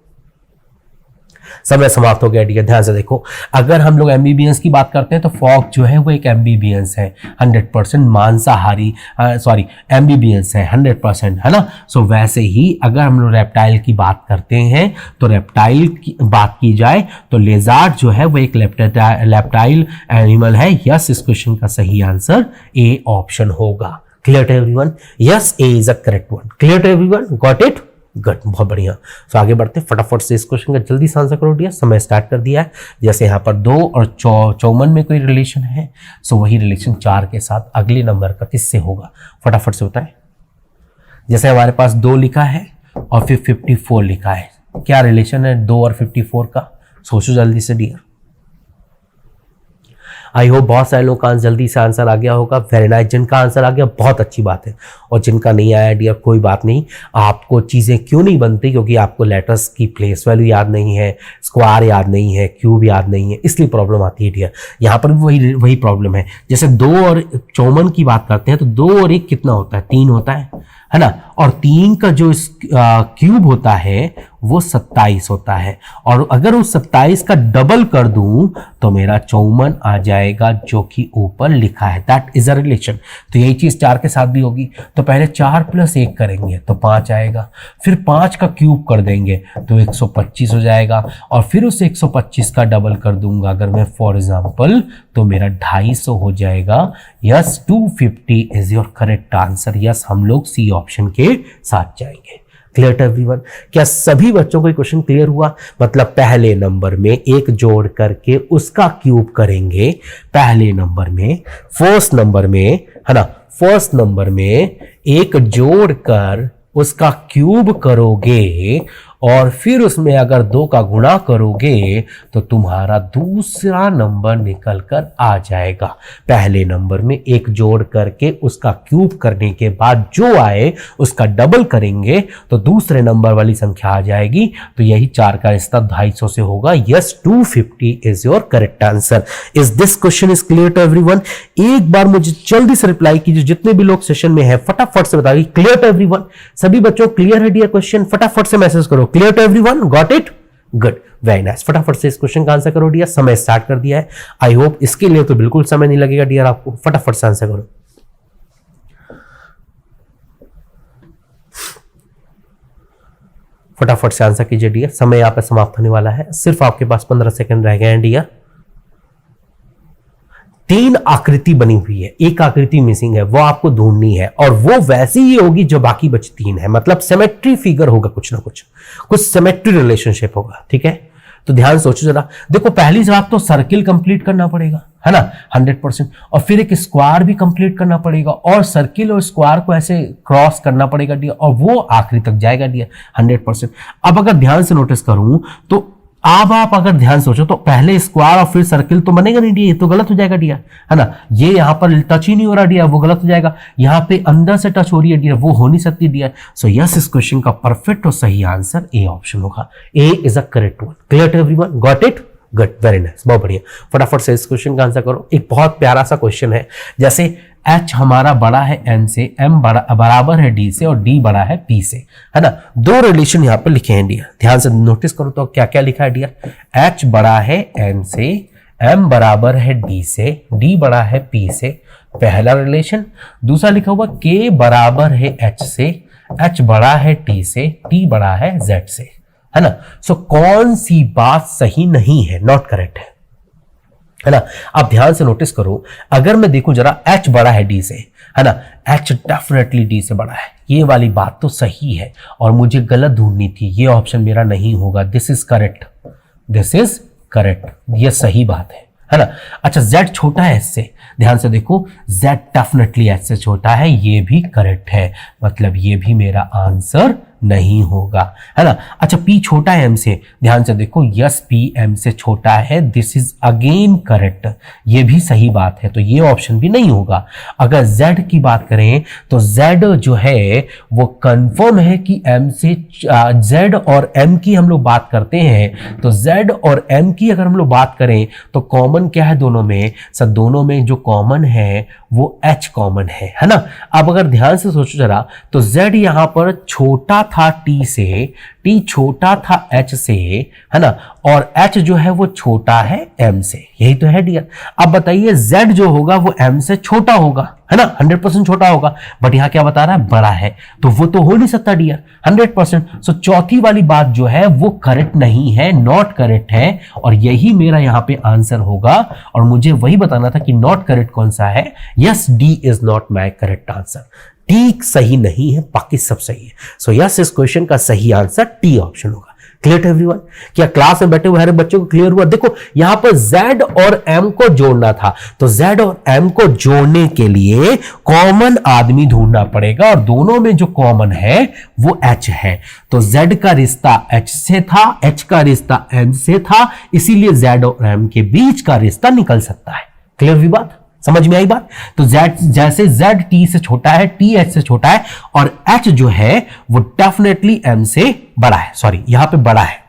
B: समय समाप्त हो गया डियर। ध्यान से देखो, अगर हम लोग एम्बीबियंस की बात करते हैं तो फॉग जो है वो एक एम्बीबियंस है, 100% मांसाहारी, सॉरी एम्बीबियंस है 100%, है ना। सो वैसे ही अगर हम लोग रेप्टाइल की बात करते हैं तो रेप्टाइल की बात की जाए तो लेजार्ड जो है वो एक लेप्टाइल एनिमल है। यस, इस क्वेश्चन का सही आंसर ए ऑप्शन होगा। Clear to everyone? Yes, A is a correct one. Clear to everyone? Got it? Good, बहुत बढ़िया। तो आगे बढ़ते फटाफट से इस क्वेश्चन का जल्दी से आंसर करो डियर। समय स्टार्ट कर दिया है। जैसे यहाँ पर 2 और 54 में कोई रिलेशन है, सो वही रिलेशन 4 के साथ अगले नंबर का किससे होगा? फटाफट से बताएं। जैसे हमारे पास 2 लिखा है और फिर 54 लिखा है, क्या रिलेशन है 2 और 54 का? सोचो जल्दी से डियर। आई होप बहुत सारे लोगों का जल्दी से आंसर आ गया होगा। वेरी नाइस, जिनका आंसर आ गया बहुत अच्छी बात है, और जिनका नहीं आया डियर कोई बात नहीं। आपको चीज़ें क्यों नहीं बनती? क्योंकि आपको लेटर्स की प्लेस वैल्यू याद नहीं है, स्क्वायर याद नहीं है, क्यूब याद नहीं है, इसलिए प्रॉब्लम आती है डियर। यहाँ पर भी वही प्रॉब्लम है। जैसे 2 और 54 की बात करते हैं तो 2 और 1 कितना होता है? 3 होता है ना। और 3 का जो क्यूब होता है वो 27 होता है, और अगर उस 27 का डबल कर दूं तो मेरा 54 आ जाएगा, जो कि ऊपर लिखा है। That is a relation. तो यही चीज 4 के साथ भी होगी। तो पहले 4 + 1 करेंगे तो 5 आएगा, फिर 5 का क्यूब कर देंगे तो 125 हो जाएगा, और फिर उस 125 का डबल कर दूंगा अगर मैं फॉर एग्जाम्पल, तो मेरा 250 हो जाएगा। Yes, 250 is your correct answer. Yes, हम लोग सी ऑप्शन के साथ जाएंगे। Clear to everyone? क्या सभी बच्चों को क्वेश्चन क्लियर हुआ? मतलब पहले नंबर में 1 जोड़ करके उसका क्यूब करेंगे पहले नंबर में, फर्स्ट नंबर में, है ना। फर्स्ट नंबर में 1 जोड़ कर उसका क्यूब करोगे, और फिर उसमें अगर 2 का गुणा करोगे तो तुम्हारा दूसरा नंबर निकल कर आ जाएगा। पहले नंबर में 1 जोड़ करके उसका क्यूब करने के बाद जो आए उसका डबल करेंगे तो दूसरे नंबर वाली संख्या आ जाएगी। तो यही 4 का रिश्ता 250 से होगा। Yes, 250 is your correct answer. Is this question is clear to everyone? एक बार मुझे जल्दी से रिप्लाई कीजिए, जितने भी लोग सेशन में है फटाफट से बताइए। Clear to everyone? सभी बच्चों क्लियर है डियर क्वेश्चन? फटाफट से मैसेज करो। Clear to everyone? Got it? Good, very nice. फटाफट से इस क्वेश्चन का आंसर करो डियर। समय स्टार्ट कर दिया है। आई होप इसके लिए तो बिल्कुल समय नहीं लगेगा डियर आपको। फटाफट से आंसर करो। फटाफट से आंसर कीजिए डियर। समय यहां पर समाप्त होने वाला है। सिर्फ आपके पास 15 सेकंड रह गए हैं डियर। 3 आकृति बनी हुई है, एक आकृति मिसिंग है, वो आपको ढूंढनी है, और वो वैसी ही होगी जो बाकी बची 3 है। मतलब सिमेट्री फिगर होगा, कुछ ना कुछ सिमेट्री रिलेशनशिप होगा। ठीक है, तो ध्यान सोचो जरा। देखो, पहली बात तो सर्किल कंप्लीट करना पड़ेगा, है ना, 100%, और फिर एक स्क्वायर भी कंप्लीट करना पड़ेगा, और सर्किल और स्क्वायर को ऐसे क्रॉस करना पड़ेगा डियर, और वो आखिरी तक जाएगा डियर 100%। अब अगर ध्यान से नोटिस करूं तो अब आप अगर ध्यान सोचो तो पहले स्क्वायर और फिर सर्किल तो बनेगा नहीं डियर, ये तो गलत हो जाएगा डियर, है ना। ये यहां पर टच ही नहीं हो रहा डियर, वो गलत हो जाएगा। यहां पे अंदर से टच हो रही है डियर, वो हो नहीं सकती डियर। सो यस, इस क्वेश्चन का परफेक्ट और सही आंसर ए ऑप्शन होगा। A is a correct one. Clear to everyone? Got it? Good, very nice, बहुत बढ़िया। फटाफट से इस क्वेश्चन का आंसर करो। एक बहुत प्यारा सा क्वेश्चन है। जैसे H हमारा बड़ा है N से, M बराबर है D से, और D बड़ा है P से, है ना। 2 रिलेशन यहां पर लिखे हैं डियर। ध्यान से नोटिस करो तो क्या क्या लिखा है डियर। H बड़ा है N से, m बराबर है d से, d बड़ा है p से, पहला रिलेशन। दूसरा लिखा हुआ k बराबर है h से, h बड़ा है t से, t बड़ा है z से, है ना। सो कौन सी बात सही नहीं है, नॉट करेक्ट है ना। आप ध्यान से नोटिस करो, अगर मैं देखूं जरा h बड़ा है d से, है ना, h डेफिनेटली d से बड़ा है, ये वाली बात तो सही है और मुझे गलत ढूंढनी थी, ये ऑप्शन मेरा नहीं होगा। This is correct, this is correct, ये सही बात है ना। अच्छा, z छोटा है h से, ध्यान से देखो z डेफिनेटली h से छोटा है, ये भी करेक्ट है, मतलब ये भी मेरा आंसर नहीं होगा, है ना। अच्छा, p छोटा है m से, ध्यान से देखो यस p m से छोटा है, दिस इज अगेन करेक्ट, ये भी सही बात है, तो ये ऑप्शन भी नहीं होगा। अगर z की बात करें तो z जो है वो कंफर्म है कि m से z और m की हम लोग बात करते हैं, तो z और m की अगर हम लोग बात करें तो कॉमन क्या है दोनों में, सर दोनों में जो कॉमन है वो h कॉमन है ना। अब अगर ध्यान से सोचो जरा, तो z यहां पर छोटा था t से, t छोटा था h से, है ना, और h जो है वो छोटा है m से, यही तो है डियर। अब बताइए z जो होगा वो m से छोटा होगा, है ना, 100% छोटा होगा, बट यहां क्या बता रहा है, बड़ा है, तो वो तो हो नहीं सकता डियर 100%। सो चौथी वाली बात जो है वो करेक्ट नहीं है, नॉट करेक्ट है, और यही मेरा यहां पे आंसर होगा, और मुझे वही बताना था कि नॉट करेक्ट कौन सा है। Yes, D is not my correct answer, T सही नहीं है, बाकी सब सही है। सो यस, इस क्वेश्चन का सही आंसर टी ऑप्शन होगा। Clear everyone? क्या क्लास में बैठे हुए हर बच्चों को क्लियर हुआ? देखो यहां पर z और m को जोड़ना था, तो z और m को जोड़ने के लिए कॉमन आदमी ढूंढना पड़ेगा, और दोनों में जो कॉमन है वो h है, तो z का रिश्ता h से था, h का रिश्ता m से था, इसीलिए z और m के बीच का रिश्ता निकल सकता है। क्लियर हुई बात? समझ में आई बात? तो z जैसे z t से छोटा है, t h से छोटा है, और h जो है वो डेफिनेटली m से बड़ा है, सॉरी यहां पे बड़ा है,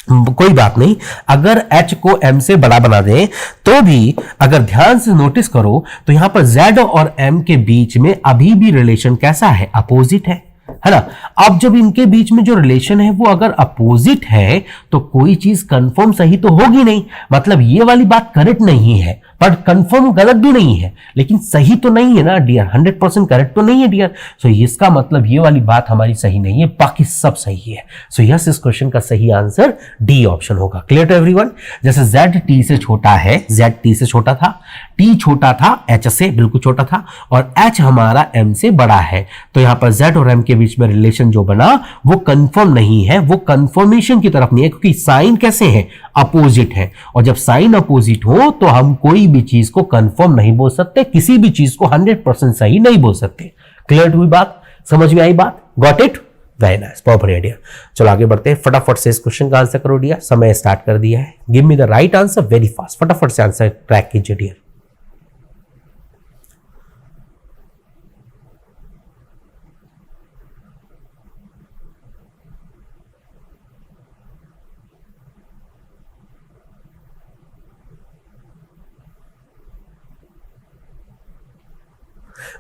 B: कोई बात नहीं, अगर h को m से बड़ा बना दें तो भी अगर ध्यान से नोटिस करो तो यहां पर z और m के बीच में अभी भी रिलेशन कैसा है, अपोजिट है ना। अब जब इनके बीच में जो रिलेशन है वो अगर अपोजिट है तो कोई चीज कंफर्म सही तो होगी नहीं, मतलब ये वाली बात करेक्ट नहीं है, बट कंफर्म गलत भी नहीं है, लेकिन सही तो नहीं है ना डियर, 100% करेक्ट तो नहीं है डियर। सो इसका मतलब ये वाली बात हमारी सही नहीं है, बाकी सब सही है। सो यस, इस क्वेश्चन का सही आंसर डी ऑप्शन होगा। Clear to everyone? जैसे z t से छोटा है, z t से छोटा था, t छोटा था h से, बिल्कुल छोटा था, और h हमारा m से बड़ा है, तो यहां पर z और m के बीच में रिलेशन जो बना वो कंफर्म नहीं है, वो कंफर्मेशन की तरफ नहीं है, क्योंकि साइन कैसे है, अपोजिट है, और जब साइन अपोजिट हो तो हम कोई भी चीज को कंफर्म नहीं बोल सकते, किसी भी चीज को 100% सही नहीं बोल सकते। क्लियर हुई बात? समझ में आई बात? Got it? वेरी नाइस, बहुत बढ़िया डियर। चलो आगे बढ़ते हैं, फटाफट से इस क्वेश्चन का आंसर करो डियर, समय स्टार्ट कर दिया है। Give me the right answer very fast, फटाफट से आंसर ट्रैक कीजिए डियर।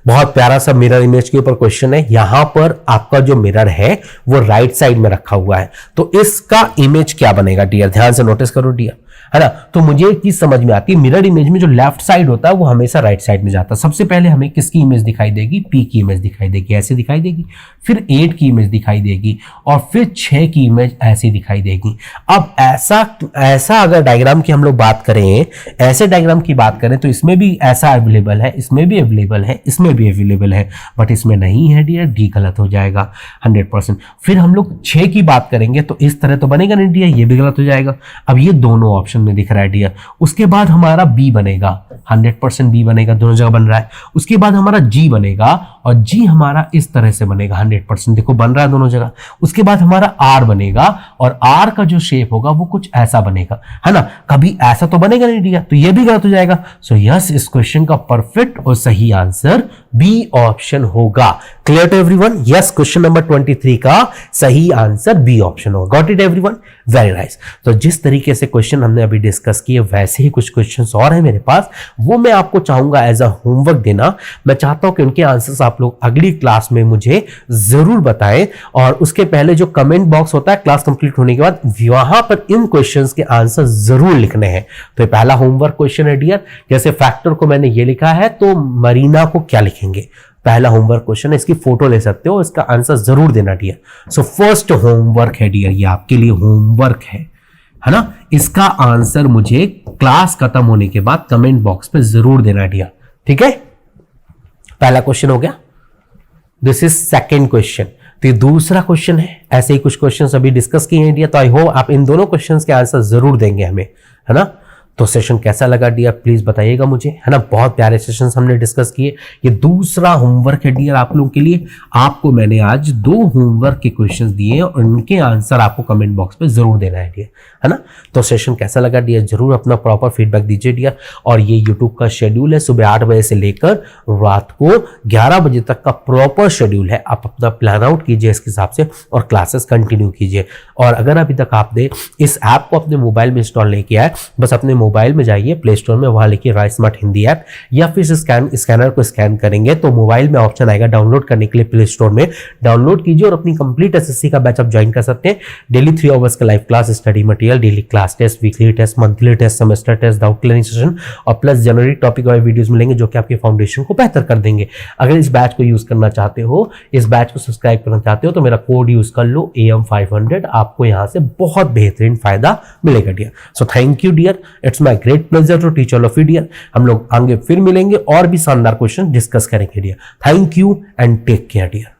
B: बहुत प्यारा सा मिरर इमेज के ऊपर क्वेश्चन है। यहां पर आपका जो मिरर है वो राइट साइड में रखा हुआ है, तो इसका इमेज क्या बनेगा डियर, ध्यान से नोटिस करो डियर, है ना। तो मुझे एक चीज समझ में आती है, मिरर इमेज में जो लेफ्ट साइड होता है वो हमेशा राइट साइड में जाता है। सबसे पहले हमें किसकी इमेज दिखाई देगी, p की इमेज दिखाई देगी, ऐसे दिखाई देगी, फिर 8 की इमेज दिखाई देगी, और फिर 6 की इमेज ऐसी दिखाई देगी। अब ऐसा अगर डायग्राम की हम लोग बात करें, ऐसे डायग्राम की बात करें तो इसमें भी ऐसा अवेलेबल है, इसमें भी अवेलेबल है, इसमें भी अवेलेबल है, बट इसमें नहीं है डियर, डी गलत हो जाएगा 100%। फिर हम लोग 6 की बात करेंगे तो इस तरह तो बनेगा नहीं डियर, ये भी गलत हो जाएगा। अब ये दोनों ऑप्शन में दिख रहा है डियर। उसके बाद हमारा बी बनेगा, 100% बी बनेगा, दोनों जगह बन रहा है। उसके बाद हमारा जी बनेगा, और जी हमारा इस तरह से बनेगा, 100% देखो बन रहा है दोनों जगह। उसके बाद हमारा आर बनेगा, और आर का जो शेप होगा वो कुछ ऐसा बनेगा, है ना, कभी ऐसा तो बनेगा नहीं डियर, तो ये भी गलत हो जाएगा। सो यस, इस क्वेश्चन का परफेक्ट और सही आंसर बी ऑप्शन होगा। Clear to everyone? Yes, question number 23 का सही आंसर बी ऑप्शन होगा। Got it everyone? Very nice. तो जिस तरीके से क्वेश्चन हमने अभी डिस्कस किए वैसे ही कुछ क्वेश्चंस और हैं मेरे पास, वो मैं आपको चाहूंगा एज अ होमवर्क देना। मैं चाहता हूं कि उनके आंसर्स आप लोग अगली क्लास में मुझे जरूर बताएं, और उसके पहले जो कमेंट बॉक्स होता है क्लास कंप्लीट होने के बाद, वहां पर इन क्वेश्चंस के आंसर जरूर लिखने हैं। तो ये पहला होमवर्क क्वेश्चन है डियर। जैसे फैक्टर को मैंने ये लिखा है, तो मरीना को क्या लिखेंगे? पहला होमवर्क क्वेश्चन है, इसकी फोटो ले सकते हो, इसका आंसर जरूर देना डियर। सो फर्स्ट होमवर्क है डियर, ये आपके लिए होमवर्क है ना? इसका आंसर मुझे क्लास खत्म होने के बाद कमेंट बॉक्स पे जरूर देना डियर, ठीक है? पहला क्वेश्चन हो गया। This is second question. तो ये दूसरा क्वेश्चन है। ऐसे ही कुछ क्वेश्चंस अभी डिस्कस किए हैं डियर, तो आई होप आप इन दोनों क्वेश्चंस के आंसर जरूर देंगे हमें, है ना? तो सेशन कैसा लगा डियर प्लीज बताइएगा मुझे, है ना? बहुत प्यारे सेशंस हमने डिस्कस किए। ये दूसरा होमवर्क है डियर आप लोगों के लिए। आपको मैंने आज 2 होमवर्क के क्वेश्चंस दिए और उनके आंसर आपको कमेंट बॉक्स पे जरूर देना है डियर, है ना? तो सेशन कैसा लगा डियर जरूर अपना प्रॉपर फीडबैक दीजिए डियर। और ये यूट्यूब का शेड्यूल है, सुबह 8 बजे से लेकर रात को 11 बजे तक का प्रॉपर शेड्यूल है। आप अपना प्लान आउट कीजिए इसके हिसाब से और क्लासेस कंटिन्यू कीजिए। और अगर अभी तक आपने इस ऐप को अपने मोबाइल में इंस्टॉल नहीं किया है, बस अपने मोबाइल में जाइए प्ले स्टोर में, वहां लिखिए राइस स्मार्ट हिंदी ऐप, या फिर स्कैनर को स्कैन करेंगे तो मोबाइल में ऑप्शन आएगा डाउनलोड करने के लिए। प्ले स्टोर में डाउनलोड कीजिए और अपनी कंप्लीट एसएससी का बैच आप ज्वाइन कर सकते हैं। डेली 3 आवर्स का live class, study material, daily class test, weekly test, monthly test, semester test, doubt clearing session और plus generally topic wise videos मिलेंगे जो कि आपके फाउंडेशन को बेहतर कर देंगे। अगर इस बैच को यूज करना चाहते हो, इस बैच को सब्सक्राइब करना चाहते हो, तो मेरा कोड यूज कर लो AM500, आपको यहां से बहुत बेहतरीन फायदा मिलेगा dear. So thank you dear, it's my great pleasure to teach all of you dear. हम लोग आगे फिर मिलेंगे और भी शानदार क्वेश्चन डिस्कस करेंगे dear. Thank you and take care dear.